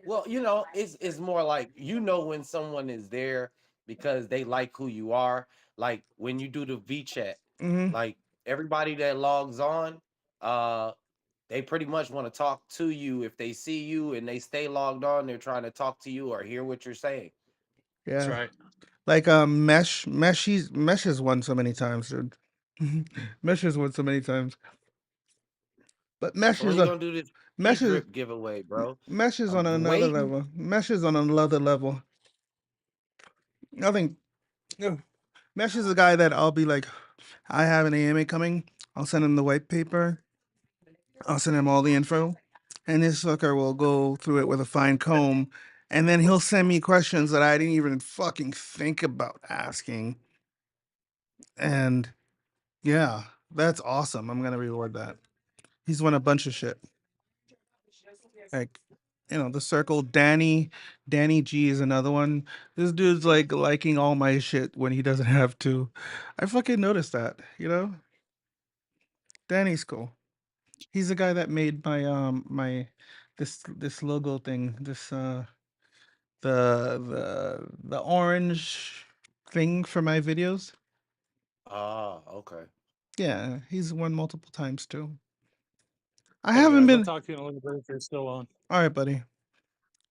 Well, it's more like when someone is there because they like who you are. Like when you do the V chat, Hmm. like everybody that logs on, uh, they pretty much want to talk to you. If they see you and they stay logged on, they're trying to talk to you or hear what you're saying. That's Yeah. right. Like Mesh has won so many times, dude. Mesh has won so many times, but So when you gonna do this P Mesh is drip giveaway, bro? Mesh is on I'm another waiting. level. Mesh is on another level. I think ugh, Mesh is the guy that I'll be like, I have an AMA coming. I'll send him the white paper. I'll send him all the info, and this sucker will go through it with a fine comb, and then he'll send me questions that I didn't even fucking think about asking. And yeah, that's awesome. I'm gonna reward that. He's won a bunch of shit. Like, the circle. Danny G is another one. This dude's like liking all my shit when he doesn't have to. I fucking noticed that. Danny's cool. He's the guy that made my this logo thing. This the orange thing for my videos. Ah, okay. Yeah, he's won multiple times too. I Hey haven't guys, I'll been. talk to you in a little bit if you're still on. All right, buddy. All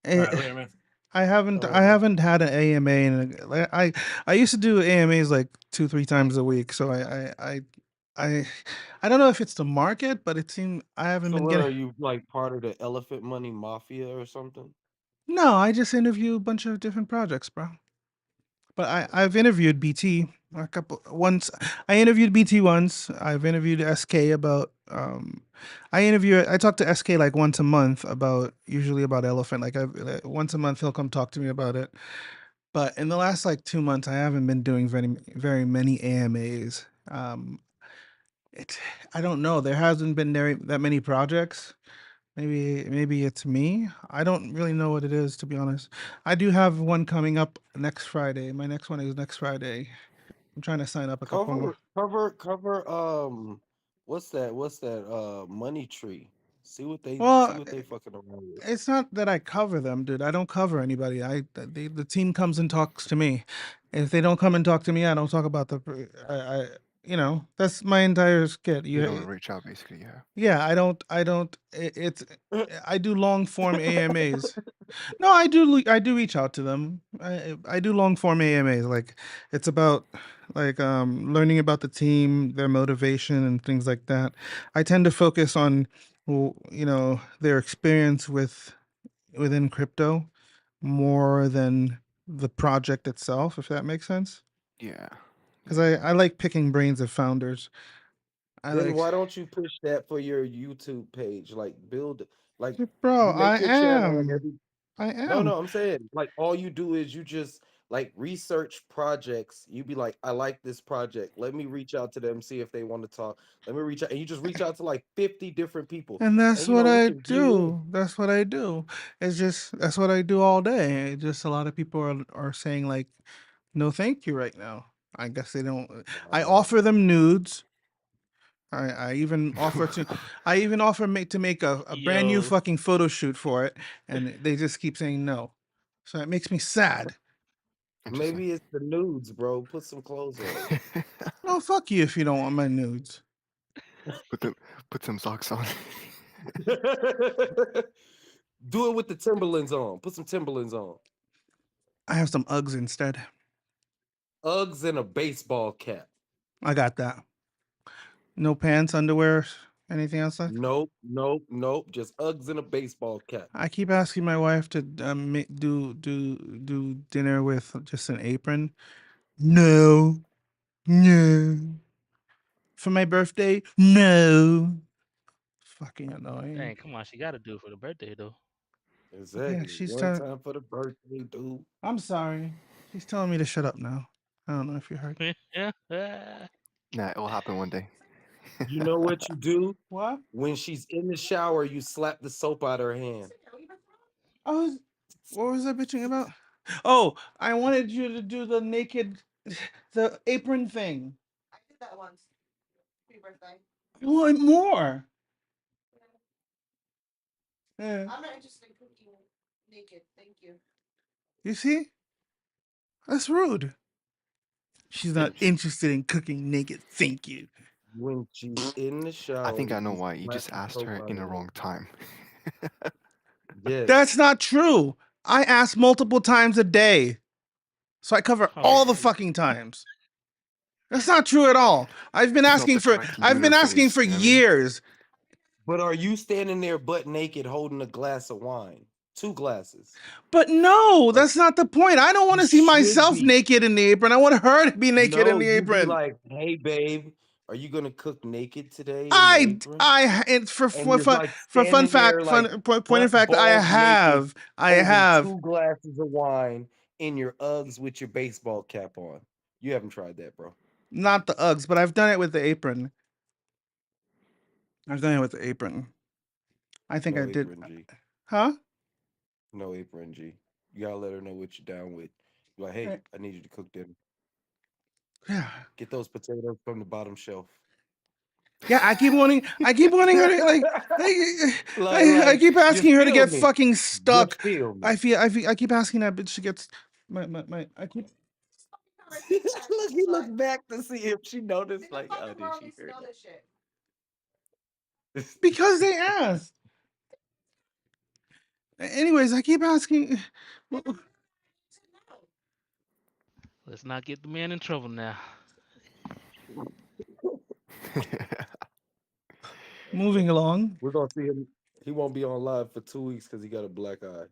Eh, right, later, man. All I right, man. haven't had an AMA I used to do AMAs like 2 3 times a week. So I I don't know if it's the market, but it seemed I haven't So been what getting. are you like part of the Elephant Money Mafia or something? No, I just interview a bunch of different projects, bro. But I've interviewed BT a couple once. I interviewed BT once. I've interviewed SK about I talk to SK like once a month about usually about elephant. Like once a month he'll come talk to me about it. But in the last like 2 months I haven't been doing very many AMAs. It I don't know. There hasn't been that many projects. Maybe it's me. I don't really know what it is, to be honest. I do have one coming up next Friday. My next one is next Friday. I'm trying to sign up a couple more. Cover. What's that? Money tree. See Well, what they fucking around with. it's not that I cover them, dude. I don't cover anybody. The team comes and talks to me. If they don't come and talk to me, I don't talk about I that's my entire skit. You don't You reach out, basically. Yeah. Yeah, I don't it's I do long form AMAs. No, I do reach out to them. I do long form AMAs. Like it's about like learning about the team, their motivation and things like that. I tend to focus on their experience within crypto more than the project itself, if that makes sense. Yeah. Because Yeah. I like picking brains of founders. I Then like, why don't you push that for your YouTube page? Like build like bro, you make your channel like every I no, am. no, I'm saying like all you do is you just like research projects. You be like, I like this project. Let me reach out to them, see if they want to talk. Let me reach out, and you just reach out to like 50 different people, And and that's what we I can view in. do. That's what I do. It's just that's what I do all day. Just a lot of people are saying like, no, thank you right now. I guess they don't. I Wow. offer them nudes. I even offer to, I even offer to make a brand new Yo, fucking photo shoot for it, and they just keep saying no. So it makes me sad. Interesting. Maybe it's the nudes, bro. Put some clothes on. No, fuck you if you don't want my nudes. put them, put some socks on. Do it with the Timberlands on. Put some Timberlands on. I have some Uggs instead. Uggs and a baseball cap. I got that. No pants, underwear, anything else like. Nope, nope, nope. Just Uggs and a baseball cap. I keep asking my wife to do dinner with just an apron. No, no. For my birthday, no. Fucking annoying. dang, come on, she got to do it for the birthday though. Yeah, Exactly. she's One telling. time for the birthday, dude. I'm sorry. She's telling me to shut up now. I don't know if you heard. Yeah. Nah, it will happen one day. You know what you do? What? When she's in the shower, you slap the soap out her hand. I was. What was I bitching about? Oh, I wanted you to do the naked, the apron thing. I want more. Yeah. You see? That's rude. She's not interested in cooking naked. Thank you. When she's in the I shower, think I know you why. You slap just the asked soap her out in her the hand. wrong time. That's Yes. not true. I ask multiple times a day. So I cover Oh, all the fucking times. That's not true at all. It's not the correct I've been asking universe, for you know what I mean? years. But are you standing there butt naked holding a glass of wine? Two glasses. But no, Like that's not the point. I don't want you to see should myself be. naked in the apron. I want her to be naked in No, the you be apron. like, hey babe, are you gonna cook naked today in the apron? It's And you're like for fun standing there fact, like point in butt fact, balls naked, I holding have two glasses of wine in your Uggs with your baseball cap on. You haven't tried that, bro. not the Uggs, but I've done it with the apron. I've done it with the apron. I think I No did. apron G. Huh? No apron G. You gotta let her know what you're down with. You're like, hey, Right. I need you to cook dinner. Yeah. Get those potatoes from the bottom shelf. Yeah, I keep wanting her to I like keep you asking her to feel get me. fucking You stuck. feel me. I keep asking that bitch to get I keep Look, he looked back to see if she noticed. Like, oh, did she hear that? because they asked. Anyways, I keep asking. let's not get the man in trouble now. Moving along. We're gonna see him. He won't be on live for 2 weeks because he got a black eye.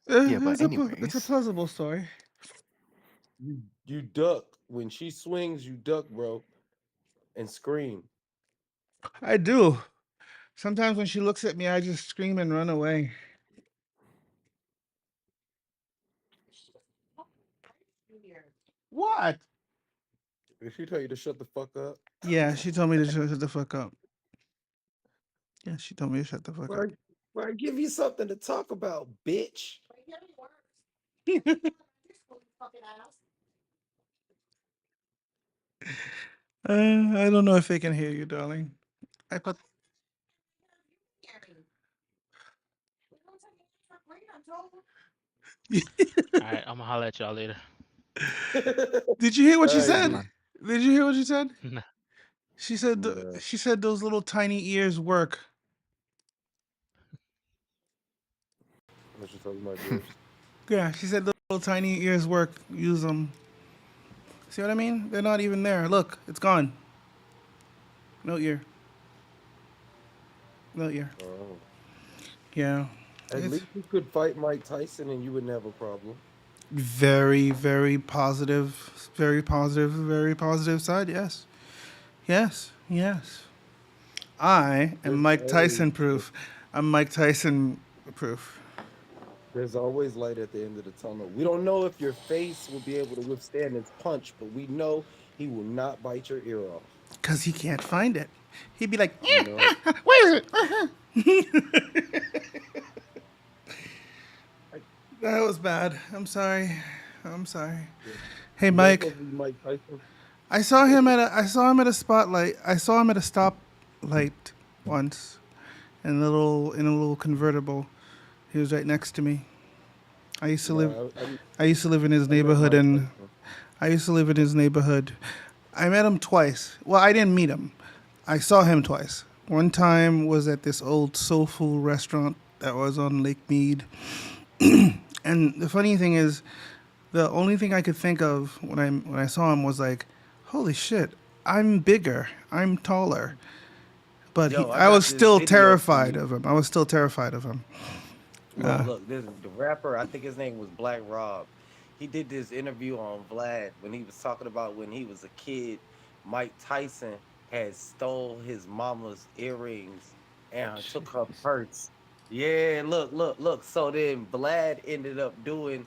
Yeah, but It's a anyways, plausible story. You duck when she swings. You duck, bro, and scream. I do. Sometimes when she looks at me, I just scream and run away. What? Did she tell you to shut the fuck up? Yeah, she told me to shut the fuck up. Yeah, she told me to shut the fuck up. Where where I give you something to talk about, bitch. I don't know if they can hear you, darling. I put. All right, I'm gonna holler at y'all later. Did you hear what All she right, Yeah, said? dude. man. Did you hear what she said? Nah. She said Nah. she said those little tiny ears work. What you talking about, Jules? Yeah, she said those little tiny ears work. Use them. See what I mean? They're not even there. Look, it's gone. No ear. No ear. Oh. Yeah. At It's least you could fight Mike Tyson and you would never have a problem. very, very positive. Very positive. Very positive side. Yes. Yes. Yes. I am There's Mike always Tyson proof. I'm Mike Tyson proof. there's always light at the end of the tunnel. We don't know if your face will be able to withstand his punch, but we know he will not bite your ear off. Because he can't find it. He'd be like, You know, where is it? I, That was bad. I'm sorry. I'm sorry. yeah. Hey, You ever Mike. supposed to be Mike Tyson? I saw him at a spotlight. I saw him at a stoplight once in a little convertible. He was right next to me. I used to live No, I used to live in his I met neighborhood Mike and Tyson. I used to live in his neighborhood. I met him twice. Well, I didn't meet him. I saw him twice. One time was at this old soul food restaurant that was on Lake Mead. And the funny thing is, the only thing I could think of when I saw him was like, "Holy shit, I'm bigger, I'm taller." But Yo, I I was got this still video for terrified you. of him. I was still terrified of him. Look, look, this the rapper, I think his name was Black Rob. He did this interview on Vlad when he was talking about when he was a kid, Mike Tyson had stole his mama's earrings and took her purse. Yeah, look, look, look. So then Vlad ended up doing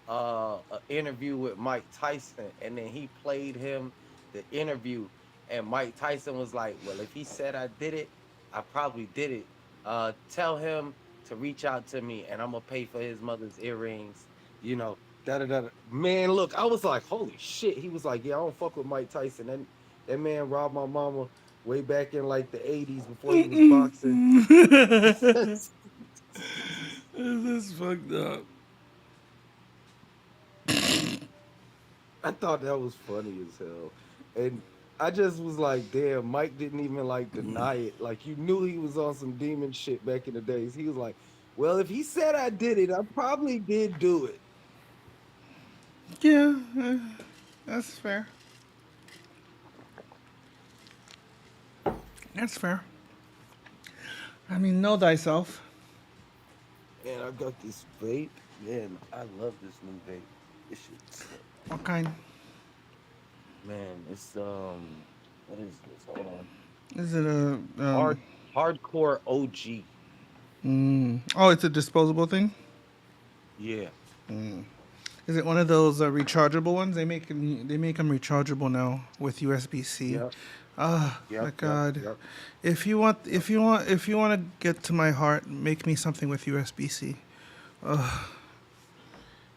an interview with Mike Tyson, and then he played him the interview, and Mike Tyson was like, "Well, if he said I did it, I probably did it. Tell him to reach out to me and I'm gonna pay for his mother's earrings, you know, da da da. Man, look, I was like, holy shit. He was like, yeah, I don't fuck with Mike Tyson. And that man robbed my mama way back in like the 80s before he was boxing. This is fucked up. I thought that was funny as hell. And I just was like, damn, Mike didn't even like deny it. Like you knew he was on some demon shit back in the days. He was like, well, if he said I did it, I probably did do it. Yeah, that's fair. That's fair. I mean, know thyself. And I got this vape. Man, I love this new vape. This shit sick. What kind? Man, it's what is this? Hold on. Is it a Hardcore OG. Oh, it's a disposable thing. Yeah. Is it one of those rechargeable ones? They make them rechargeable now with USB C. Yep. Ah, my Yep. Yep. God. Yep. If you want to get to my heart, make me something with USB C.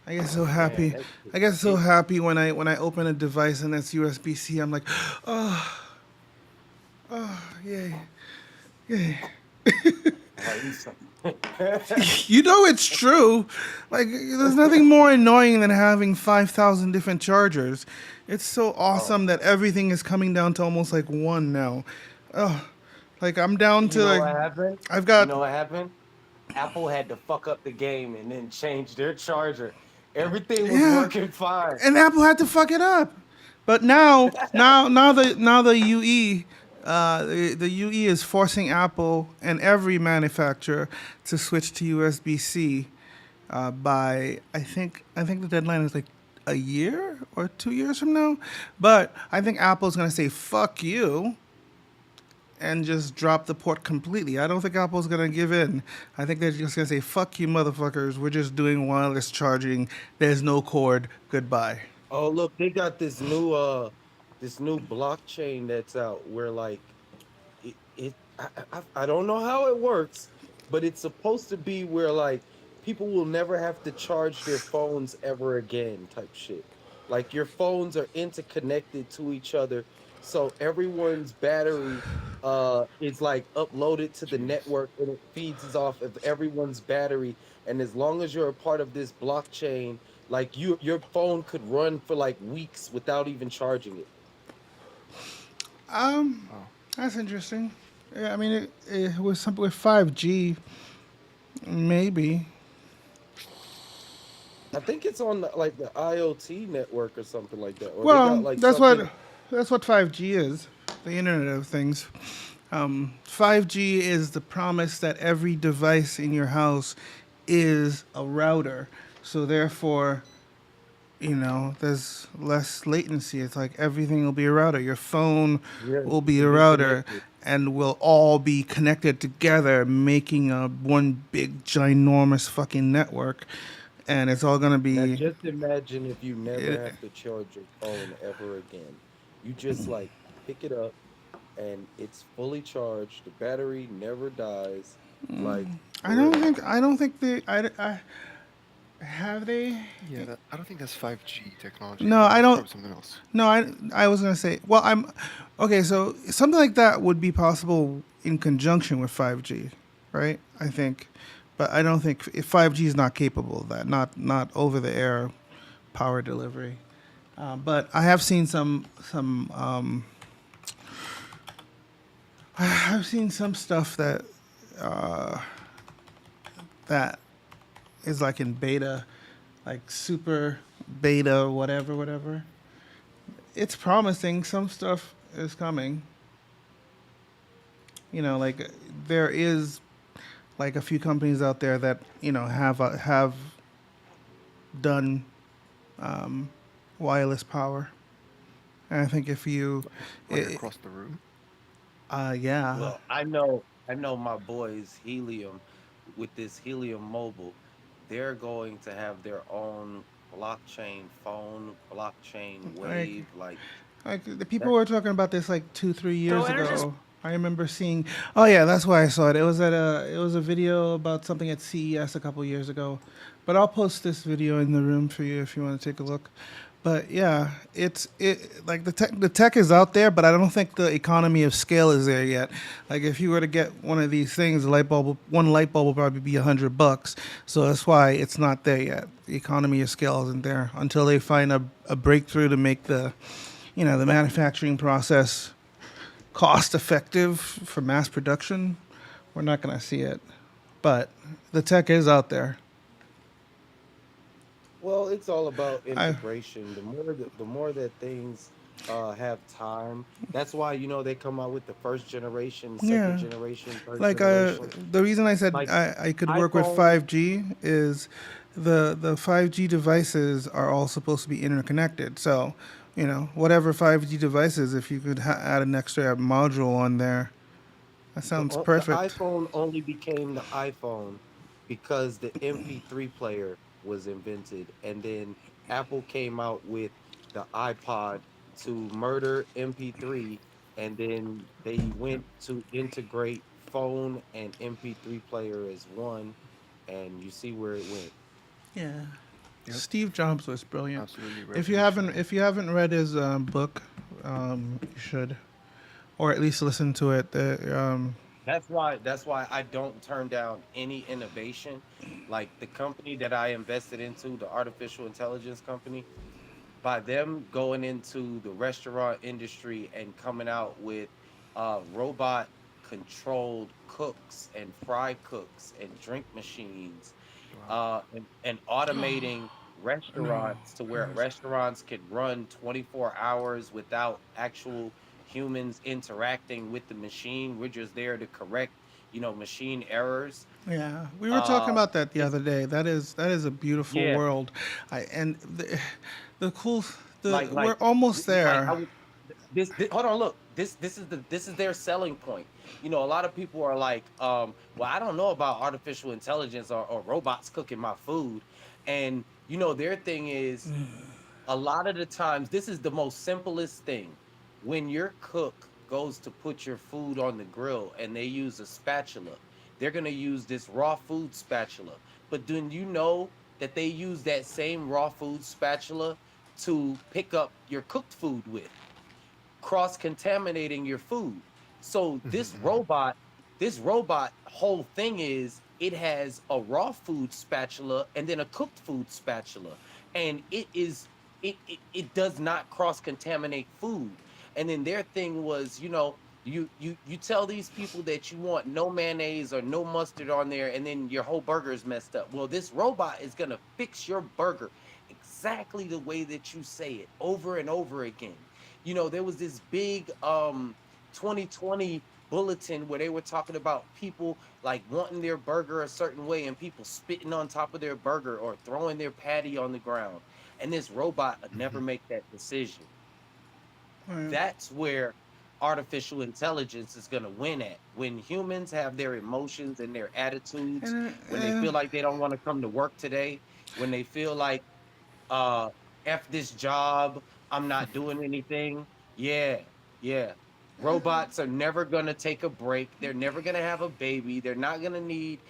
I get so Man, happy. that shit I get so hit. happy when I open a device and that's USB C. I'm like, oh, yay, yay. Oh, you suck. You know it's true. Like there's nothing more annoying than having 5,000 different chargers. It's so Oh, awesome that everything is coming down to almost like one now. Oh, like I'm down you to know like what happened? I've You got know what happened? Apple had to fuck up the game and then change their charger. Everything was yeah, working fine. and Apple had to fuck it up. But now the UE, the UE is forcing Apple and every manufacturer to switch to USB C by I think the deadline is like a year or 2 years from now. But I think Apple's gonna say fuck you and just drop the port completely. I don't think Apple's gonna give in. I think they're just gonna say fuck you, motherfuckers. We're just doing wireless charging. There's no cord. Goodbye. Oh, look, they got this new blockchain that's out where like I don't know how it works, but it's supposed to be where like people will never have to charge their phones ever again type shit. Like your phones are interconnected to each other, so everyone's battery is like uploaded to the Jeez. network and it feeds us off of everyone's battery. And as long as you're a part of this blockchain, like your phone could run for like weeks without even charging it. Um, Wow. that's interesting. Yeah, I mean, it was something with 5G, maybe. I think it's on like the IoT network or something like that, or they got Well, like something. that's what 5G is, the Internet of Things. 5G is the promise that every device in your house is a router. So therefore, there's less latency. It's like everything will be a router. Your phone Yeah, will be can a be router, connected. and we'll all be connected together, making a one big ginormous fucking network. And it's all gonna Now, be. just imagine if you never It, have to charge your phone ever again. You just like pick it up and it's fully charged. The battery never dies. Like I for don't real. think. I don't think they. I have they. Yeah, I don't think that's 5G technology. I No, think I that's don't. probably something else. No, I was gonna say. Well, I'm okay. So something like that would be possible in conjunction with 5G, right? I think, but I don't think if 5G is not capable of that. Not over the air power delivery. But I have seen some. I've seen some stuff that is like in beta, like super beta, whatever. It's promising. Some stuff is coming. Like there is like a few companies out there that have done wireless power. And I think if you, Like it, across the room. yeah, Well, I know my boys Helium with this Helium Mobile, they're going to have their own blockchain phone, blockchain like wave, Like the people that. were talking about this like 2 3 years So energy. ago. I remember seeing. Oh yeah, that's why I saw it. It was a video about something at CES a couple years ago. But I'll post this video in the room for you if you want to take a look. But yeah, it like the tech is out there, but I don't think the economy of scale is there yet. Like if you were to get one of these things, one light bulb will probably be $100. So that's why it's not there yet. The economy of scale isn't there until they find a breakthrough to make the manufacturing process cost effective for mass production. We're not going to see it, but the tech is out there. Well, it's all about I integration. The more that things have time, that's why they come out with the first generation, second Yeah, generation, third like generation. the reason I said Like I could work with iPhone. 5G is the 5G devices are all supposed to be interconnected. So, whatever 5G devices, if you could add an extra module on there, that sounds The perfect. iPhone only became the iPhone because the MP3 player was invented, and then Apple came out with the iPod to murder MP3, and then they went to integrate phone and MP3 player as one, and you see where it went. Yeah. Yep. Steve Jobs was brilliant. Absolutely If you haven't revolutionary. if you haven't read his book, you should, or at least listen to it. That's why I don't turn down any innovation. Like the company that I invested into, the artificial intelligence company, by them going into the restaurant industry and coming out with robot controlled cooks and fry cooks and drink machines, Wow. and automating No, restaurants to where restaurants could run 24 hours without actual humans interacting with the machine. We're just there to correct machine errors. yeah, we were talking uh about that the it's other day. That is a beautiful Yeah, world. And the cool like the like we're almost like I there. would this hold on, look, this is their selling point. A lot of people are like, well, I don't know about artificial intelligence or robots cooking my food. And their thing is, a lot of the times this is the most simplest thing. When your cook goes to put your food on the grill and they use a spatula, they're going to use this raw food spatula. But do you know that they use that same raw food spatula to pick up your cooked food with, cross contaminating your food? So this robot whole thing is it has a raw food spatula and then a cooked food spatula, and it does not cross contaminate food. And then their thing was, you tell these people that you want no mayonnaise or no mustard on there, and then your whole burger is messed up. Well, this robot is gonna fix your burger exactly the way that you say it over and over again. There was this big 2020 bulletin where they were talking about people like wanting their burger a certain way and people spitting on top of their burger or throwing their patty on the ground. And this robot would never make that decision. Right. That's where artificial intelligence is going to win at. When humans have their emotions and their attitudes, And when they feel like they don't want to come to work today, when they feel like uh F this job, I'm not doing anything. Yeah, yeah. Robots are never gonna take a break. They're never gonna have a baby. They're not gonna need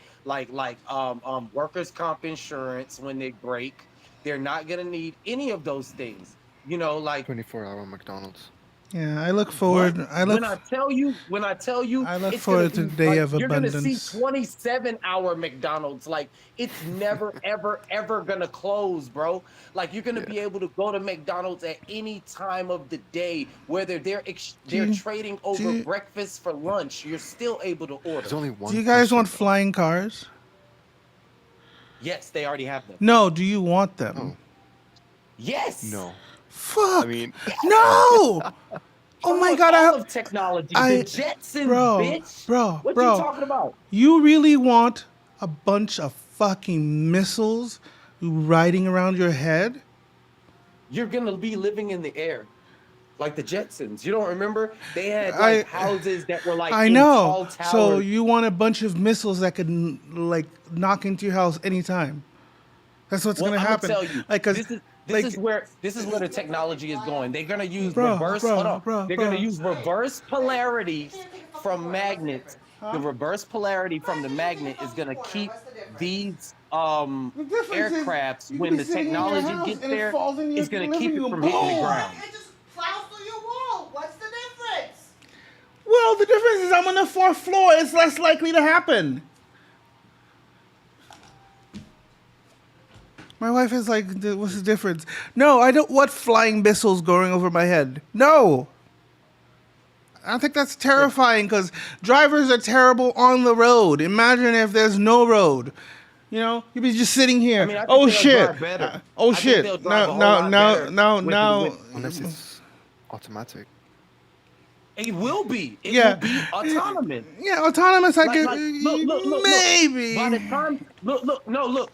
workers' comp insurance when they break. They're not gonna need any of those things. Like 24-hour McDonald's. yeah, I look what? forward. When I tell you, I look it's gonna forward to be the day like of you're gonna see abundance. 27-hour McDonald's. Like it's never, ever, ever gonna close, bro. Like you're gonna Yeah. be able to go to McDonald's at any time of the day, whether Do they're you trading do over you, breakfast for lunch. You're still able to There's order. only do one you guys person want though. flying cars? Yes, they already have them. No. Do you want them? Oh Yes, no. I Fuck. mean, yes. No. I Oh my want god. all of technology. The I, Jetsons, bro, bitch. bro, What you bro. talking about? You really want a bunch of fucking missiles riding around your head? You're gonna be living in the air. Like the Jetsons. You don't remember? They had like I houses that were like I in know. tall So towers. you want a bunch of missiles that could like knock into your house anytime. That's what's Well, gonna I'm gonna happen. tell you, Like, cause, this is like, where the technology is going. They're gonna use bro, reverse. Hold bro, on. bro, They're gonna bro. use reverse polarities from magnets. The Huh? reverse polarity from the magnet is gonna keep these The difference is aircrafts you can when be the sitting in your technology house gets and it there. falls in your It's gonna living keep it room. from hitting the Boom! ground. It just plows through your wall. What's the difference? Well, the difference is I'm on the fourth floor. It's less likely to happen. My wife is like, what's the difference? No, I don't want flying missiles going over my head. No. I think that's terrifying because drivers are terrible on the road. Imagine if there's no road. You'd be just sitting I here. mean, I think Oh they'll shit. drive better. Oh I think shit. they'll drive Now, a whole now, lot now, better now, with now. unless it's automatic. it will be. It will Yeah. be autonomous. Yeah, autonomous, I Like, could. look. By the Maybe. time, look, no, look.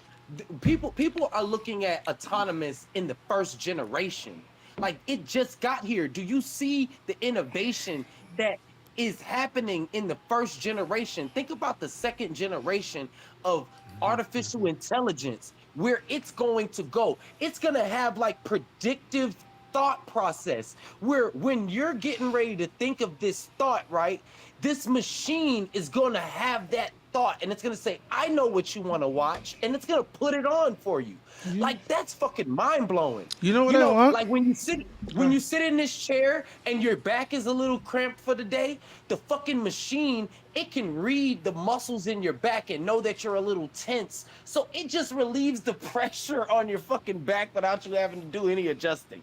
People are looking at autonomous in the first generation. Like it just got here. Do you see the innovation that is happening in the first generation? Think about the second generation of artificial intelligence, where it's going to go. It's going to have like predictive thought process where when you're getting ready to think of this thought, right? This machine is going to have that thought and it's going to say, I know what you want to watch, and it's going to put it on for you. Like that's fucking mind blowing. You know what I want? Like when you sit in this chair and your back is a little cramped for the day, the fucking machine, it can read the muscles in your back and know that you're a little tense. So it just relieves the pressure on your fucking back without you having to do any adjusting.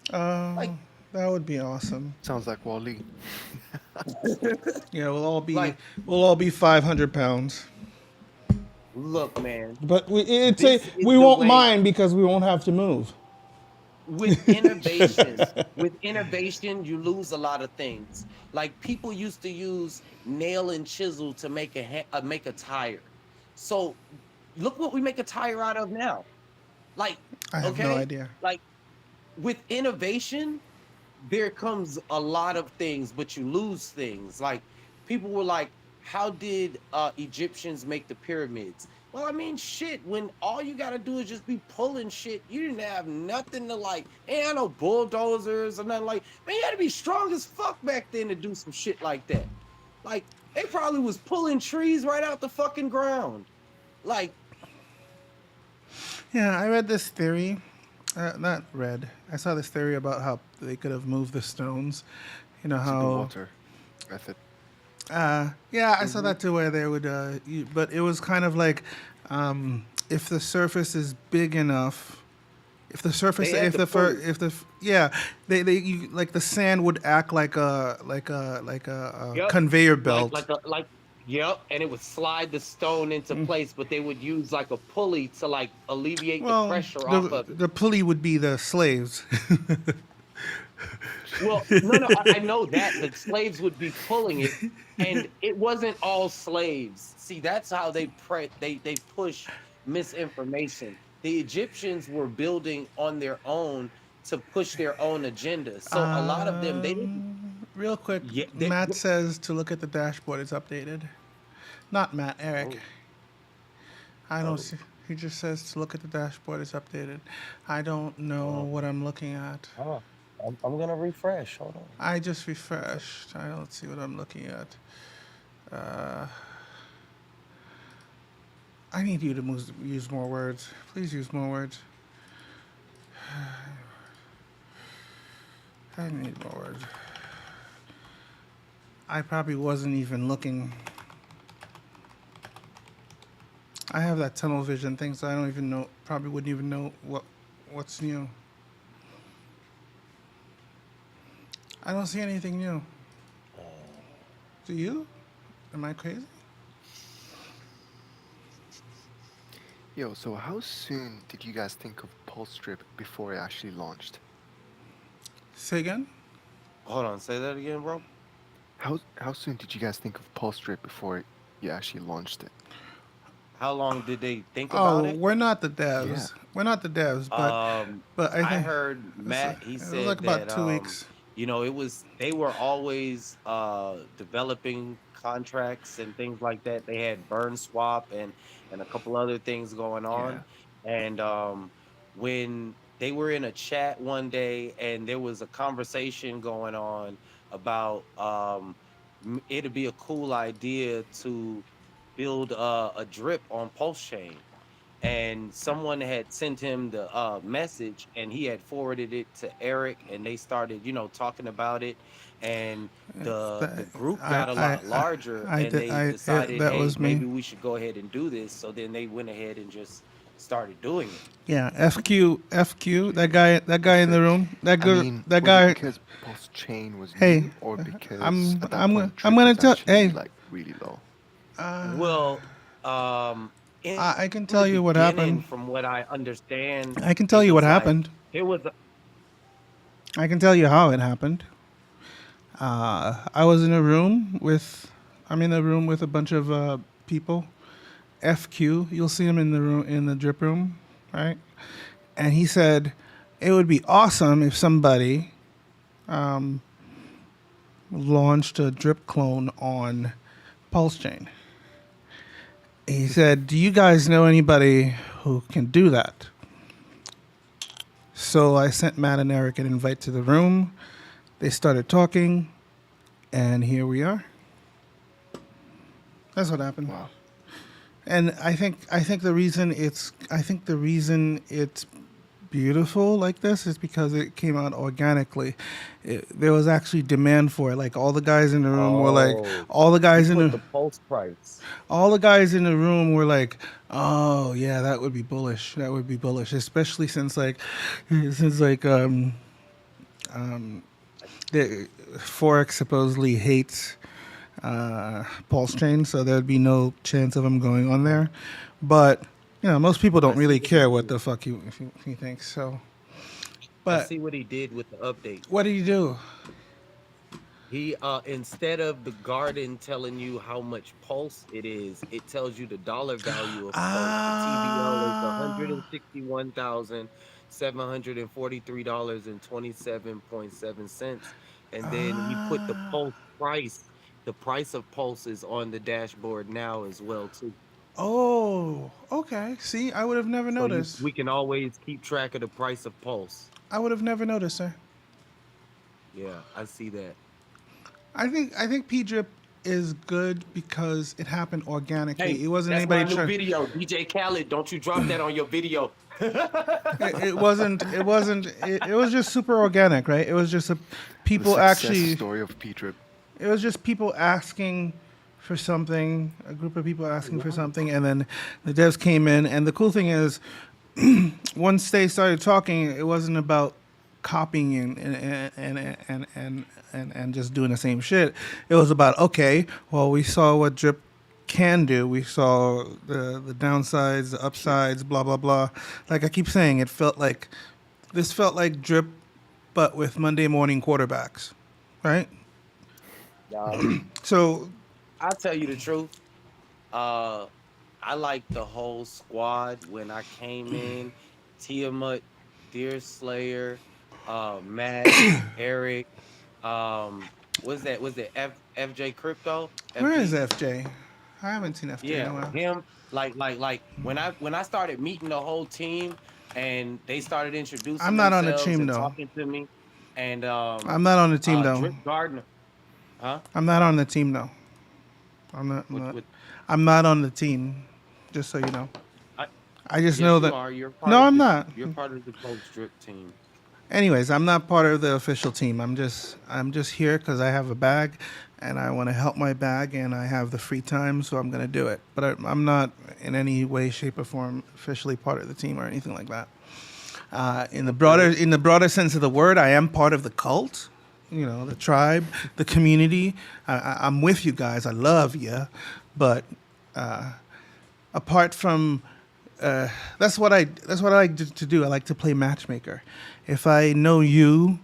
Like That would be awesome. Sounds like Wally. Yeah, like we'll all be 500 pounds. look, man, But this is we the won't way. mind because we won't have to move. With innovation, you lose a lot of things. Like people used to use nail and chisel to make make a tire. So look what we make a tire out of now. Like, I have no okay, idea. like with innovation, there comes a lot of things, but you lose things. Like people were like, how did Egyptians make the pyramids? Well, I mean, shit. When all you gotta do is just be pulling shit, you didn't have nothing to like. Ain't had no bulldozers or nothing like. Man, you had to be strong as fuck back then to do some shit like that. Like they probably was pulling trees right out the fucking ground. Like, Yeah, I read this theory. Not read. I saw this theory about how they could have moved the stones. You know It's the how. water method. Yeah, I saw mhm. that too, where they would. But it was kind of like, if the surface is big enough, if the They surface, had if to the pull fir, it. if the, yeah, like the sand would act like a Yep. conveyor Like belt. yep, and it would slide the stone into place, but they would use like a pulley to like alleviate the Well, pressure off the of it. the pulley would be the slaves. Well, no, no, I know that the slaves would be pulling it, and it wasn't all slaves. See, that's how they push misinformation. The Egyptians were building on their own to push their own agenda. So a lot of them they didn't. Real quick, Yeah, Matt says to look at the dashboard. It's updated. Not Matt, Eric. oh, I don't oh, see. He just says to look at the dashboard. It's updated. I don't know oh, what I'm looking at. oh. I'm gonna refresh. Hold on. I just refreshed. I don't see what I'm looking at. Uh, I need you to use more words. Please use more words. I need more words. I probably wasn't even looking. I have that tunnel vision thing, so I don't even know. Probably wouldn't even know what's new. I don't see anything new. Do you? Am I crazy? Yo, so how soon did you guys think of Pulse Strip before it actually launched? Say again. Hold on. Say that again, bro. How soon did you guys think of Pulse Strip before you actually launched it? How long did they think about Oh, it? we're not the Yeah. devs. We're not the devs, but I I think heard it's, Matt, he it was like said about that 2 weeks. it was they were always developing contracts and things like that. They had burn swap and a couple other things going on. Yeah. And when they were in a chat one day and there was a conversation going on about it'd be a cool idea to build a drip on Pulse Chain, and someone had sent him the message and he had forwarded it to Eric, and they started talking about it, and the That group got a I lot larger I and did they decided, that hey, was me. maybe we should go ahead and do this. So then they went ahead and just started doing it. Yeah, FQ. That guy in the Perfect. room. That I girl. mean, That was it guy. because Pulse Chain was Hey, new or because I'm at that I'm point I'm Drip gonna was tell. actually Hey, like really low? Well, in I can the tell you what beginning, happened. from what I understand, I can it tell you what was like happened. it was I can tell you how it happened. I was in a room with. I'm in a room with a bunch of people. FQ. You'll see him in the room in the drip room, right? And he said it would be awesome if somebody launched a drip clone on Pulse Chain. He said, "Do you guys know anybody who can do that?" So I sent Matt and Eric an invite to the room. They started talking, and here we are. That's what happened. Wow. And I think the reason it's beautiful like this is because it came out organically. There was actually demand for it. Like all the guys in the room were like, oh, all the you guys in put the the pulse price. all the guys in the room were like, "Oh yeah, that would be bullish. That would be bullish, especially since the Forex supposedly hates Pulse Chain, so there'd be no chance of him going on Uh, there. But most people don't I see really what he care what did. the fuck he thinks. So, I but see what he did with the update. what did he do? He instead of the garden telling you how much pulse it is, it tells you the dollar value of pulse. The TVL is Ah, $161,743 and 27.7 cents. And then he put the ah. pulse price. The price of pulse is on the dashboard now as well too. Oh, okay. See, I would have never So you noticed. we can always keep track of the price of Pulse. I would have never noticed, sir. Yeah, I see that. I think P drip is good because it happened Hey, organically. It wasn't that's my anybody new trying. video, DJ Khaled. Don't you drop that on your video. It wasn't. It wasn't. It was just super organic, right? It was just The people success actually. story of P Drip. It was just people asking for something. A group of people asking for Right. something, and then the devs came in. And the cool thing is, once they started talking, it wasn't about copying and just doing the same shit. It was about, okay, well, we saw what drip can do. We saw the downsides, the upsides, blah blah blah. Like I keep saying, it felt like this felt like drip, but with Monday morning quarterbacks, right? Yeah, So I'll tell you the truth. Uh, I like the whole squad when I came in. Tiamat, Deer Slayer, Matt, Eric, was that FJ Crypto? where is FG? FJ? I haven't seen FJ in Yeah, a while. him. Like when I started meeting the whole team and they started I'm introducing not on the themselves team and though. talking to me and I'm not on the team though. Drip Gardner, huh? I'm not on the team though. I'm not. I'm With not. with I'm not on the team. Just so you know. I, I just know yes, you that. are. You're part No, of I'm the not. you're part of the Coach Drip team. Anyways, I'm not part of the official team. I'm just here because I have a bag, and I want to help my bag, and I have the free time, so I'm gonna do it. But I'm not in any way, shape, or form officially part of the team or anything like that. Okay. In the broader sense of the word, I am part of the cult. You know, the tribe, the community. I'm with you guys. I love you, but apart from that's what I like to do. I like to play matchmaker. If I know you,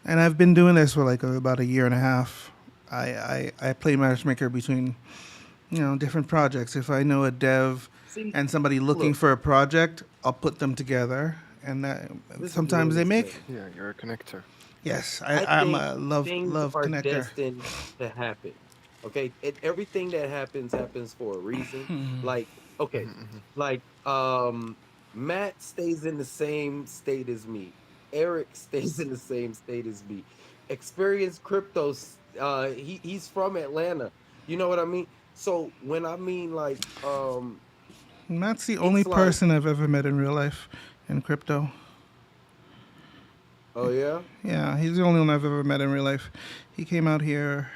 and I've been doing this for like about a year and a half, I play matchmaker between different projects. If I know a dev See, and somebody looking look, for a project, I'll put them together, and this is what I'm sometimes they gonna make. say. Yeah, you're a connector. Yes, I I'm think a love things are connector. destined to happen. Okay, everything that happens for a reason. Like, okay, Hmm. like Matt stays in the same state as me. Eric stays in the same state as me. Experience cryptos. He's from Atlanta. You know what I mean? So when I mean like, And that's the only it's like, person I've ever met in real life in crypto. oh yeah, Yeah, he's the only one I've ever met in real life. He came out here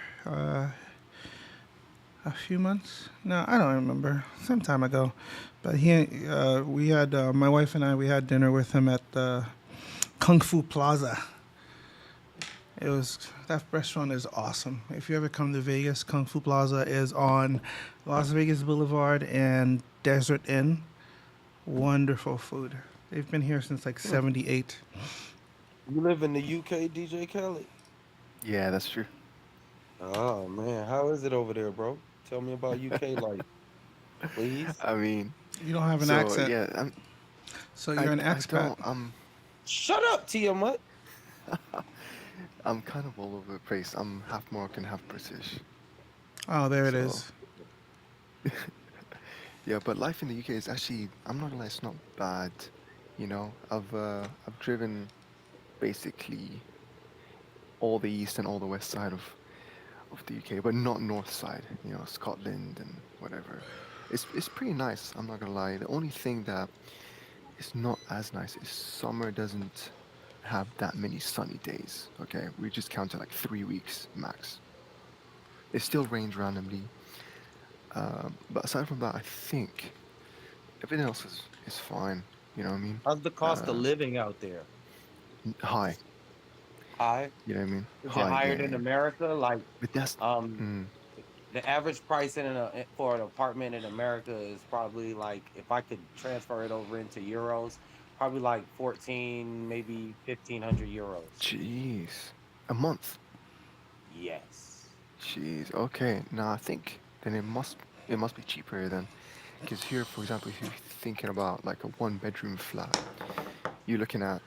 a few months. No, I don't remember. Some time ago, but we had my wife and I. We had dinner with him at Kung Fu Plaza. It was that restaurant is awesome. If you ever come to Vegas, Kung Fu Plaza is on Las Vegas Boulevard and Desert Inn. Wonderful food. They've been here since like Hmm. '78. You live in the UK, DJ Khaled? Yeah, that's true. Oh man, how is it over there, bro? Tell me about UK life, please. I mean, You don't have an so accent, yeah, so you're an I expat. don't. Shut up, Tiamat. I'm kind of all over the place. I'm half Moroccan, half British. Oh, there it So is. yeah, but life in the UK is actually, I'm not gonna lie, it's not bad. You know, I've driven basically all the east and all the west side of the UK, but not north side. You know, Scotland and whatever. It's pretty nice. I'm not gonna lie. The only thing that is not as nice is summer doesn't have that many sunny days. Okay, we just count it like 3 weeks max. It still rains randomly, but aside from that, I think everything else is fine. You know what I mean? How's the cost of Uh, living out there? High. High? You know what I mean? Is it High. higher Yeah, than yeah. America? Like, But that's um, mm, the average price for an apartment in America is probably like, if I could transfer it over into euros, probably like 14, maybe 1,500 euros. jeez, a month. Yes. Jeez. Okay. Now I think then it must be cheaper then, because here, for example, if you're thinking about like a one bedroom flat, you're looking at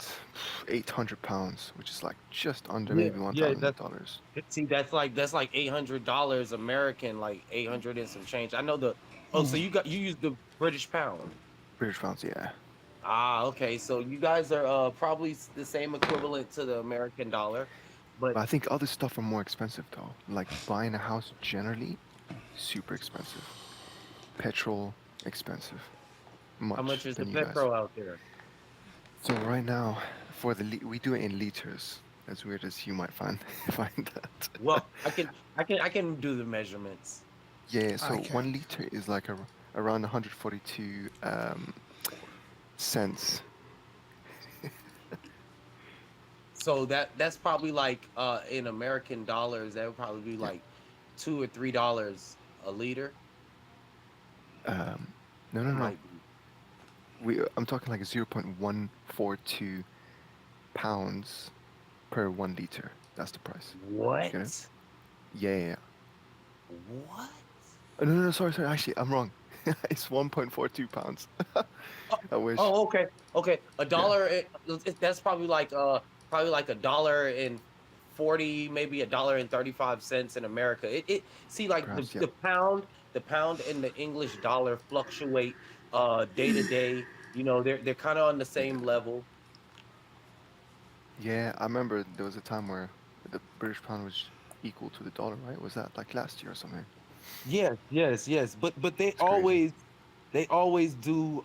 £800, which is like just under Yeah, maybe one yeah. thousand dollars. See, that's like $800 American, like 800 and some change. I know the. Oh, so you use the British pound. British pounds, yeah. Ah, okay. So you guys are probably the same equivalent to the American dollar, but But I think other stuff are more expensive though. Like buying a house generally, super expensive. Petrol, expensive, how much much is the than you guys. petrol out there? So right now, for we do it in liters. As weird as you might find find that. Well, I can do the measurements. Yeah, I so can't. 1 liter is like around 142 cents. So that's probably like in American dollars, that would probably be Yeah. like $2 or $3 a liter. Um, no, no, That no. might be. I'm talking like 0.142 pounds per 1 liter. That's the price. Get it? What? Yeah, yeah, yeah. What? Oh, no, no, no, sorry, sorry. Actually, I'm wrong. It's 1.42 pounds. Oh, I wish. oh, okay, okay. A Yeah, dollar. That's probably like a dollar and 40, maybe $1.35 in America. It see like the perhaps. Yeah. the pound, the pound and the English dollar fluctuate day to day. You know, they're kind of on the Yeah. same level. Yeah, I remember there was a time where the British pound was equal to the dollar, right? Was that like last year or something? Yes, yes, yes. But they It's crazy. always do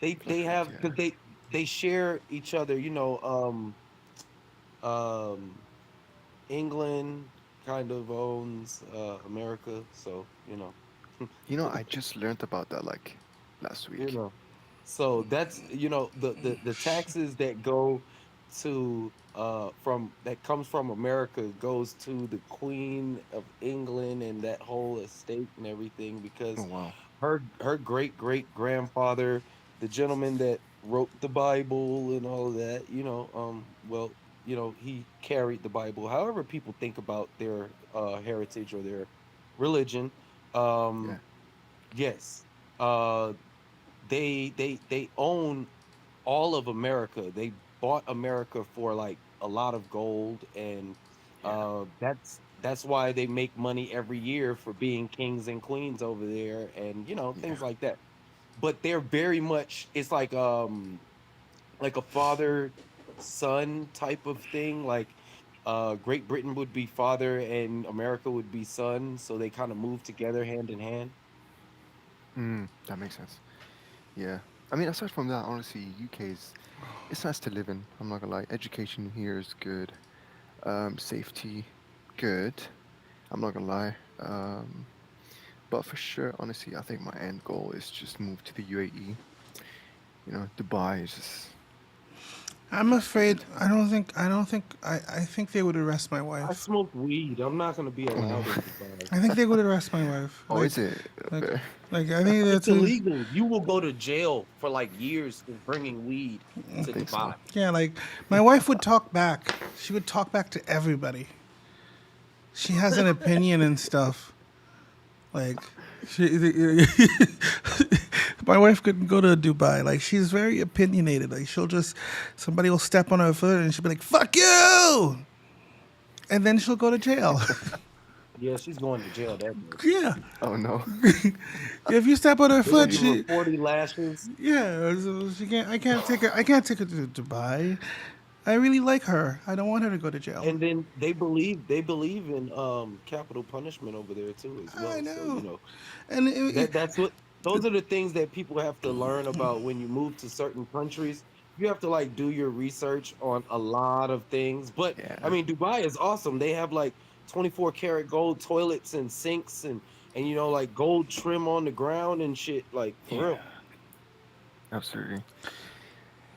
they Fluctuate, have yeah. because they share each other, um England kind of owns America, so You know, I just learned about that like last you week. know. So that's the taxes that go to from that comes from America goes to the Queen of England and that whole estate and everything Oh because wow. her great great grandfather, the gentleman that wrote the Bible and all of that, well, he carried the Bible. However people think about their heritage or their religion, Yeah. um yes. Uh they own all of America. They bought America for like a lot of gold, and Yeah. that's why they make money every year for being kings and queens over there, and Yeah. things like that. But they're very much it's like a father son type of thing. Like Great Britain would be father and America would be son, so they kind of move together hand in hand. That makes sense. Yeah. I mean, aside from that, honestly, UK is it's nice to live in. I'm not gonna lie. Education here is good. Safety, good. I'm not gonna lie. But for sure, honestly, I think my end goal is just move to the UAE. You know, Dubai is just I'm afraid. good. I think they would arrest my I wife. smoke weed. I'm not gonna be Oh no. allowed in Dubai. I think they would arrest my wife. Oh, is it Like, fair? I think It's that's a, illegal. You will go to jail for like years for bringing weed I to think so. Dubai. yeah. Like, my wife would talk back. She would talk back to everybody. She has an opinion and stuff. Like, she, my wife couldn't go to Dubai. Like, she's very opinionated. Like, somebody will step on her foot and she'll be like, "Fuck you," and then she'll go to jail. Yeah, she's going to jail that day. Yeah. Oh no. If you step on her They're gonna foot, give her 40 lashes. yeah, so she can't. I can't take her. I can't take her to Dubai. I really like her. I don't want her to go to jail. And then they believe in capital punishment over there too as I well. So, know, and that's what those are the things that people have to learn about when you move to certain countries. You have to like do your research on a lot of things. But I Yeah. mean, Dubai is awesome. They have like 24 karat gold toilets and sinks and like gold trim on the ground and shit, like for Yeah. real. Absolutely.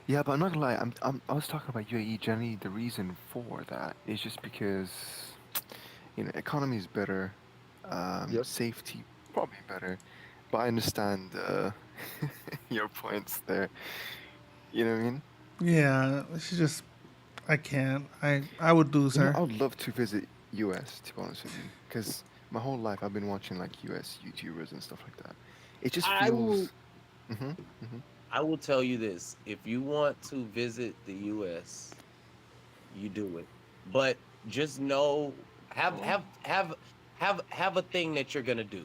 Yeah, but I'm not gonna lie. I was talking about UAE. Generally, the reason for that is just because economy is better, Yep. safety probably better. But I understand your points there. You know what I mean? yeah, she just. I can't. I would lose You know, her. I would love to visit US to be honest with you, because my whole life I've been watching like US YouTubers and stuff like that. It just I feels. will Mhm. Mhm. I will tell you this: if you want to visit the U.S., you do it. But just know, have a thing that you're gonna do.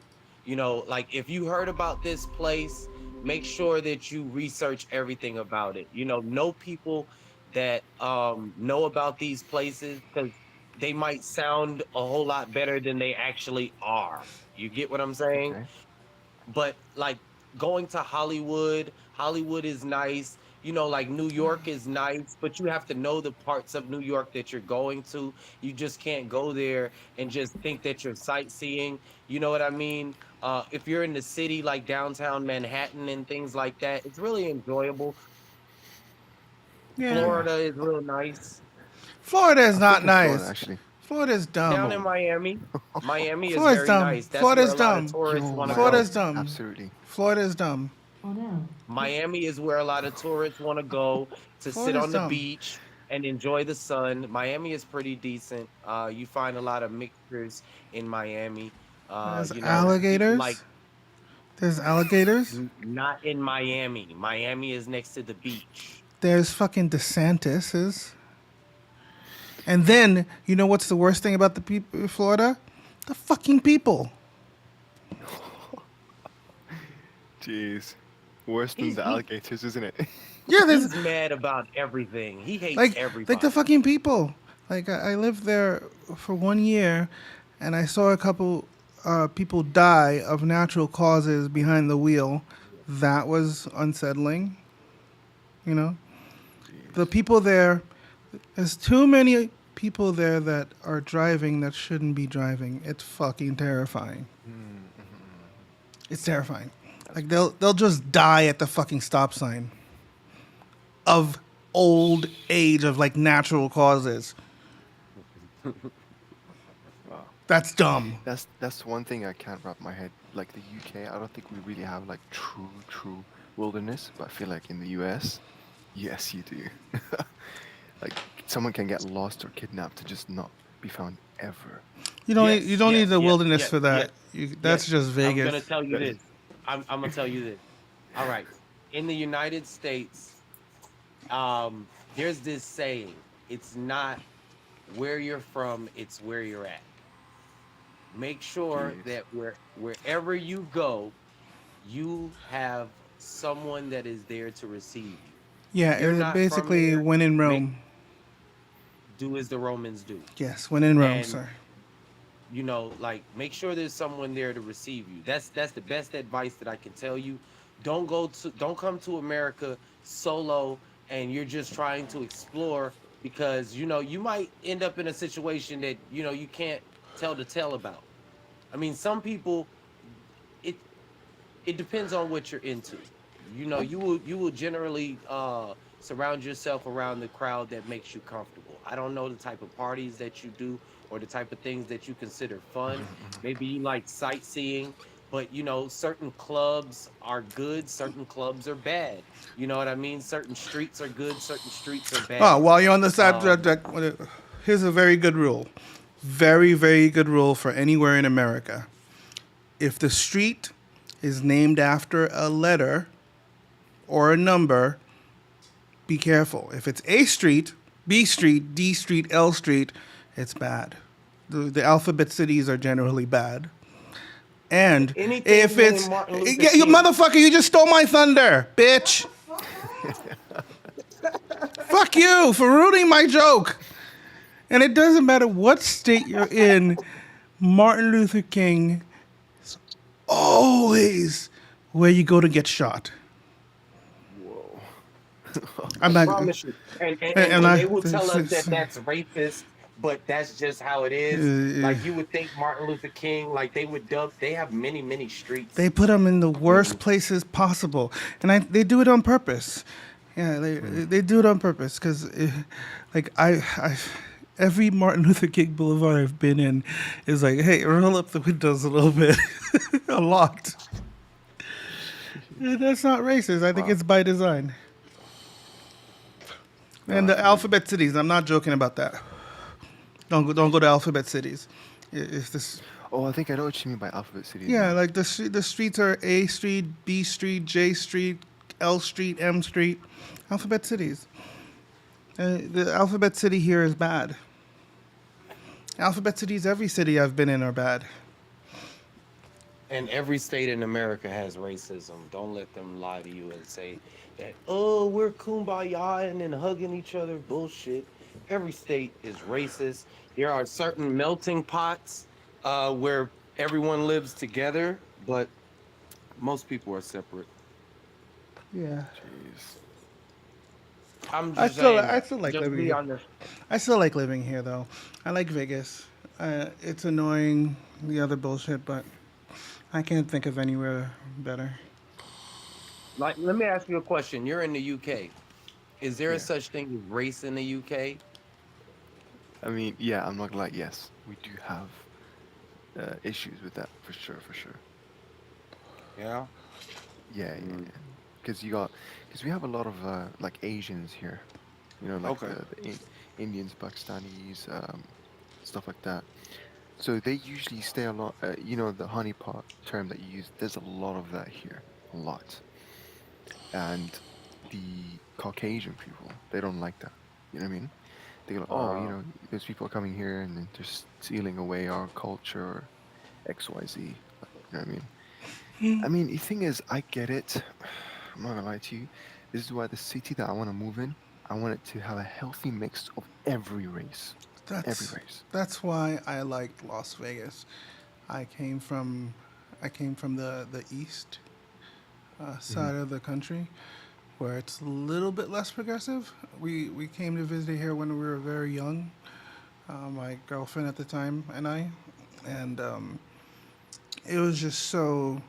Like if you heard about this place, make sure that you research everything about it. Know people that know about these places because they might sound a whole lot better than they actually are. You get what I'm saying? Okay. But like going to Hollywood is nice. Like New York is nice, but you have to know the parts of New York that you're going to. You just can't go there and just think that you're sightseeing. You know what I mean? If you're in the city like downtown Manhattan and things like that, it's really enjoyable. Yeah. Yeah. Florida is real nice. Florida is I've been not to Florida nice. actually. Florida's Down dumb. in Oh, Miami is Florida's very dumb. nice. That's where Florida's a lot of dumb. tourists yo, want to man. Florida's go. dumb. Absolutely. Florida's dumb. Oh no. Miami is where a lot of tourists want to go to sit Florida's on the dumb. beach and enjoy the sun. Miami is pretty decent. You find a lot of mixtures in Miami. There's People like alligators. There's alligators. not in Miami. Miami is next to the beach. There's fucking DeSantis's. And then, you know what's the worst thing about the people in Florida? The fucking people. Jeez. Worse than He's the he alligators, isn't it? Yeah, there's he's mad about everything. He hates like the everybody. fucking people. Like I lived there for 1 year, and I saw a couple people die of natural causes behind the wheel. That was unsettling. You know, the Jeez. people there. There's too many people there that are driving that shouldn't be driving. It's fucking terrifying. It's terrifying. That's Like bad. they'll just die at the fucking stop sign of old age of like natural causes. Wow. That's dumb. That's one thing I can't wrap my head. Like the UK, I don't think we really have like true wilderness, but I feel like in the US, yes, you do. Like someone can get lost or kidnapped to just not be found ever. You Yes, don't need yes, the yes, wilderness yes, for yes, that. That's yes. just I'm Vegas. gonna tell you That is, this. I'm gonna tell you this. All right. In the United States, there's this saying, it's not where you're from, it's where you're at. Make sure jeez. that wherever you go, you have someone that is there to receive you. Yeah, If you're not from basically there, when in make Rome. do as the Romans do. Yes, when in Rome, And sir. like make sure there's someone there to receive you. That's the best advice that I can tell you. Don't come to America solo and you're just trying to explore because you might end up in a situation that you can't tell the tale about. I mean, some people, it it depends on what you're into. You will generally surround yourself around the crowd that makes you comfortable. I don't know the type of parties that you do or the type of things that you consider fun. Maybe you like sightseeing, but certain clubs are good, certain clubs are bad. You know what I mean? Certain streets are good, certain streets are Oh, bad. while you're on the Um, subject, here's a very good rule. Very, very good rule for anywhere in America. If the street is named after a letter or a number, be careful. If it's A Street, B Street, D Street, L Street, it's bad. The alphabet cities are generally bad. And if anything named it's Martin Luther yeah, you King. motherfucker, you just stole my thunder, bitch. Fuck you for ruining my joke. And it doesn't matter what state you're in, Martin Luther King is always where you go to get shot. Whoa. I'm I not, promise you. And and, and and and I, they will tell us that that's racist, but that's just how it is. Like you would think Martin Luther King, like they have many, many they streets. put them in the I worst mean, places possible, and they do it on purpose. Yeah, they do it on purpose because, like every Martin Luther King Boulevard I've been in is like, hey, roll up the windows a little bit, a lot. That's not racist. I think Wow. it's by design. No, And the absolutely. alphabet cities, I'm not joking about that. Don't go to alphabet cities. It's this. Oh, I think I know what you mean by alphabet cities Yeah, now. like the streets are A Street, B Street, J Street, L Street, M Street, alphabet cities. The alphabet city here is bad. Alphabet cities, every city I've been in are bad. And every state in America has racism. Don't let them lie to you and say that, oh, we're kumbaya and then hugging each other. Bullshit. Every state is racist. There are certain melting pots where everyone lives together, but most people are separate. Yeah, Jeez. I'm just saying I that. still like Just living be here. honest. I still like living here though. I like Vegas. It's annoying the other bullshit, but I can't think of anywhere better. Like, let me ask you a question. You're in the UK. Is there a Yeah. such thing as race in the UK? I mean, yeah, I'm not gonna lie. Yes, we do have issues with that for sure, for sure. Yeah. Yeah, yeah, Mm, yeah. Because we have a lot of like Asians here. You know, like okay. the Indians, Pakistanis, stuff like that. So they usually stay a lot. You know, the honeypot term that you use. There's a lot of that here, a lot. And the Caucasian people, they don't like that. You know what I mean? They go, oh, you Uh, know, there's people coming here and then they're stealing away our culture or XYZ. You know what I mean? I mean, the thing is, I get it. I'm not gonna lie to you. This is why the city that I want to move in, I want it to have a healthy mix of every race. Every That's race. that's why I liked Las Vegas. I came from I came from the east Hmm. side of the country, where it's a little bit less progressive. We came to visit here when we were very young. My girlfriend at the time and I, and it was just so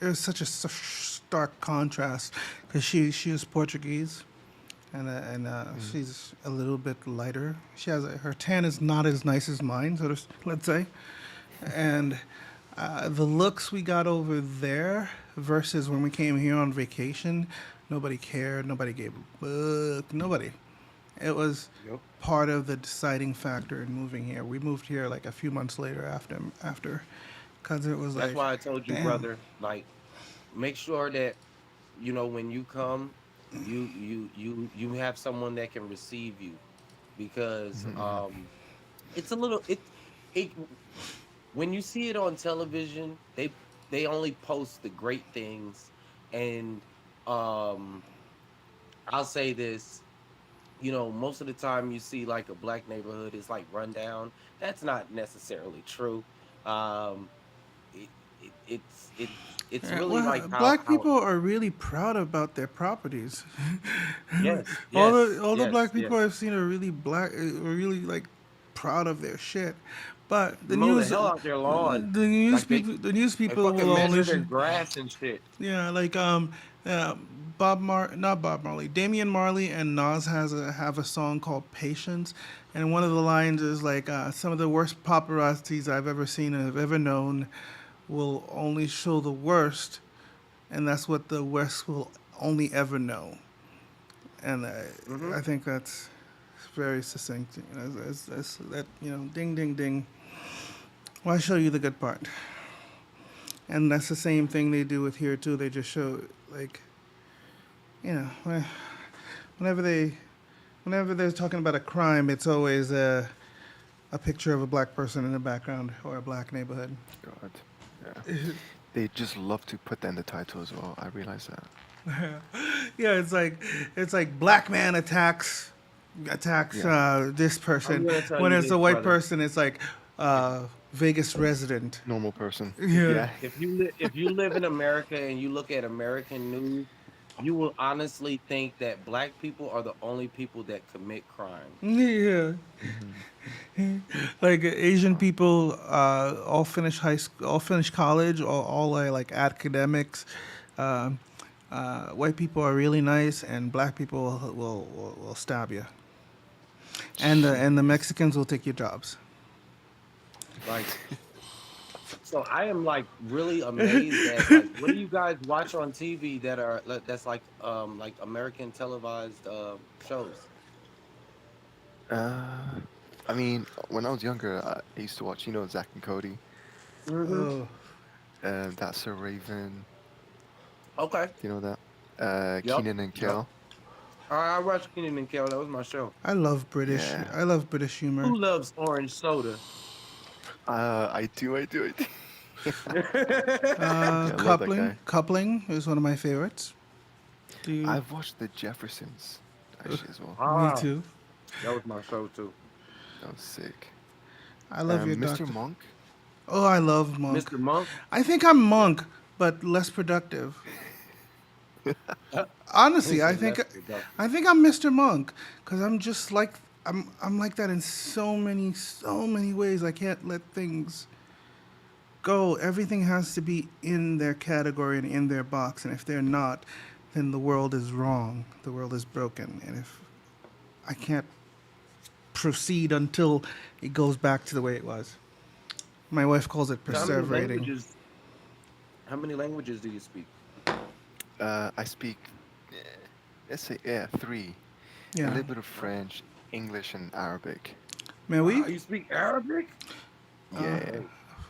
it was such a stark contrast because she is Portuguese and Hmm. she's a little bit lighter. She has her tan is not as nice as mine, so let's say, and the looks we got over there versus when we came here on vacation, nobody cared, nobody gave a fuck, nobody. It was yep. part of the deciding factor in moving here. We moved here like a few months later after, because it was That's like, why I told you, damn. brother. Like, make sure that when you come, you have someone that can receive you because Hmm. Hmm. it's a little it when you see it on television, they only post the great things, and um I'll say this. Most of the time you see like a black neighborhood is like rundown. That's not necessarily true. Um, it, it's Yeah, really like well, how black how people are really proud about their properties. yes, all the yes, all the yes, black people yes. I've seen are really are really like proud of their shit. But Mow the hell out their lawn. Like the news they people will fucking only measure their grass and shit. yeah, like uh, not Bob Marley, Damian Marley and Nas have a song called Patience, and one of the lines is like some of the worst paparazzis I've ever seen and have ever known will only show the worst, and that's what the West will only ever know. And Hmm. I think that's very succinct. That ding ding ding. Why show you the good part? And that's the same thing they do with here too. They just show like whenever they whenever they're talking about a crime, it's always a picture of a black person in the background or a black neighborhood. God. Yeah. They just love to put that in the title as well. I realize that. Yeah, it's like black man attacks Yeah. this I'm person. gonna tell When you it's this, a white brother. person, it's like If Vegas resident. Normal person. Yeah. Yeah. if you live in America and you look at American news, you will honestly think that black people are the only people that commit crimes. Yeah. Hmm. Like Asian people, all finish high school, all finish college, all like academics. Um White people are really nice, and black people will stab you, and the Jeez. Mexicans will take your jobs. Like, so I am like really amazed at like what do you guys watch on TV that's like American televised shows? Uh, I mean, when I was younger, I used to watch, you know, Zack and Cody, Hmm. Oh, That's So Raven. Okay. Do you know that? Yep. Keenan and Yep. Kel. I watched Kenan and Kel. That was my show. I love British. Yeah. I love British humor. Who loves orange soda? I do. I Yeah, I love that Coupling. guy. Coupling is one of my favorites. Do you? I've watched the Jeffersons actually as well. Me ah, too. that was my show too. That was sick. I love your Mr. doctor. Monk. Oh, I love Monk. Mr. Monk. I think I'm Yeah. Monk, but less productive. He Honestly, said less productive. I think I'm Mr. Monk because I'm just like I'm like that in so many ways. I can't let things go. Everything has to be in their category and in their box, and if they're not, then the world is wrong. The world is broken, and if I can't proceed until it goes back to the way it was. My wife calls it So how many perseverating. languages? How many languages do you speak? I speak, eh, let's say, yeah, three. A Yeah. little bit of French, English, and Arabic. Mais Wow, oui, you speak Arabic? Yeah.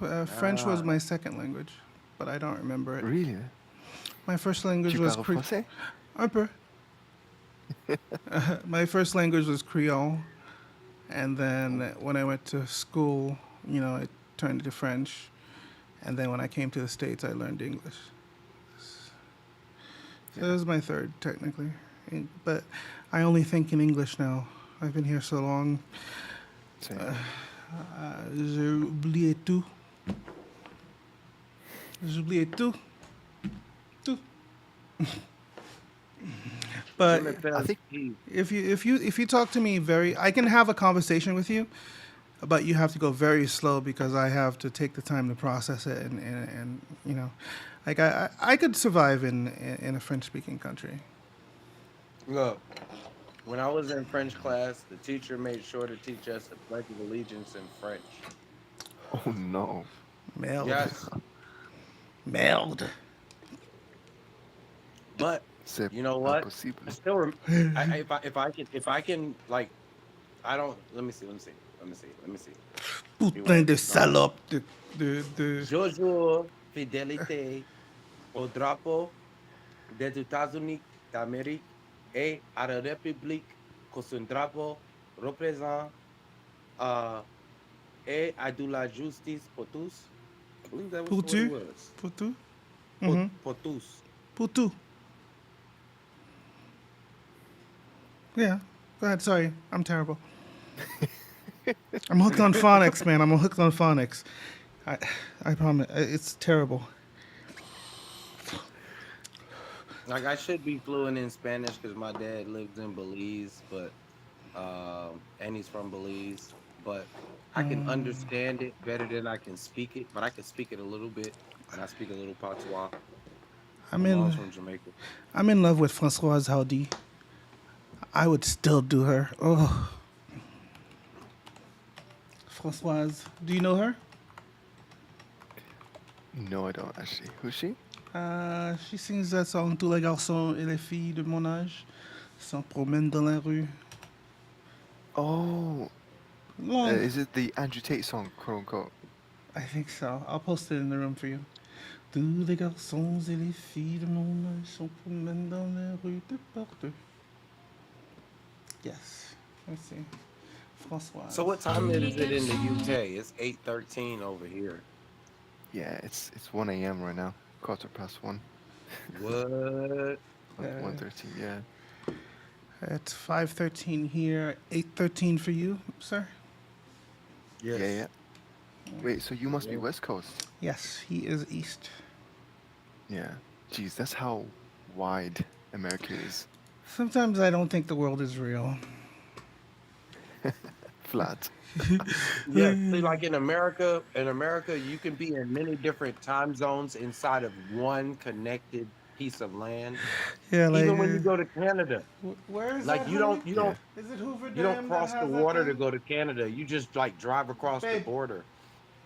Okay. French was Ah, my second language, but I don't remember it. Really? My first language Tu was parles français? un peu. My first language was Creole, and then Oh, when I went to school, it turned into French, and then when I came to the States, I learned English. So that yeah. was my third, technically. But I only think in English now. I've been here so long. Same. J'ai oublié tout. J'ai oublié tout. Tout. je But I m'appelle think, Steve. if you talk to me I can have a conversation with you, but you have to go very slow because I have to take the time to process it and like I could survive in a French speaking country. Look, when I was in French class, the teacher made sure to teach us the Pledge of Allegiance in French. oh no. Merde. Yes, Merde. but C'est you know pas what? I possible. still if I can like I don't let me see. He Putain went de no. salope de Je jure fidélité au drapeau des États-Unis d'Amérique et à la République que son drapeau représente uh, et à de la justice pour tous. I believe that was pour what it tu was. pour tout. Pour, Mhm. pour tous. Pour tout. Yeah. Go ahead. Sorry, I'm terrible. I'm hooked on phonics, man. I'm hooked on phonics. I I promise it's terrible. Like I should be fluent in Spanish because my dad lives in Belize, but and he's from Belize, but I can understand it better than I can speak it, but I can speak it a little bit, and I speak a little patois. I'm My mom's in from Jamaica. I'm in love with Françoise Hardy. I would still do her. Oh, Françoise. Do you know her? No, I don't actually. Who's she? She sings that song Tous les garçons et les filles de mon âge s'en promènent dans la rue. Oh, Long. is it the Andrew Tate song, quote unquote? I think so. I'll post it in the room for you. Tous les garçons et les filles de mon âge s'en promènent dans la rue de partout. Yes. Let's see. So what Françoise. time is it in the UK? It's 8:13 over here. Yeah, it's 1 a.m. right now. Quarter past one. What? One Uh, 13. Yeah. it's 5:13 here. 8:13 for you, sir. Yeah, yeah. Yes. Wait, so you must be Yeah. West Coast? Yes, he is east. Yeah. Geez, that's how wide America is. Sometimes I don't think the world is real. Flat. Yeah. See, like in America, you can be in many different time zones inside of one connected piece of land. Yeah, like, Even when you go to Canada, where is like that, you honey? don't you Yeah. don't Is it Hoover you don't Dam that cross the has that water to thing? go to Canada. You just like drive across the Babe, border.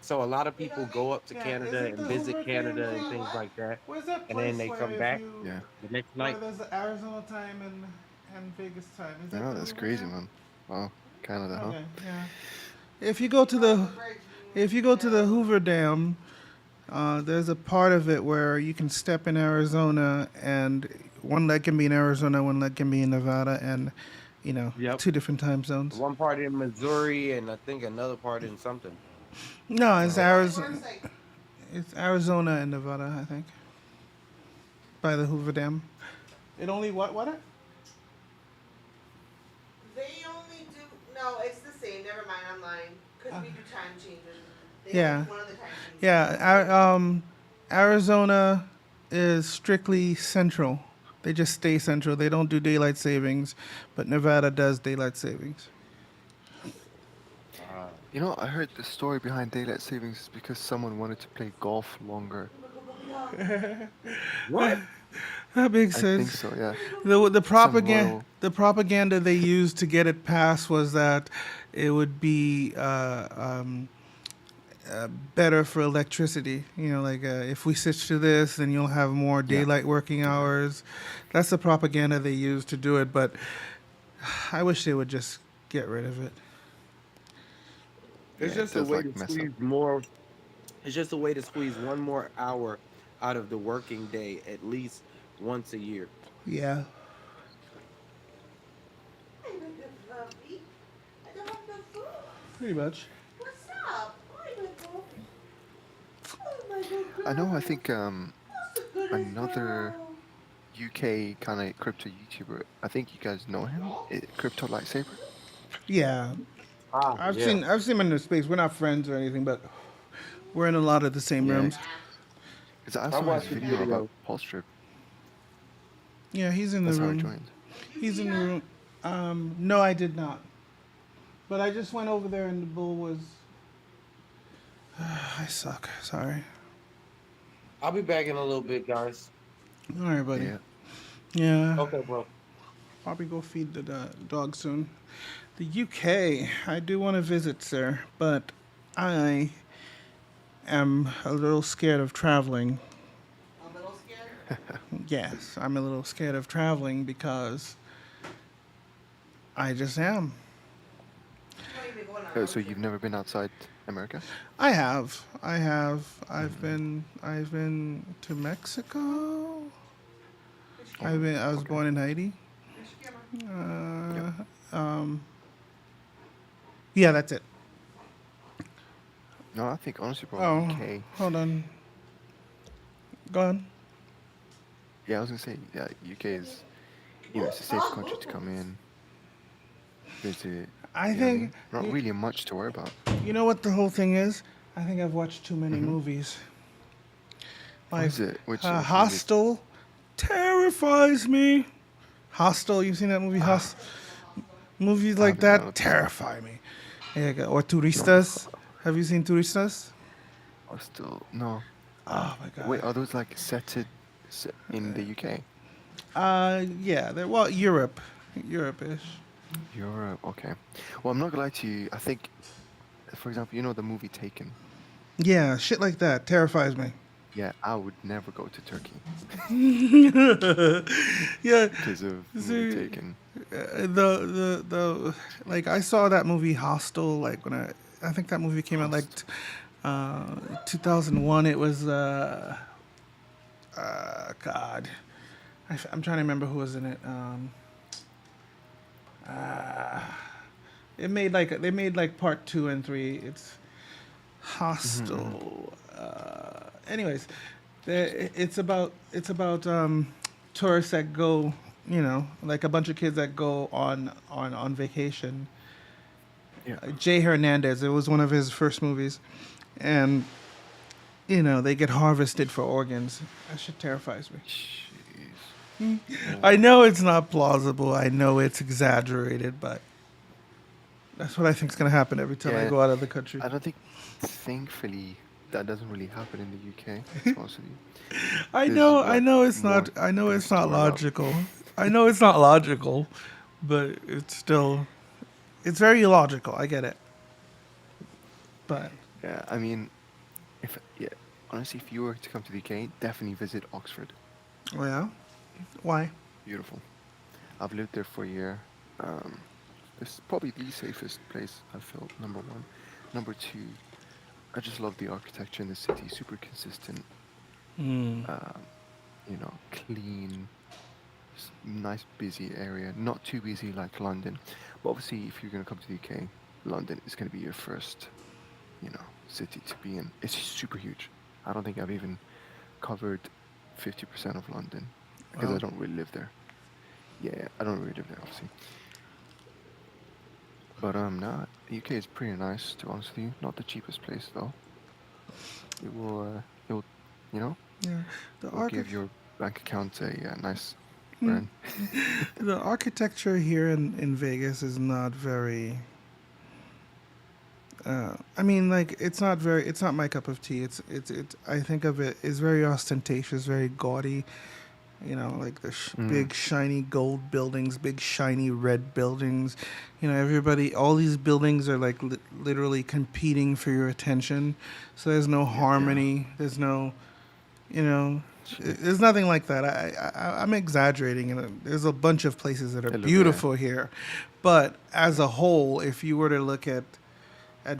So a lot of people go up to yeah, is Canada it the and visit Hoover Dam Canada and thing? things like that, Where's that and then place they where come if back you Yeah. the next where night. there's the Arizona time and Vegas time? Is that No, the that's Hoover crazy, Dam? man. Wow. Canada, huh? Okay, yeah. If you go to the if you go to the Hoover Dam, there's a part of it where you can step in Arizona and one leg can be in Arizona, one leg can be in Nevada, and Yep. two different time zones. One part in Missouri and I think another part in something. No, Which it's So one? Where's Arizona. like It's Arizona and Nevada, I think, by the Hoover Dam. It only what? they only do? No, it's the same. Never mind. I'm lying. Because we do time changes. They only Yeah, do one of the time changes. yeah. Arizona is strictly central. They just stay central. They don't do daylight savings, but Nevada does daylight savings. uh, You know, I heard the story behind daylight savings is because someone wanted to play golf longer. what? That makes I think sense. so, yeah. Some The royal. propaganda they used to get it passed was that it would be better for electricity. Like if we switch to this, then you'll have more Yeah, daylight working hours. That's the propaganda they used to do it. But I wish they would just get rid of it. It's yeah, it just a does way like to mess up. squeeze more. It's just a way to squeeze one more hour out of the working day at least once a year. Yeah, Hi, my good fluffy. I don't have no food. pretty much. What's up? Hi, my girl. Oh, my good I know, I girl. think Who's the goodest another girl? UK kind of crypto YouTuber, I think you guys know him, Crypto Lightsaber. Yeah, Ah, yeah. I've seen him in the space. We're not friends or anything, but we're in a lot of the same Yeah, rooms. Yeah. because I I saw his watched his video about video. Pulse Trip. Yeah, he's in the That's how I room. joined. Did you He's see in the her? room. No, I did not. But I just went over there and the bull was. I suck. Sorry. I'll be back in a little bit, guys. All right, buddy. Yeah. Yeah, Okay, bro. probably go feed the dog soon. The UK, I do want to visit, sir, but I am a little scared of traveling. A little scared? Yes, I'm a little scared of traveling because I just am. You don't even go on a So road you've trip. never been outside America? I have. I have. I've Mm. been. I've been to Mexico. Fix your Oh, camera. I was okay. born in Haiti. Fix your camera. Yep. Yeah, that's it. No, I think honestly, bro, Oh, UK. hold on. Go on. Yeah, I was gonna say, yeah, UK is, it's a safe country to come in, visit. I You know what I think mean? Not you, really much to worry about. you know what the whole thing is. I think I've watched too many Mm-hmm. movies. What Like is it? Which movies? Hostel terrifies me. Hostel. You seen that movie? Ah, Movies I like haven't that downloaded that. terrify me. Yeah, or Turistas. Have you seen Turistas? I still no. Oh my Wait, god. are those like set in the UK? Yeah. Well, Europe-ish. Europe, okay. Well, I'm not gonna lie to you. I think, for example, the movie Taken. Yeah, shit like that terrifies me. Yeah, I would never go to Turkey Yeah, because of movie see, Taken. the like I saw that movie Hostel like when I think that movie came out like Host. 2001. It was God, I'm trying to remember who was in it. They made like part two and three. It's Mm-hmm, mm-hmm. Hostel. Anyways, it's about tourists that go, like a bunch of kids that go on vacation. Yeah. Jay Hernandez. It was one of his first movies, and they get harvested for organs. That shit terrifies me. Jeez. I Oh. know it's not plausible. I know it's exaggerated, but that's what I think is gonna happen every time I Yeah, go out of the country. I don't think, thankfully, that doesn't really happen in the UK. To be honest with you, I there's know, I like know it's more not. I know it's things to not worry about. logical. I know it's not logical, but it's very illogical. I get it, but Yeah, I mean, if yeah, honestly, if you were to come to the UK, definitely visit Oxford. well, yeah. Why? Beautiful. I've lived there for a year. Um, it's probably the safest place I felt. Number one. Number two, I just love the architecture in the city. Super consistent. Mm. Clean. nice busy area, not too busy like London. But obviously, if you're gonna come to the UK, London is gonna be your first, city to be in. It's super huge. I don't think I've even covered 50% of London because I Wow. don't really live there. Yeah, I don't really live there, obviously. But nah, UK is pretty nice to be honest with you. Not the cheapest place though. It will, you know, Yeah. The it will archi- give your bank account a nice Hmm. burn. The architecture here in Vegas is not very. I mean, like it's not very. It's not my cup of tea. It's. I think of it as very ostentatious, very gaudy. You know, like the Mm, big shiny gold buildings, big shiny red buildings. You know, everybody, all these buildings are like literally competing for your attention. So there's no yeah, harmony. There's no, you know, shit. there's nothing like that. I'm exaggerating, and there's a bunch of places that are Yeah, beautiful here, but as a whole, if you were to look at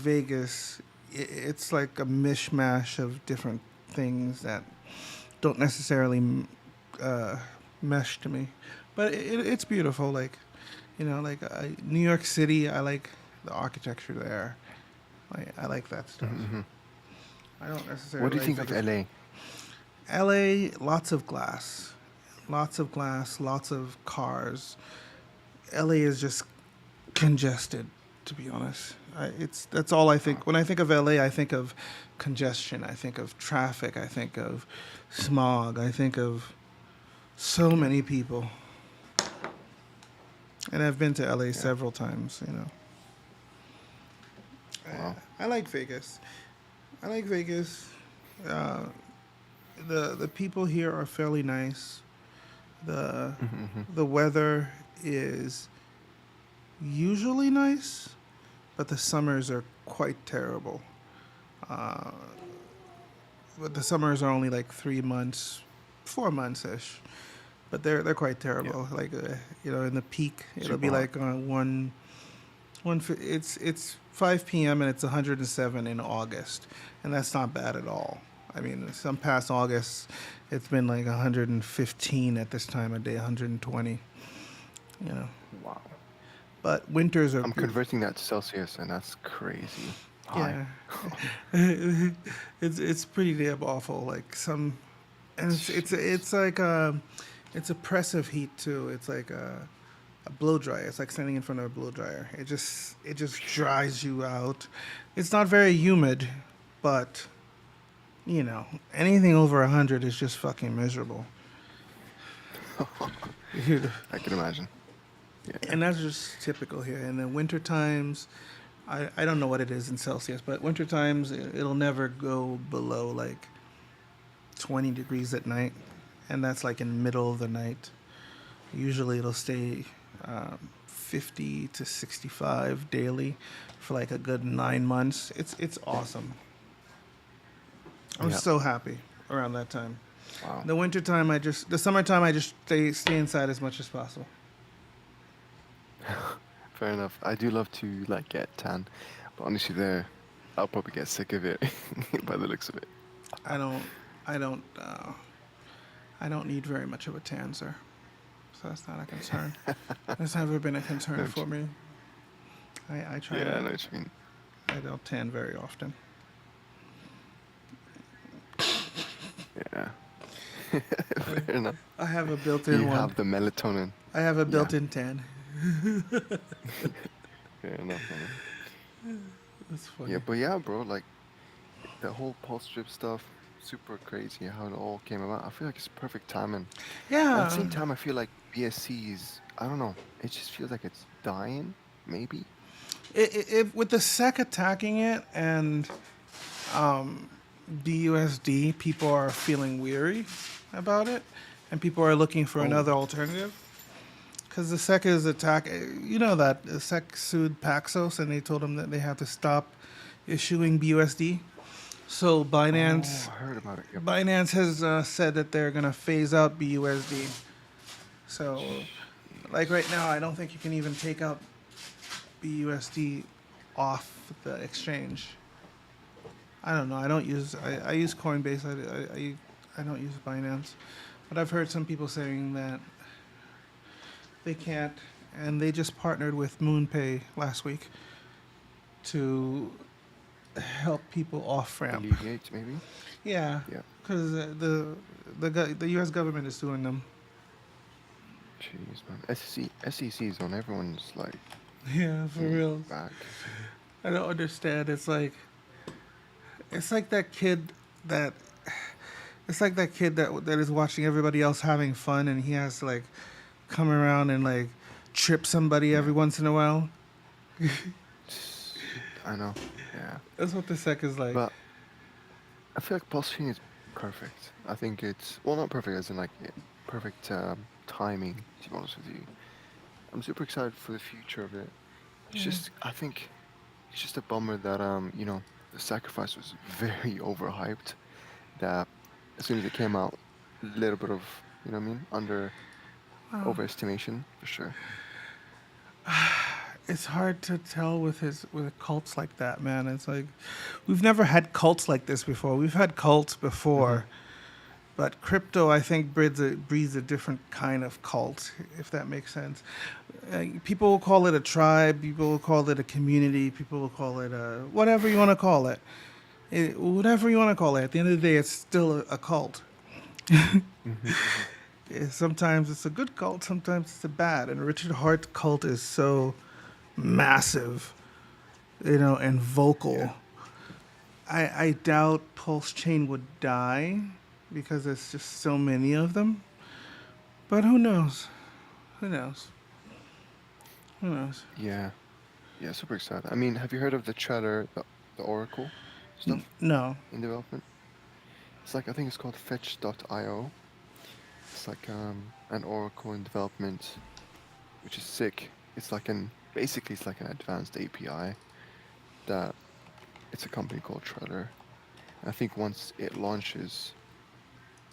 Vegas, it's like a mishmash of different things that don't necessarily uh, mesh to me. But it's beautiful. Like, you know, like New York City, I like the architecture there. I like that stuff. hmm. I don't What necessarily do you like think the of LA? LA, lots of cars. LA is just congested, to be honest. That's all I Uh, think. When I think of LA, I think of congestion. I think of traffic. I think of smog. I think of so okay, many people. And I've been to LA yeah, several times. You know, wow. I like Vegas. I like Vegas. Uh, the people here are fairly nice. the Hmm. The weather is usually nice, but the summers are quite terrible. Uh, but the summers are only like 3 months, 4 months ish. But they're quite Yeah, terrible. Like you know, in the peak, it'll super be hot. like it's 5 p.m. and it's 107 in August, and that's not bad at all. I mean, some past August, it's been like 115 at this time of day, 120. You know, Wow. but winters are I'm beautiful. converting that to Celsius, and that's crazy high. Yeah, it's pretty damn awful. Like some, and Jeez. it's like it's oppressive heat too. It's like a blow dryer. It's like standing in front of a blow dryer. It just dries you out. It's not very humid, but you know anything over 100 is just fucking miserable. I can imagine. Yeah. And that's just typical here. And then winter times, I don't know what it is in Celsius, but winter times it'll never go below like 20 degrees at night, and that's like in the middle of the night. Usually it'll stay 50 to 65 daily for like a good 9 months. It's awesome. I'm Yeah. so happy around that time. Wow. The summertime I just stay inside as much as possible. Fair enough. I do love to like get tan, but honestly, there, I'll probably get sick of it by the looks of it. I don't I don't I don't need very much of a tan, sir. So that's not a concern. That's never been a concern No, for me. I try yeah, I to know what you mean. I don't tan very often. Yeah. I, Fair enough. I have a built-in You one. have the melatonin. I have a Yeah. built-in tan. Fair enough, man. That's Yeah, funny. but yeah, bro, like the whole pulse strip stuff, super crazy how it all came about. I feel like it's perfect timing. But at the Yeah, same time, I feel like BSC is, I don't know, it just feels like it's dying, maybe. with the SEC attacking it and BUSD, people are feeling weary about it, and people are looking for Oh, another alternative. Because the SEC is attack, you know that the SEC sued Paxos, and they told them that they have to stop issuing BUSD. So oh, I heard about it. Yep. Binance has said that they're gonna phase out BUSD. So, like Jeez. right now, I don't think you can even take out BUSD off the exchange. I don't know. I use Coinbase. I don't use Binance, but I've heard some people saying that They can't, and they just partnered with MoonPay last week to help people off ramp. Alleviate maybe. Yeah, Yeah. because the U.S. government is doing them. Jeez, man. SEC is on everyone's like Yeah, for real. back. I don't understand. It's like that kid that it's like that kid that is watching everybody else having fun, and he has to like come around and like trip somebody Yeah. every once in a while. I know. Yeah. That's what the sec is like. But I feel like pulsing is perfect. I think it's well, not perfect as in like perfect timing. To be honest with you, I'm super excited for the future of it. It's just I think it's just a bummer that the sacrifice was very overhyped. That as soon as it came out, a little bit of what I mean overestimation for sure. It's hard to tell with cults like that, man. It's like we've never had cults like this before. We've had cults Hmm. before, but crypto, I think, breeds a different kind of cult, if that makes sense. People will call it a tribe. People will call it a community. People will call it a whatever you want to call it. Whatever you want to call it. At the end of the day, it's still a cult. Hmm. Sometimes it's a good cult. Sometimes it's a bad. And Richard Hart cult is so massive, and Yeah. vocal. I doubt Pulse Chain would die because there's just so many of them. But who knows? Who knows? Who knows? Yeah. Yeah. Super excited. I mean, have you heard of the Chatter, the Oracle stuff No. in development? It's like I think it's called Fetch.io. It's like an Oracle in development, which is sick. It's like basically it's like an advanced API that it's a company called Treller. I think once it launches,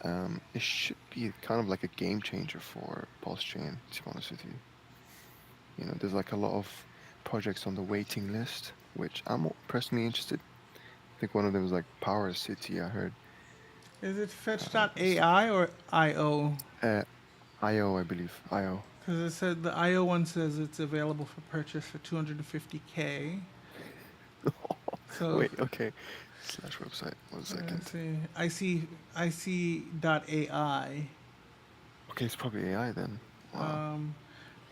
it should be kind of like a game changer for Pulse Chain, to be honest with you. There's like a lot of projects on the waiting list, which I'm personally interested. I think one of them is like Power City, I heard. Is it It's Fetch.ai or IO? uh, IO, I believe. IO. Because it said the IO one says it's available for purchase for 250K. So Wait, okay. Slash website. One let's second. see. I see.ai. Okay, it's probably AI then. Wow.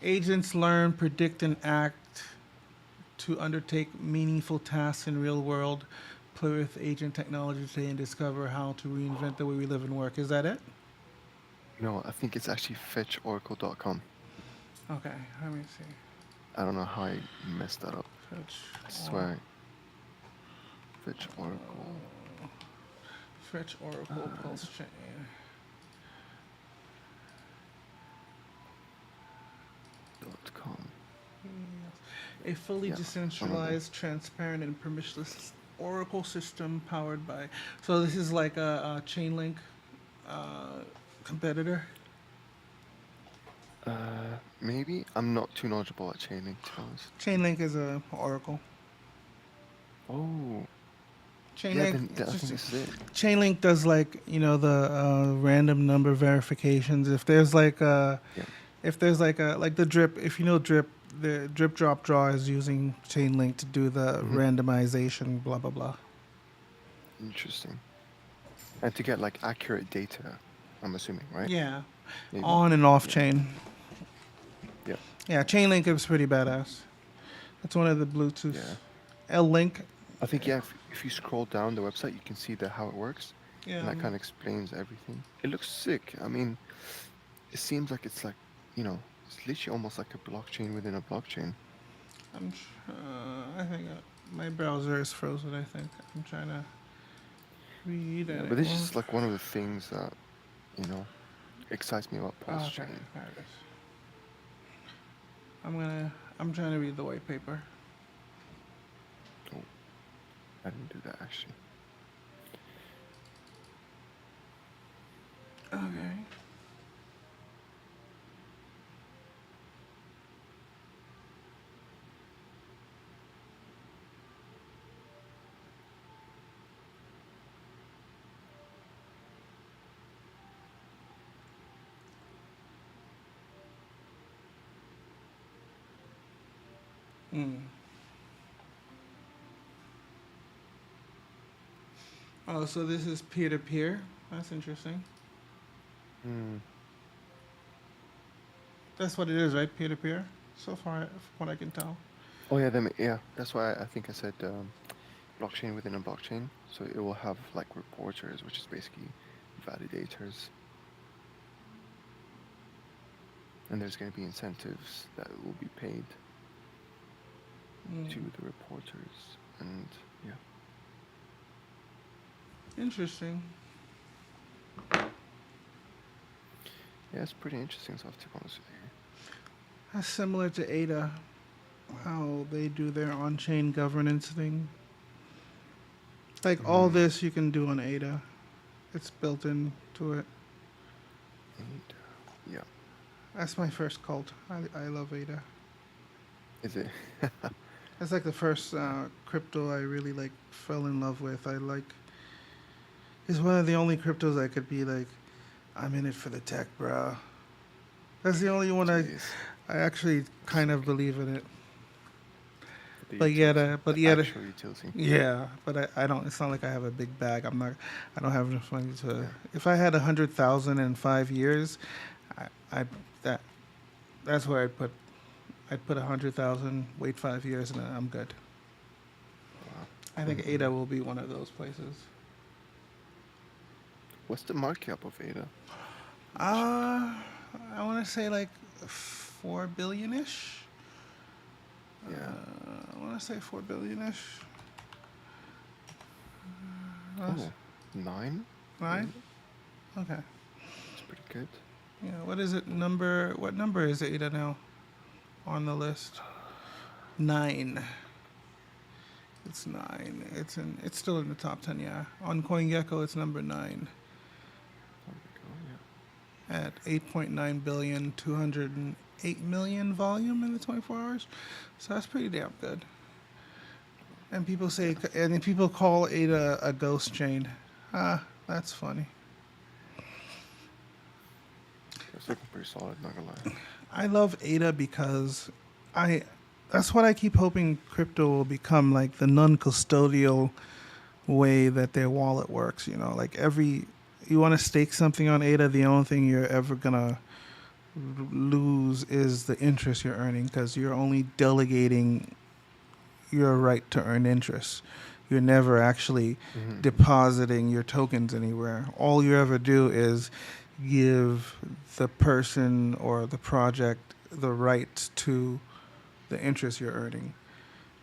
Agents learn, predict, and act to undertake meaningful tasks in real world. Play with agent technology today and discover how to reinvent the way we live and work. Is that it? No, I think it's actually fetchoracle.com. Okay, let me see. I don't know how I messed that up. Fetch I or swear. Fetch Oracle. Fetch Oracle Uh, Pulse Chain. .com. A fully Yeah, found it there. decentralized, transparent, and permissionless Oracle system powered by. So this is like a Chainlink competitor. Maybe I'm not too knowledgeable at Chainlink, to be honest. Chainlink is a Oracle. Oh, yeah. Chainlink, Then I think this is it. Chainlink does like the random number verifications. Yeah. If there's like the drip, if you know drip, the drip drop draw is using Chainlink to do the Hmm. randomization. Blah blah blah. Interesting. And to get like accurate data, I'm assuming, right? Yeah, Maybe. on and off Yeah. chain. Yeah. Yeah, Chainlink is pretty badass. That's one of the Bluetooth. Yeah. L-Link. I think yeah. If you scroll down the website, you can see how it works, Yeah, and that kind of explains everything. It looks sick. I mean, it seems like it's literally almost like a blockchain within a blockchain. I think my browser is frozen. I think I'm trying to read Yeah, and but it this is won't. just like one of the things that you know excites me about Pulse Oh, okay, Chain. there it is. I'm trying to read the white paper. Oh, I didn't do that actually. Okay. Mm. Oh, so this is peer to peer. That's interesting. Mm. That's what it is, right? Peer to peer. So far, from what I can tell. Oh yeah, yeah. That's why I think I said blockchain within a blockchain. So it will have like reporters, which is basically validators, and there's going to be incentives that will be paid to Mm. the reporters, and yeah, Interesting. yeah, it's pretty interesting stuff to be honest with That's similar to ADA, how they do their on-chain governance thing. Like you. all Mm. this you can do on ADA. It's built into it. And yeah, That's my first cult. I love ADA. is it? That's like the first crypto I really like fell in love with. I like it's one of the only cryptos I could be like, I'm in it for the tech, bro. That's the only one Jeez, I actually kind of believe in it. the But yet, utility, but the yet, actual utility. yeah. But I don't. It's not like I have a big bag. I'm not. I don't have enough money to. Yeah. If I had 100,000 in 5 years, I that that's where I'd put 100,000. Wait 5 years, and I'm good. Wow. I think ADA will be one of those places. What's the market cap of ADA? Uh, I want to say like 4 billion ish. Yeah. I want to say 4 billion ish. Oh, 9 Nine. billion? Okay. That's pretty good. Yeah. What is it? Number? What number is ADA now on the list? 9. It's 9. It's in. It's still in the top 10. Yeah. On CoinGecko, it's number 9 There we go. at 8.9 billion, 208 million volume in the 24 hours. So that's pretty damn good. And people say, and then people call ADA a ghost chain. Ah, that's funny. Yeah. It's looking pretty solid. Not gonna lie. I love ADA because I. That's what I keep hoping crypto will become, like the non-custodial way that their wallet works. You know, like you want to stake something on ADA, the only thing you're ever gonna lose is the interest you're earning because you're only delegating your right to earn interest. You're never actually Hmm. depositing your tokens anywhere. All you ever do is give the person or the project the right to the interest you're earning.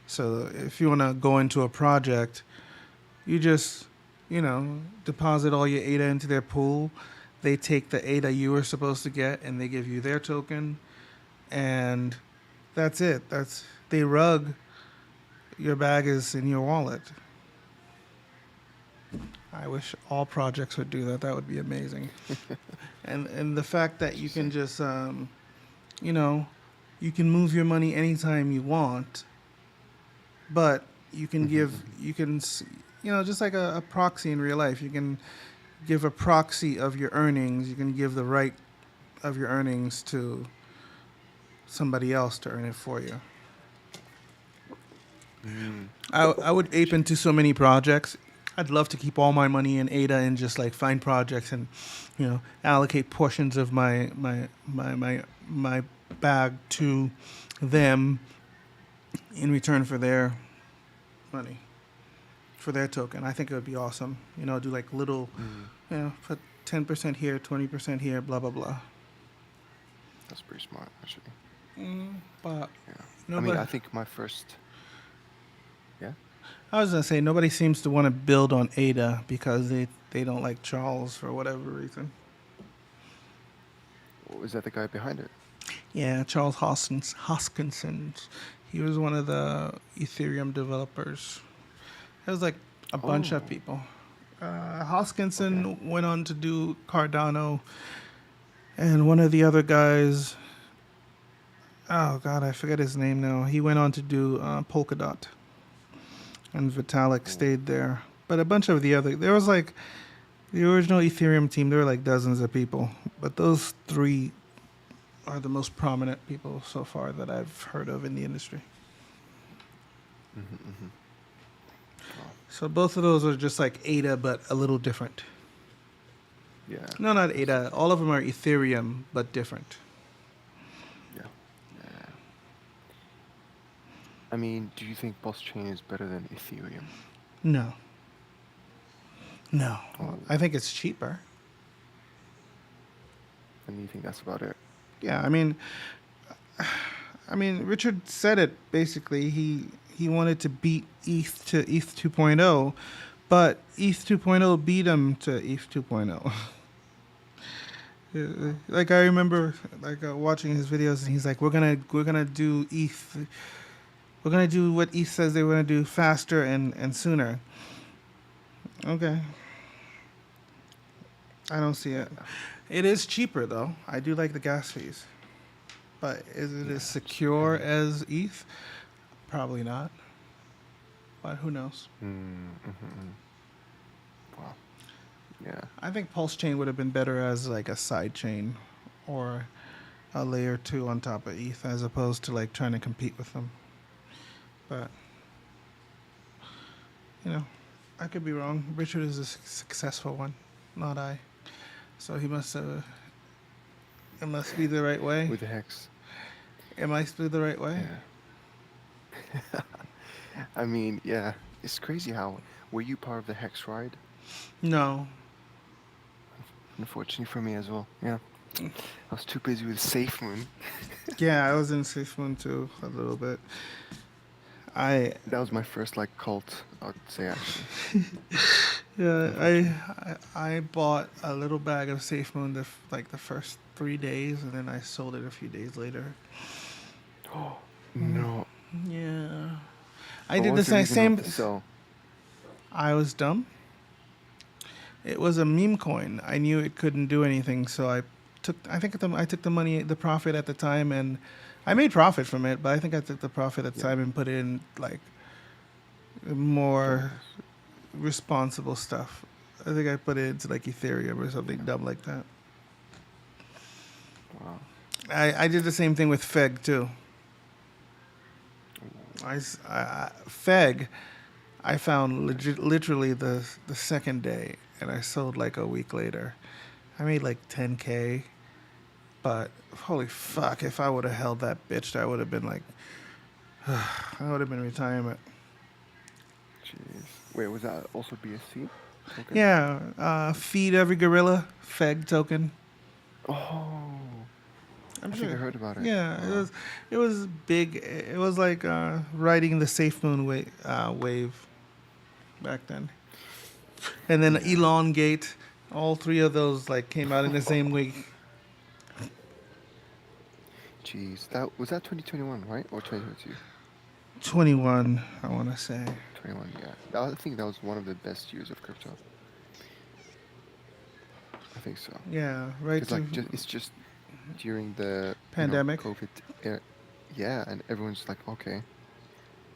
So if you want to go into a project, you just, deposit all your ADA into their pool. They take the ADA you were supposed to get and they give you their token. And that's it. They rug your bag is in your wallet. I wish all projects would do that. That would be amazing. And the fact that you can just you know, you can move your money anytime you want, but you can Hmm. give just like a proxy in real life. You can give a proxy of your earnings. You can give the right of your earnings to somebody else to earn it for you. Mm. I would ape Gotcha. into so many projects. I'd love to keep all my money in ADA and just like find projects and, allocate portions of my bag to them in return for their money, for their token. I think it would be awesome. Do like little, Mm. put 10% here, 20% here, blah blah blah. That's pretty smart, actually. But Yeah. I mean, nobody. I think my first. Yeah. I was gonna say nobody seems to want to build on ADA because they don't like Charles for whatever reason. Was that the guy behind it? Yeah, Charles Hoskinson. He was one of the Ethereum developers. It was like a bunch of Oh. people. Okay. Hoskinson went on to do Cardano, and one of the other guys, oh god, I forget his name now. He went on to do Polkadot, and Vitalik Oh. stayed there. But a bunch of there was like the original Ethereum team. There were like dozens of people, but those three are the most prominent people so far that I've heard of in the industry. Mm-hmm. Wow. So both of those are just like ADA, but a little different. Yeah. No, not I see. ADA. All of them are Ethereum, but different. Yeah. Yeah. I mean, do you think Boss Chain is better than Ethereum? No, no. Oh, I think it's cheaper. and you think that's about it? Yeah, I mean, Richard said it basically. He wanted to beat ETH 2.0, but ETH 2.0 beat him to ETH 2.0. Like I remember, like watching his videos, and he's like, "We're gonna do ETH. We're gonna do what ETH says they were gonna do faster and sooner." Okay, I don't see it. Yeah. It is cheaper though. I do like the gas fees, but is it as Yeah. I secure mean, as ETH? Probably not. But who knows? mm-hmm. Wow. Yeah. I think Pulse Chain would have been better as like a side chain or a layer two on top of ETH as opposed to like trying to compete with them. But you know, I could be wrong. Richard is a successful one, not I. So he must it must be the right way. With the hex. It must be the right way. Yeah. I mean, yeah. It's crazy how. Were you part of the hex ride? No. Unfortunately for me as well. Yeah. I was too busy with Safe Moon. Yeah, I was in Safe Moon too a little bit. I That was my first like cult, I'd say actually. yeah, Unfortunately. I bought a little bag of Safe Moon like the first 3 days, and then I sold it a few days later. Oh no. Yeah, I What did the was the same. reason not Same. to sell? I was dumb. It was a meme coin. I knew it couldn't do anything, so I took. I took the money, the profit at the time, and I made profit from it. But I think I took the profit at the Yeah. time and put it in like Something more else. responsible stuff. I think I put it into like Ethereum or something Yeah. dumb like that. Wow. I did the same thing with Feg too. Feg, I found literally the second day, and I sold like a week later. I made like 10K, but holy fuck, if I would have held that bitch, that would have been like, I would have been retirement. Jeez. Wait, was that also BSC token? Yeah, feed every gorilla, Feg token. Oh, I'm I think I sure. heard about it. Yeah, Wow. it was big. It was like riding the Safe Moon wave back then. And then Yeah. Elongate, all three of those like came out in the same week. Jeez, that was that 2021, right? Or 2022? 21, I want to say. 21, yeah. I think that was one of the best years of crypto. I think so. Yeah, right Because to like it's just during the pandemic. COVID era. Yeah, and everyone's like, okay,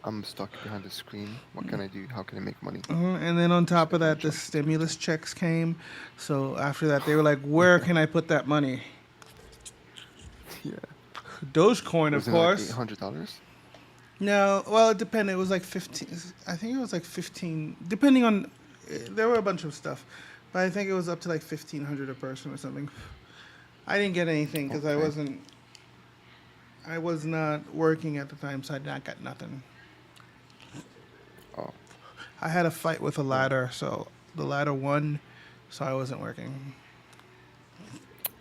I'm stuck behind the screen. What can I do? How can I make money? And then on So top of everyone that, the jumped into crypto. stimulus checks came. So after that, they were like, "Where can I put that money?" Yeah. Dogecoin, of Wasn't it like course. $800? No, well, it depended. It was like 15. I think it was like 15, depending on. There were a bunch of stuff, but I think it was up to like 1,500 a person or something. I didn't get anything because I Okay. wasn't. I was not working at the time, so I not got nothing. Oh, I had a fight with a well, ladder, so the ladder won, so I wasn't working.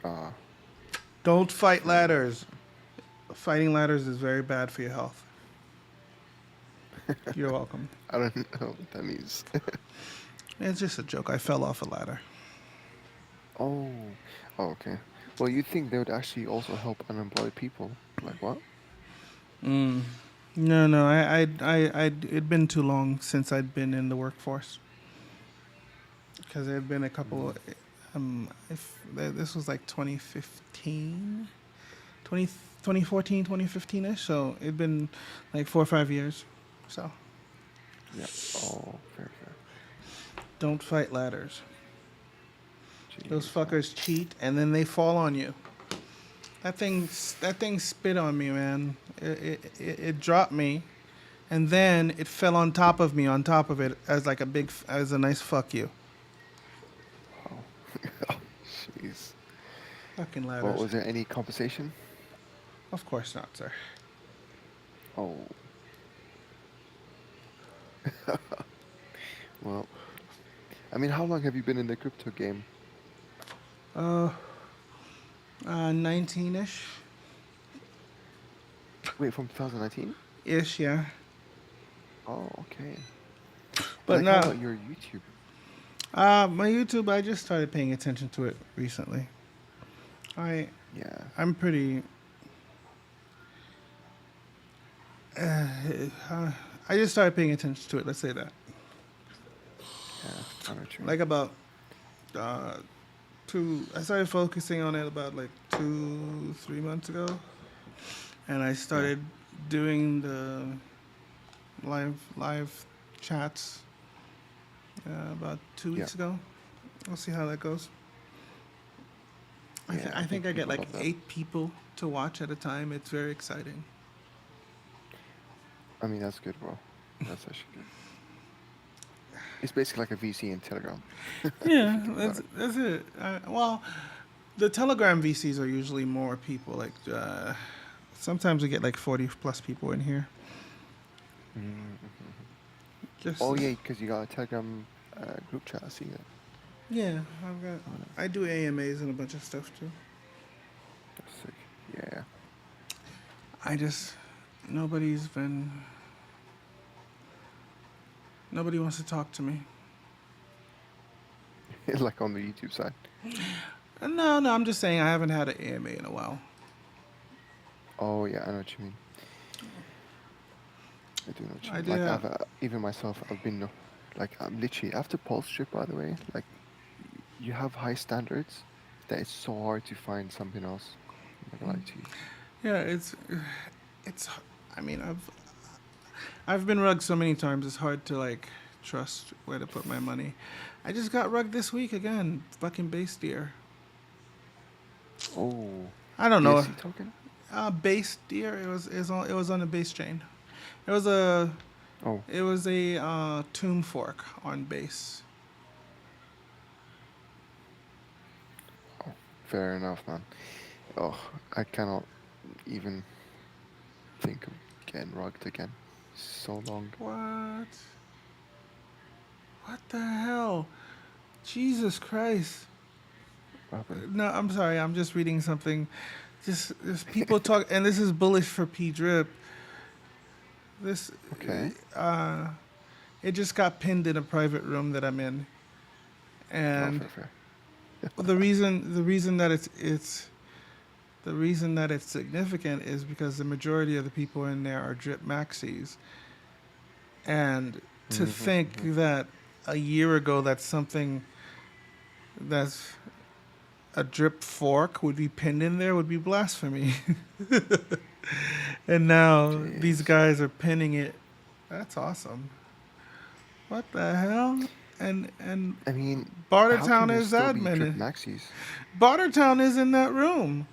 uh, Don't fight fair enough. ladders. Fighting ladders is very bad for your health. You're welcome. I don't know what that means. It's just a joke. I fell off a ladder. Oh, oh, okay. Well, you'd think they would actually also help unemployed people. Like what? Mm. No, no. It'd been too long since I'd been in the workforce because it had been a couple. Mm, If this was like 2015, 2014, 2015ish. So it'd been like 4 or 5 years. So yeah. Oh, fair, fair. don't fight ladders. Those Jeez, man. fuckers cheat and then they fall on you. That thing spit on me, man. It dropped me, and then it fell on top of me, on top of it, as like a big, as a nice fuck you. Oh, oh, jeez. Fucking Well, ladders. was there any compensation? Of course not, sir. Oh, well, I mean, how long have you been in the crypto game? Uh, 19-ish. Wait, from 2019? Ish, yeah. Oh, okay. And But like, how no, about your YouTube? my YouTube, I just started paying attention to it recently. I, Yeah, I'm pretty. I just started paying attention to it. Let's say that. yeah, I know what you mean. Like about uh, two. I started focusing on it about like 2, 3 months ago, and I Yeah, started doing the live chats about two yeah, weeks ago. We'll see how that goes. yeah. I I think think I get people like love that. 8 people to watch at a time. It's very exciting. I mean, that's good, bro. That's actually good. It's basically like a VC in Telegram, if Yeah, you think about it. that's it. Well, the Telegram VCs are usually more people. Like sometimes we get like 40+ people in here. Mm-hmm. Just Oh yeah, because you got a Telegram group chat. I see that. yeah, I've got. Oh, no, I do AMAs and a bunch of stuff too. that's sick. Yeah, I just nobody's been. Nobody wants to talk to me. like on the YouTube side. No, no, I'm just saying I haven't had an AMA in a while. Oh yeah, I know what you mean. I do know what you I mean. did Like have. I've even myself, I've been like I'm literally after Pulse Trip, by the way. Like you have high standards that it's so hard to find something else. I'm not gonna lie to you. Yeah, it's. I mean, I've been rugged so many times. It's hard to like trust where to put my money. I just got rugged this week again. Fucking base deer. Oh, I don't know. BSC token? Base deer. It was on the base chain. It was a Oh, tomb fork on base. oh, fair enough, man. Oh, I cannot even think of getting rugged again. So long. What? What the hell? Jesus Christ. What happened? No, I'm sorry. I'm just reading something. Just people talk, and this is bullish for P Drip. This, Okay. uh, it just got pinned in a private room that I'm in, Oh, and fair, fair. the reason that it's significant is because the majority of the people in there are drip maxis, and to Mm-hmm, think mm-hmm. that a year ago that something that's a drip fork would be pinned in there would be blasphemy. And now these Jeez. guys are pinning it. That's awesome. What the hell? And I mean, how can Bartertown there is still be drip admin. maxis? Bartertown is in that room.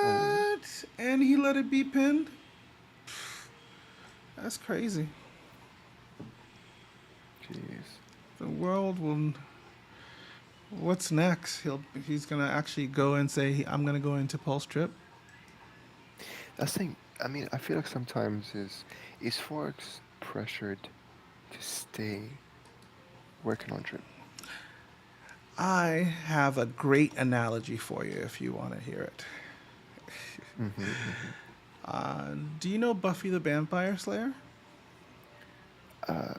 Oh, What? And he let it be pinned? That's crazy. jeez. The world will. What's next? He's gonna actually go and say, "I'm gonna go into Pulse Trip." That's the thing. I mean, I feel like sometimes is Forex pressured to stay working on drip. I have a great analogy for you if you want to hear it. Mm-hmm, mm-hmm. Do you know Buffy the Vampire Slayer?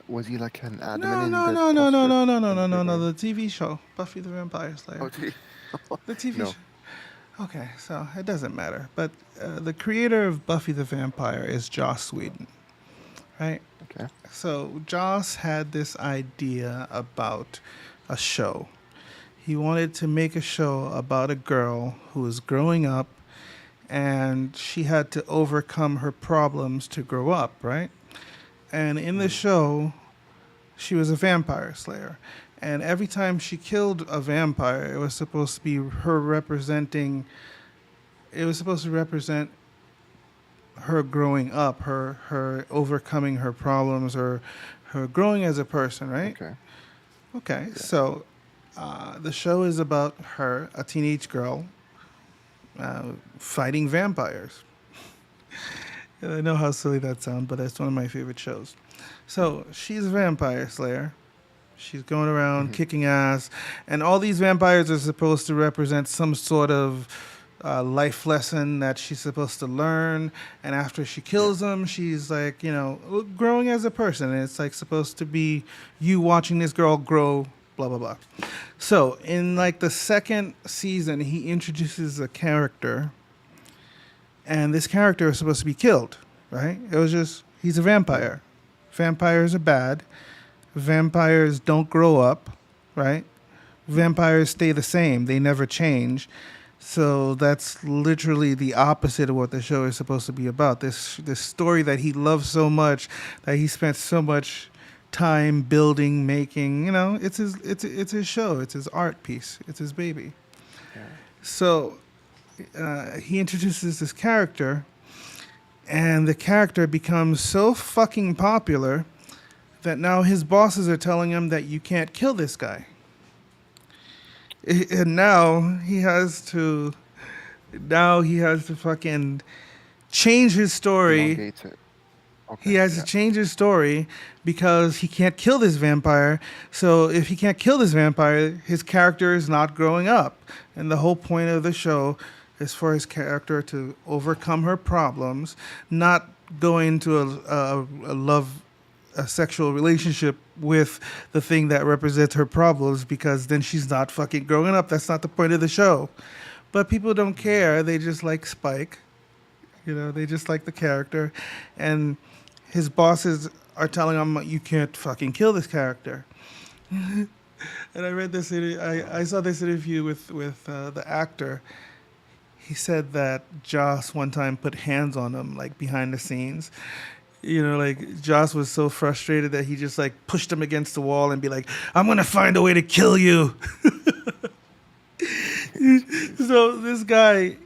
Was he like an admin No, in no, the no, no, Pulse no, Trip no, no, in the no, no, no. beginning? The TV show, Buffy the Vampire Oh, Slayer. did he? The TV No. show. Okay, so it doesn't matter. But the creator of Buffy the Vampire is Joss Whedon, right? Okay. So Joss had this idea about a show. He wanted to make a show about a girl who was growing up and she had to overcome her problems to grow up, right? And in the Mm. show, she was a vampire slayer. And every time she killed a vampire, it was supposed to be her representing, it was supposed to represent her growing up, her overcoming her problems, or her growing as a person, right? Okay. Okay, Yeah. so the show is about her, a teenage girl, fighting vampires. I know how silly that sounds, but that's one of my favorite shows. So she's a vampire slayer. She's going around Hmm. kicking ass, and all these vampires are supposed to represent some sort of life lesson that she's supposed to learn. And after she Yeah. kills them, she's like, growing as a person. And it's like supposed to be you watching this girl grow, blah, blah, blah. So in Okay. like the second season, he introduces a character, and this character is supposed to be killed, right? It was just, he's a Hmm. vampire. Vampires are bad. Vampires don't grow up, right? Vampires stay the same, they never change. So that's literally the opposite of what the show is supposed to be about. This story that he loves so much, that he spent so much time building, making. It's his show. It's his art piece. It's his baby. Yeah. So he introduces this character, and the character becomes so fucking popular that now his bosses are telling him that you can't kill this guy. And now he has to fucking change his story. Elongate it. He Okay. has to Yeah. change his story because he can't kill this vampire. So if he can't kill this vampire, his character is not growing up. And the whole point of the show is for his character to overcome her problems, not go into a sexual relationship with the thing that represents her problems, because then she's not fucking growing up. That's not the point of the show. But people don't care. They just like Spike. They just like the character. And his bosses are telling him, you can't fucking kill this character. And I read this. I saw this interview with the actor. He said that Joss one time put hands on him, like behind the scenes. Like Joss was so frustrated that he just like pushed him against the wall and be like, "I'm gonna find a way to kill you." So this guy.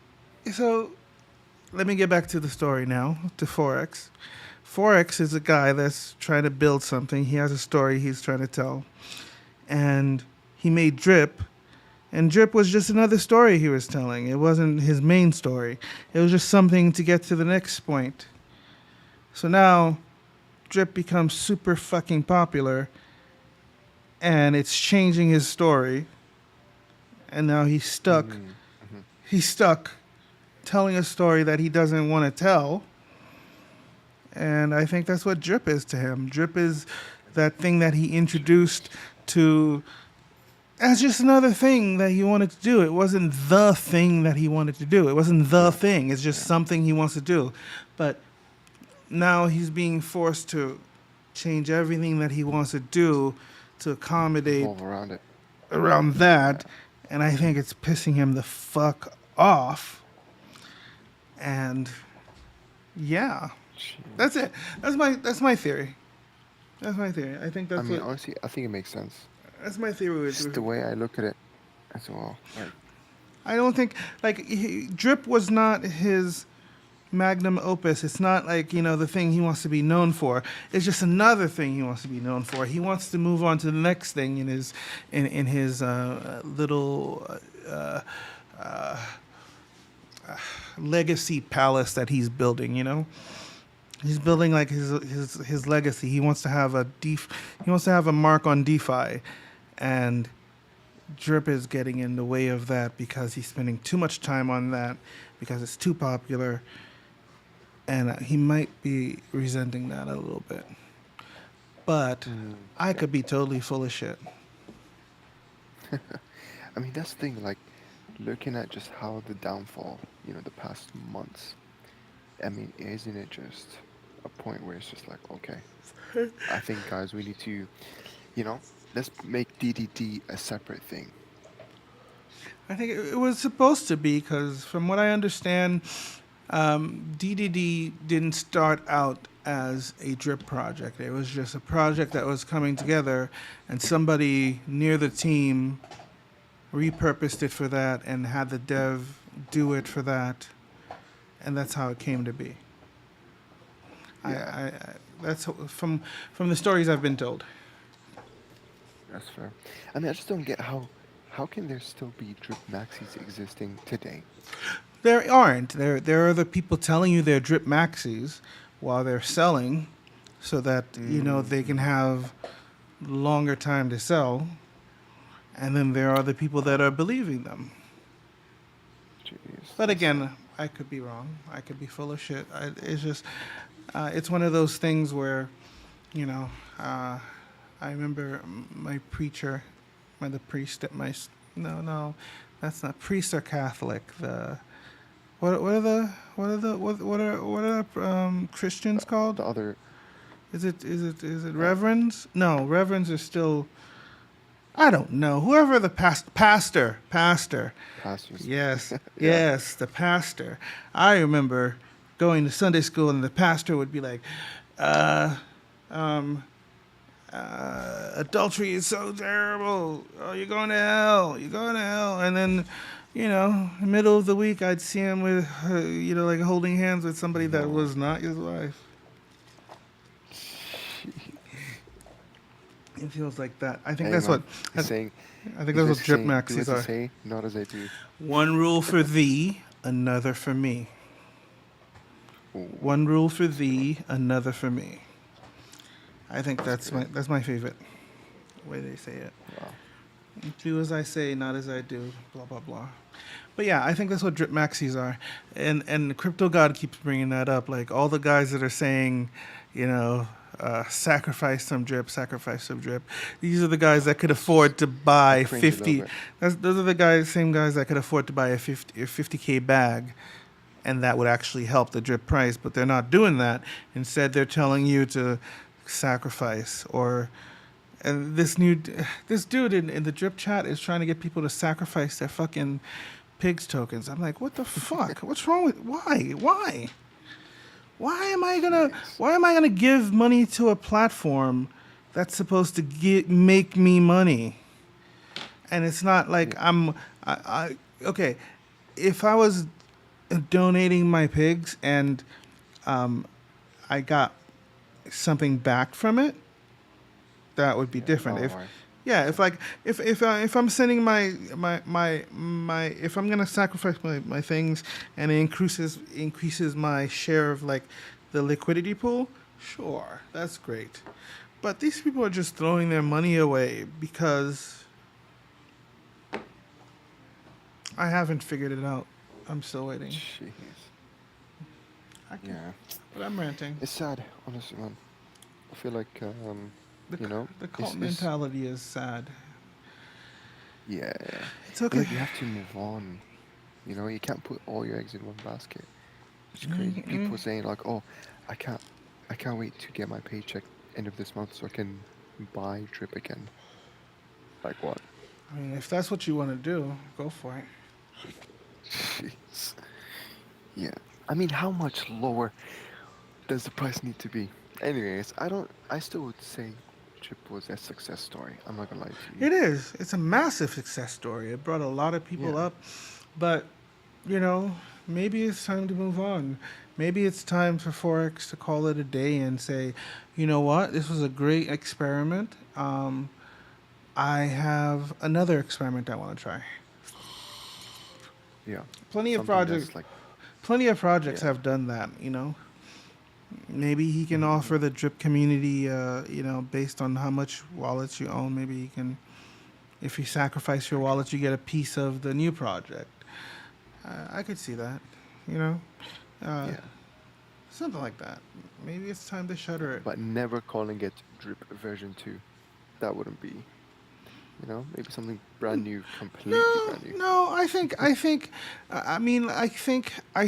So let me get back to the story now, to Forex. Forex is a guy that's trying to build something. He has a story he's trying to tell. And he made Drip. And Drip was just another story he was telling. It wasn't his main story. It was just something to get to the next point. So now Drip becomes super fucking popular. And it's changing his story. And now he's stuck. Mm. Hmm. He's stuck telling a story that he doesn't want to tell. And I think that's what Drip is to him. Drip is that thing that he introduced to as just another thing that he wanted to do. It wasn't the thing that he wanted to do. It wasn't the Yeah. thing. It's just Yeah. something he wants to do. But now he's being forced to change everything that he wants to do to accommodate Revolve around it. around Yeah. that. And I think it's pissing him the fuck off. And yeah, that's Jeez. it. That's my theory. That's my theory. I think I that's mean, what honestly, I think it makes sense. that's my theory It's just the with way I look at it as well. Like, I don't think like Drip was not his magnum opus. It's not like the thing he wants to be known for. It's just another thing he wants to be known for. He wants to move on to the next thing in his little uh, legacy palace that he's building. He's building like his legacy. He wants to have he wants to have a mark on DeFi, and Drip is getting in the way of that because he's spending too much time on that because it's too popular, and he might be resenting that a little bit. But I yeah. could be totally full of shit. I mean, that's the thing. Like, looking at just how the downfall, the past months. I mean, isn't it just a point where it's just like, okay, I think, guys, we need to, you know, let's make DDD a separate thing. I think it was supposed to be because, from what I understand, DDD didn't start out as a drip project. It was just a project that was coming together, and somebody near the team repurposed it for that and had the dev do it for that, and that's how it came to be. Yeah, That's from the stories I've been told. that's fair. I mean, I just don't get how can there still be drip maxis existing today? There aren't. There are the people telling you they're drip maxis while they're selling, so that they can Mm-hmm. have longer time to sell, and then there are the people that are believing them. Jeez, But that's sad. again, I could be wrong. I could be full of shit. It's just, it's one of those things where, you know, uh, I remember my preacher, the priest at my, no, that's not, priests are Catholic. What are Christians called? The other Is it uh, reverends? No, reverends are still, I don't know. Whoever the pastor. pastors. Yes, Yeah. yes, the pastor. I remember going to Sunday school, and the pastor would be like, uh, um, "Adultery is so terrible. Oh, you're going to hell. You're going to hell." And then, middle of the week, I'd see him with, like holding hands with somebody that No. was not his wife. It feels like that. I think Hey that's what. man, he's saying I think he's that's what basically drip saying do maxis as I are. say, not as I do. One rule for thee, another for me. Ooh, One rule for thee, another for me. I think that's that's my good. that's my favorite way they say it. Wow. Do as I say, not as I do. Blah blah blah. But yeah, I think that's what drip maxis are, and Crypto God keeps bringing that up. Like all the guys that are saying, sacrifice some drip, sacrifice some drip. These are the guys that could afford to I buy cringe a little 50. bit. Those are the same guys that could afford to buy a 50K bag, and that would actually help the drip price. But they're not doing that. Instead, they're telling you to sacrifice or and this dude in the drip chat is trying to get people to sacrifice their fucking pigs tokens. I'm like, what the fuck? What's wrong with why am I gonna Jeez. give money to a platform that's supposed to make me money? And it's not like Yeah. okay, if I was donating my pigs and I got something back from it, that would be Yeah. different. If ROI. yeah, if Exactly. like if I'm sending my if I'm gonna sacrifice my things and it increases my share of like the liquidity pool, sure, that's great. But these people are just throwing their money away because I haven't figured it out. I'm still waiting. Jeez. I can, Yeah. but I'm ranting. It's sad, honestly, man. I feel like The you know, the cult it's mentality is sad. yeah, yeah. It's But okay. like you have to move on. You know, you can't put all your eggs in one basket. It's crazy. People are saying like, "Oh, I can't, I can't wait to get my paycheck end of this month so I can buy drip again." Like what? I mean, if that's what you want to do, go for it. Jeez. Yeah. I mean, how much lower does the price need to be? Anyways, I don't. I still would say drip was a success story. I'm not gonna lie to you. It is. It's a massive success story. It brought a lot of people Yeah. up, but you know, maybe it's time to move on. Maybe it's time for Forex to call it a day and say, you know what, this was a great experiment. I have another experiment I want to try. Yeah. Plenty of Something projects, that's like plenty of projects yeah. have done that. Maybe he can Mm-hmm. offer the drip community, based on how much wallets you own. Maybe he can, if you sacrifice your Very true. wallet, you get a piece of the new project. I could see that, you know, uh, Yeah. something like that. Maybe it's time to shutter it. But never calling it drip version 2. That wouldn't be, maybe something brand new, completely No, brand new. no. I mean, I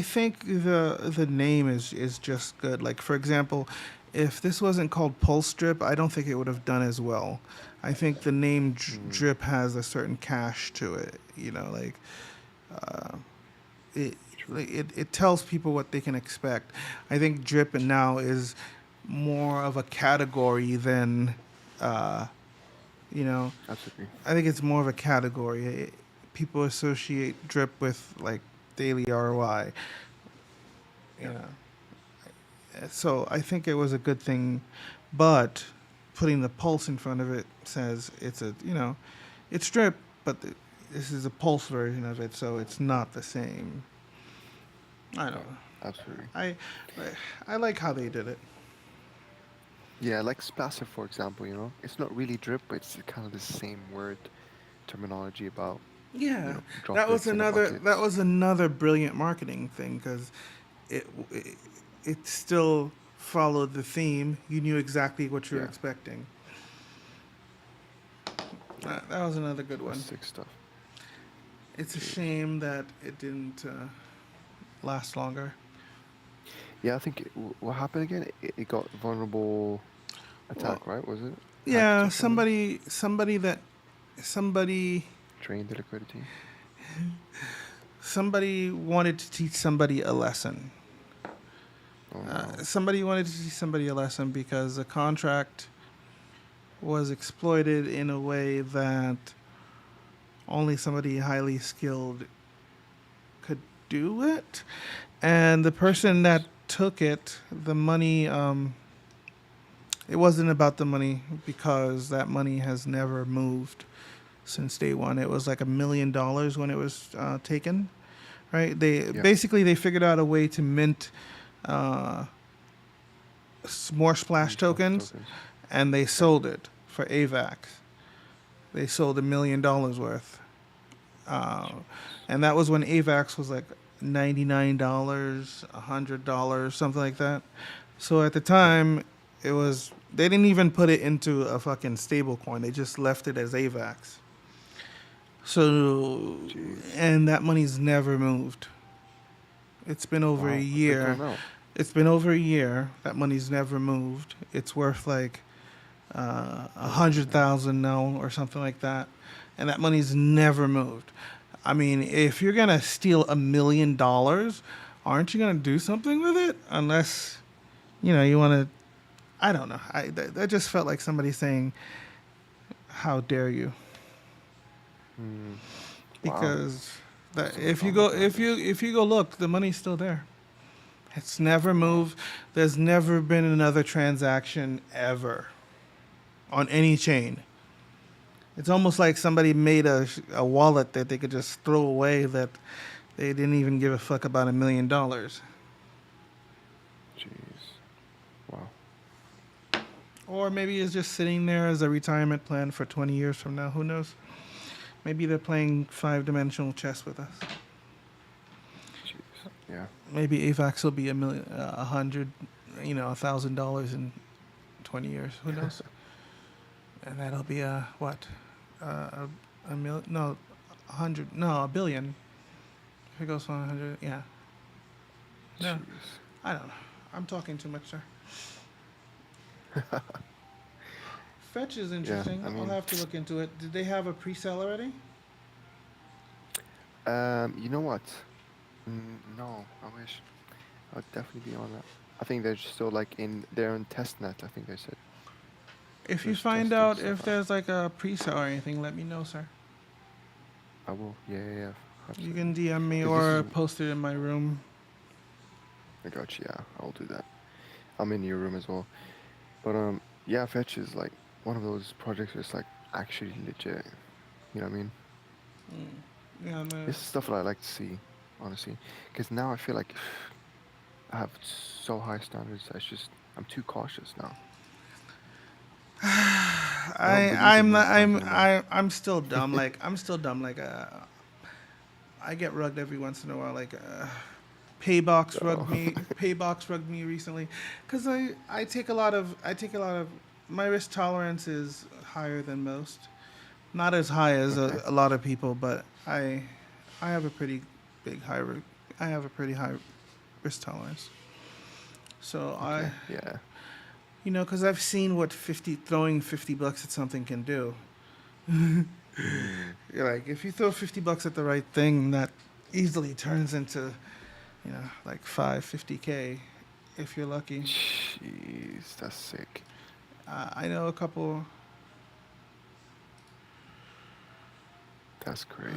think the name is just good. Like for example, if this wasn't called Pulse Drip, I don't think it would have done as well. I think the name Mm, Drip has a certain cash to it. Like uh, it, true. it tells people what they can expect. I think Drip now is more of a category than uh, you know Absolutely. I think it's more of a category. People associate drip with like daily ROI. You Yeah. know, So I think it was a good thing, but putting the pulse in front of it says it's a it's drip, but this is a pulse version of it, so it's not the same. I don't Yeah, know. absolutely. I I like how they did it. Yeah, like splatter, for example, it's not really drip, but it's kind of the same word terminology about, Yeah, droplets in a that bucket. was another brilliant marketing thing because it it still followed the theme. You knew exactly what you were Yeah, expecting. yeah, That was another good that was one. sick stuff. It's a Jeez. shame that it didn't last longer. Yeah, I think what happened again? It got vulnerable Well, attack, right? Was it hacked yeah, or something? somebody Drained the liquidity. somebody wanted to teach somebody a lesson. Oh no. Somebody wanted to teach somebody a lesson because the contract was exploited in a way that only somebody highly skilled could do it. And the person that Jeez. took it, the money, it wasn't about the money because that money has never moved since day one. It was like $1 million when it was taken, right? They Yeah, basically they figured out a way to mint uh, more new splash splash tokens, tokens. and they Yeah. sold it for AVAX. They sold $1 million worth, uh, Jeez. and that was when AVAX was like $99, $100, something like that. So at the Yeah. time, it was they didn't even put it into a fucking stable coin. They just left it as AVAX. So Jeez. and that money's never moved. It's been over a Wow. What's that year. doing now? It's been over a year. That money's never moved. It's worth like a Billions hundred now. thousand now or something like that, and that money's never moved. I mean, if you're gonna steal $1 million, aren't you gonna do something with it? Unless you want to. I don't know. That just felt like somebody saying, "How dare you?" Hmm. Wow. Because Must that have thought about that, I guess. if you go look, the money's still there. It's never Wow. moved. There's never been another transaction ever on any chain. It's almost like somebody made a wallet that they could just throw away that they didn't even give a fuck about $1 million. Jeez. Wow. Or maybe it's just sitting there as a retirement plan for 20 years from now. Who knows? Maybe they're playing five-dimensional chess with us. Jeez. Yeah. Maybe AVAX will be a million, a hundred, $1,000 in 20 years. Who knows? And that'll be a what? A million? No, 100? No, a billion. If it goes 100, yeah. No, Jeez. I don't know. I'm talking too much, sir. Fetch is Yeah. interesting. I I'll mean, have to look into it. Did they have a pre-sale already? you know what? No, I wish. I'd definitely be on that. I think they're still like in their own test net. I think they said If they're you just find testing out stuff if out. there's like a pre-sale or anything, let me know, sir. I will. Yeah, yeah, yeah. You Absolutely. can DM me Because this or is. post it in my room. I got you. Yeah, I'll do that. I'm in your room as well. But yeah, Fetch is like one of those projects where it's like actually legit. You know what I mean? Yeah, man. This is stuff that I like to see, honestly. Because now I feel like I have so high standards. It's just I'm too cautious now. I don't believe in unicorns anymore. I'm still dumb. Like I'm still dumb. Like I get rugged every once in a while. Like Oh, Paybox rugged me recently, because I take a lot of my risk tolerance is higher than most. Not as high as okay, a lot of people, but I have a pretty big I have a pretty high risk tolerance. So okay, yeah. because I've seen what 50 throwing $50 at something can do. Mm, You're like, if you throw $50 at the right thing, that easily turns into, like 50K if you're lucky. jeez, that's sick. I know a couple. That's crazy.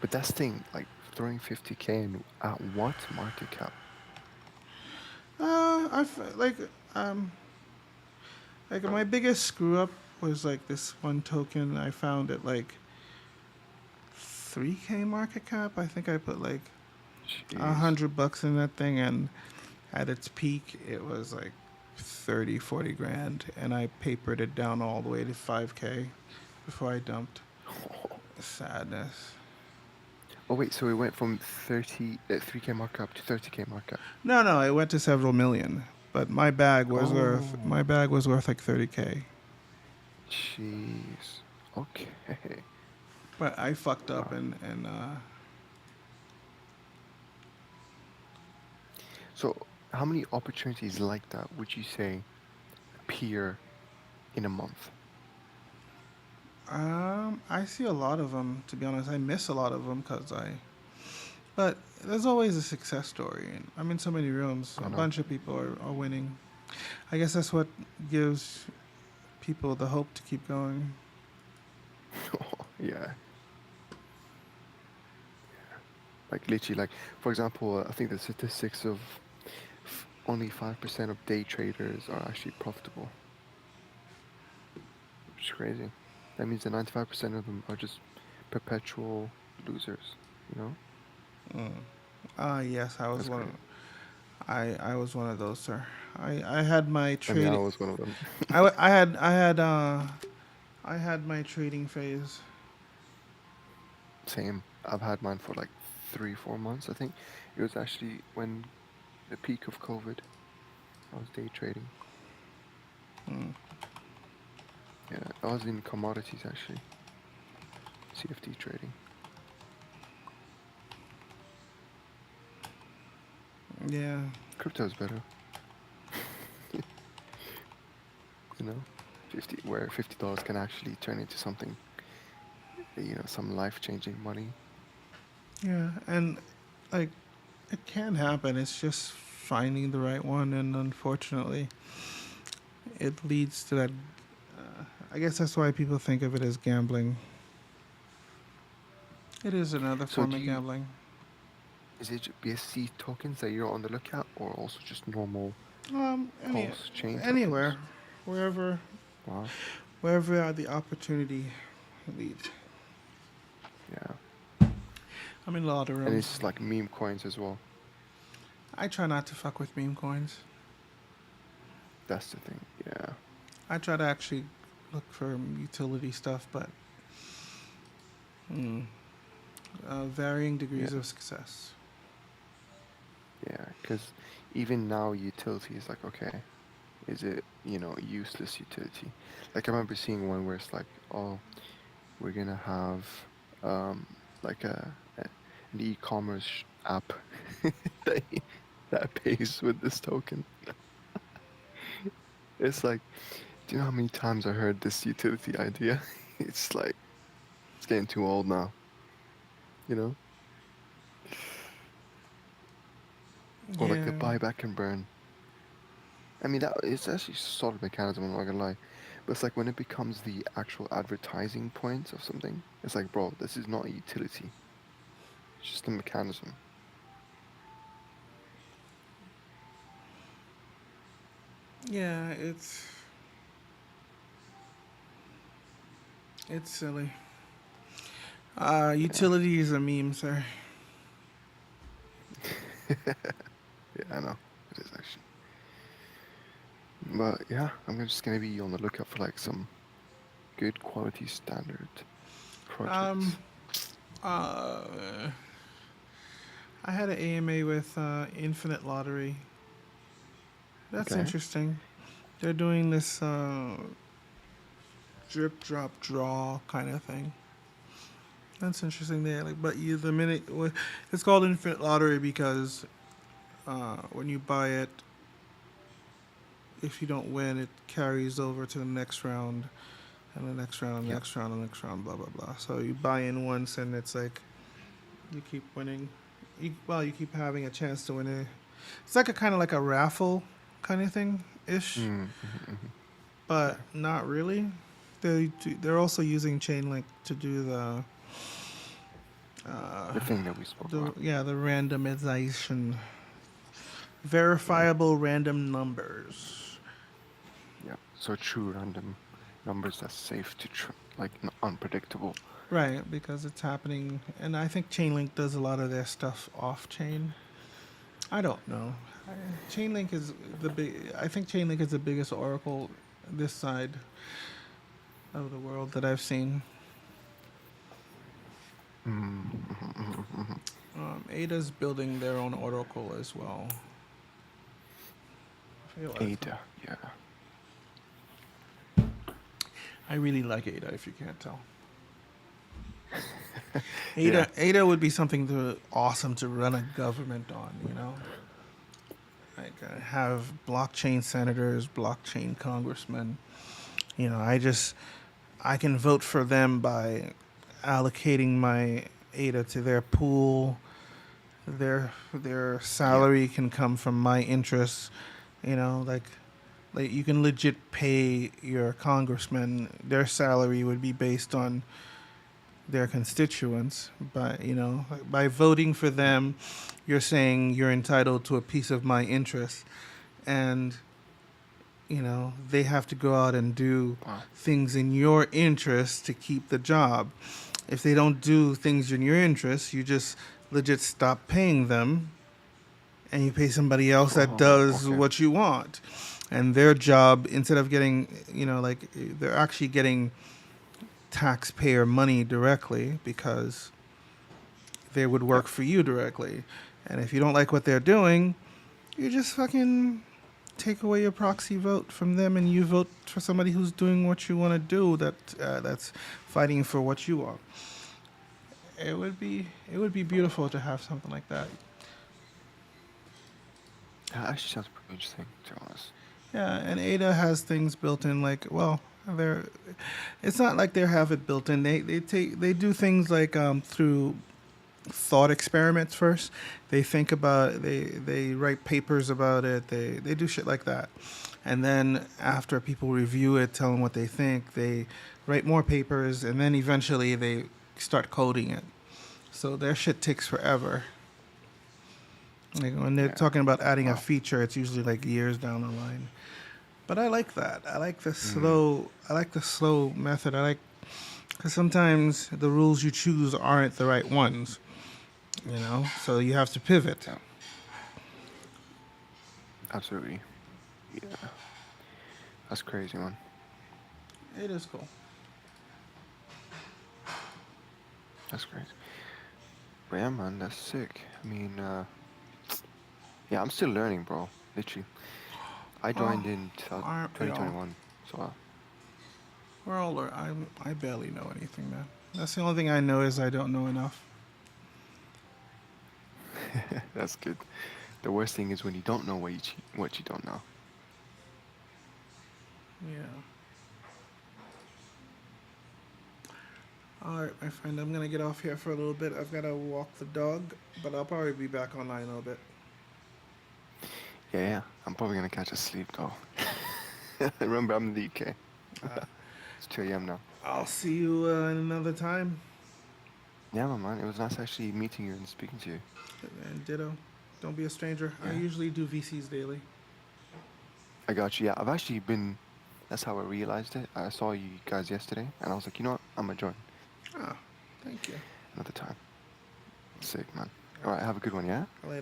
But that's the thing, like throwing 50K in at what market cap? like my biggest screw up was like this one token I found at like 3K market cap. I think I put like Jeez. $100 in that thing, and at its peak it was like 30, 40 grand, and I papered it down all the way to 5K before I dumped. Sadness. Oh wait, so it went from 3k markup to 30k markup. No, no, it went to several million, but Oh, my bag was worth like 30K. jeez. Okay. But I fucked up Wow. and So, how many opportunities like that would you say appear in a month? I see a lot of them. To be honest, I miss a lot of them because I. But there's always a success story, and I'm in so many rooms. I A know. bunch of people are winning. I guess that's what gives people the hope to keep going. Yeah. Like literally, like for example, I think the statistics of only 5% of day traders are actually profitable, which is crazy. That means that 95% of them are just perpetual losers. You know, Yes, I was that's one of. crazy. I was one of those, sir. I had my I mean, I trading. was one of them. I had my trading phase. Same. I've had mine for like 3, 4 months. I think it was actually when the peak of COVID. I was day trading. Yeah, I was in commodities actually, CFD trading. Yeah, Crypto is better, you know. $50 can actually turn into something, some life-changing money. yeah, and like it can happen. It's just finding the right one, and unfortunately, it leads to that. I guess that's why people think of it as gambling. It is another So form of gambling. is it BSC tokens that you're on the lookout, or also just normal Any pulse chain anywhere, tokens? wherever Wow. wherever the opportunity leads. Yeah. I'm in a lot of And rooms. it's like meme coins as well. I try not to fuck with meme coins. That's the thing. Yeah. I try to actually look for utility stuff, but varying degrees Yeah. of success. Yeah. Because even now, utility is like, okay, is it, useless utility? Like I remember seeing one where it's like, oh, we're gonna have um like an e-commerce app that that pays with this token. It's like, do you know how many times I heard this utility idea? It's like it's getting too old now, you know? Or like the Yeah, buyback and burn. I mean, that it's actually a solid mechanism, I'm not gonna lie. But it's like when it becomes the actual advertising point of something, it's like, bro, this is not a utility. It's just a mechanism. yeah, it's silly. Yeah. Utility is a meme, sir. Yeah, I know. It is actually. But yeah, just gonna be on the lookout for like some good quality standard Um, projects. uh, I had an AMA with Infinite Lottery. That's Okay. interesting. They're doing this drip, drop, draw kind of thing. That's interesting. There, like, but you the minute it's called Infinite Lottery because when you buy it, if you don't win, it carries over to the next round, and the next round, and the Yeah. next round, and the next round, blah blah blah. So you buy in once, and it's like you keep winning. You keep having a chance to win it. It's like a kind of like a raffle kind of thing ish, Mm-hmm. but Yeah. not really. They're also using Chainlink to do The thing that we spoke the about. yeah the randomization Yeah. verifiable random numbers. Yeah. So true random numbers that's safe to like unpredictable. Right, because it's happening, and I think Chainlink does a lot of their stuff off chain. I don't know. Chainlink is the big. I think Chainlink is the biggest oracle this side of the world that I've seen. Mm-hmm. Ada's building their own oracle as well. I feel like Ada. Yeah. I really like Ada. If you can't tell, Yeah. Ada would be something awesome to run a government on. You know, like have blockchain senators, blockchain congressmen. You know, I can vote for them by allocating my Ada to their pool. Their Yeah. salary can come from my interests. You know, like you can legit pay your congressman. Their salary would be based on their constituents. By by voting for them, you're saying you're entitled to a piece of my interest, and they have to go out and do Wow. things in your interest to keep the job. If they don't do things in your interest, you just legit stop paying them and you pay somebody else that Oh, does okay. what you want. And their job, instead of getting, like they're actually getting taxpayer money directly because they would Yep. work for you directly. And if you don't like what they're doing, you just fucking take away your proxy vote from them and you vote for somebody who's doing what you want to do, that's fighting for what you want. It would be beautiful to have something like that. That actually sounds pretty interesting, to be honest. Yeah, and Ada has things built in, like, well, they're it's not like they have it built in. They do things like through thought experiments first. They think about they write papers about it. They do shit like that. And then after people review it, tell them what they think, they write more papers and then eventually they start coding it. So their shit takes forever. Like when they're Yeah. talking about adding a Wow. feature, it's usually like years down the line. But I like that. I like the Mm. slow. I like the slow method. I like because sometimes the rules you choose aren't the right ones. So you have to pivot. Yeah. Absolutely. Yeah. That's crazy, man. It is cool. That's crazy. But yeah, man, that's sick. I mean, yeah, I'm still learning, bro. Literally. I Well, joined in aren't we all? 2021, so We're all. I barely know anything, man. That's the only thing I know is I don't know enough. that's good. The worst thing is when you don't know what you don't know. Yeah. All right, my friend. I'm gonna get off here for a little bit. I've gotta walk the dog, but I'll probably be back online in a little bit. Yeah, yeah. I'm probably gonna catch a sleep though. Remember, I'm in the UK. Uh, It's 2 a.m. now. I'll see you in another time. Yeah, man. It was nice actually meeting you and speaking to you. And ditto. Don't be a stranger. I Yeah. usually do VCs daily. I got you. Yeah, I've actually been. That's how I realized it. I saw you guys yesterday, and I was like, you know what? I'm gonna join Ah, thank you. another time. Sick, man. All right, have a good one, yeah? Later.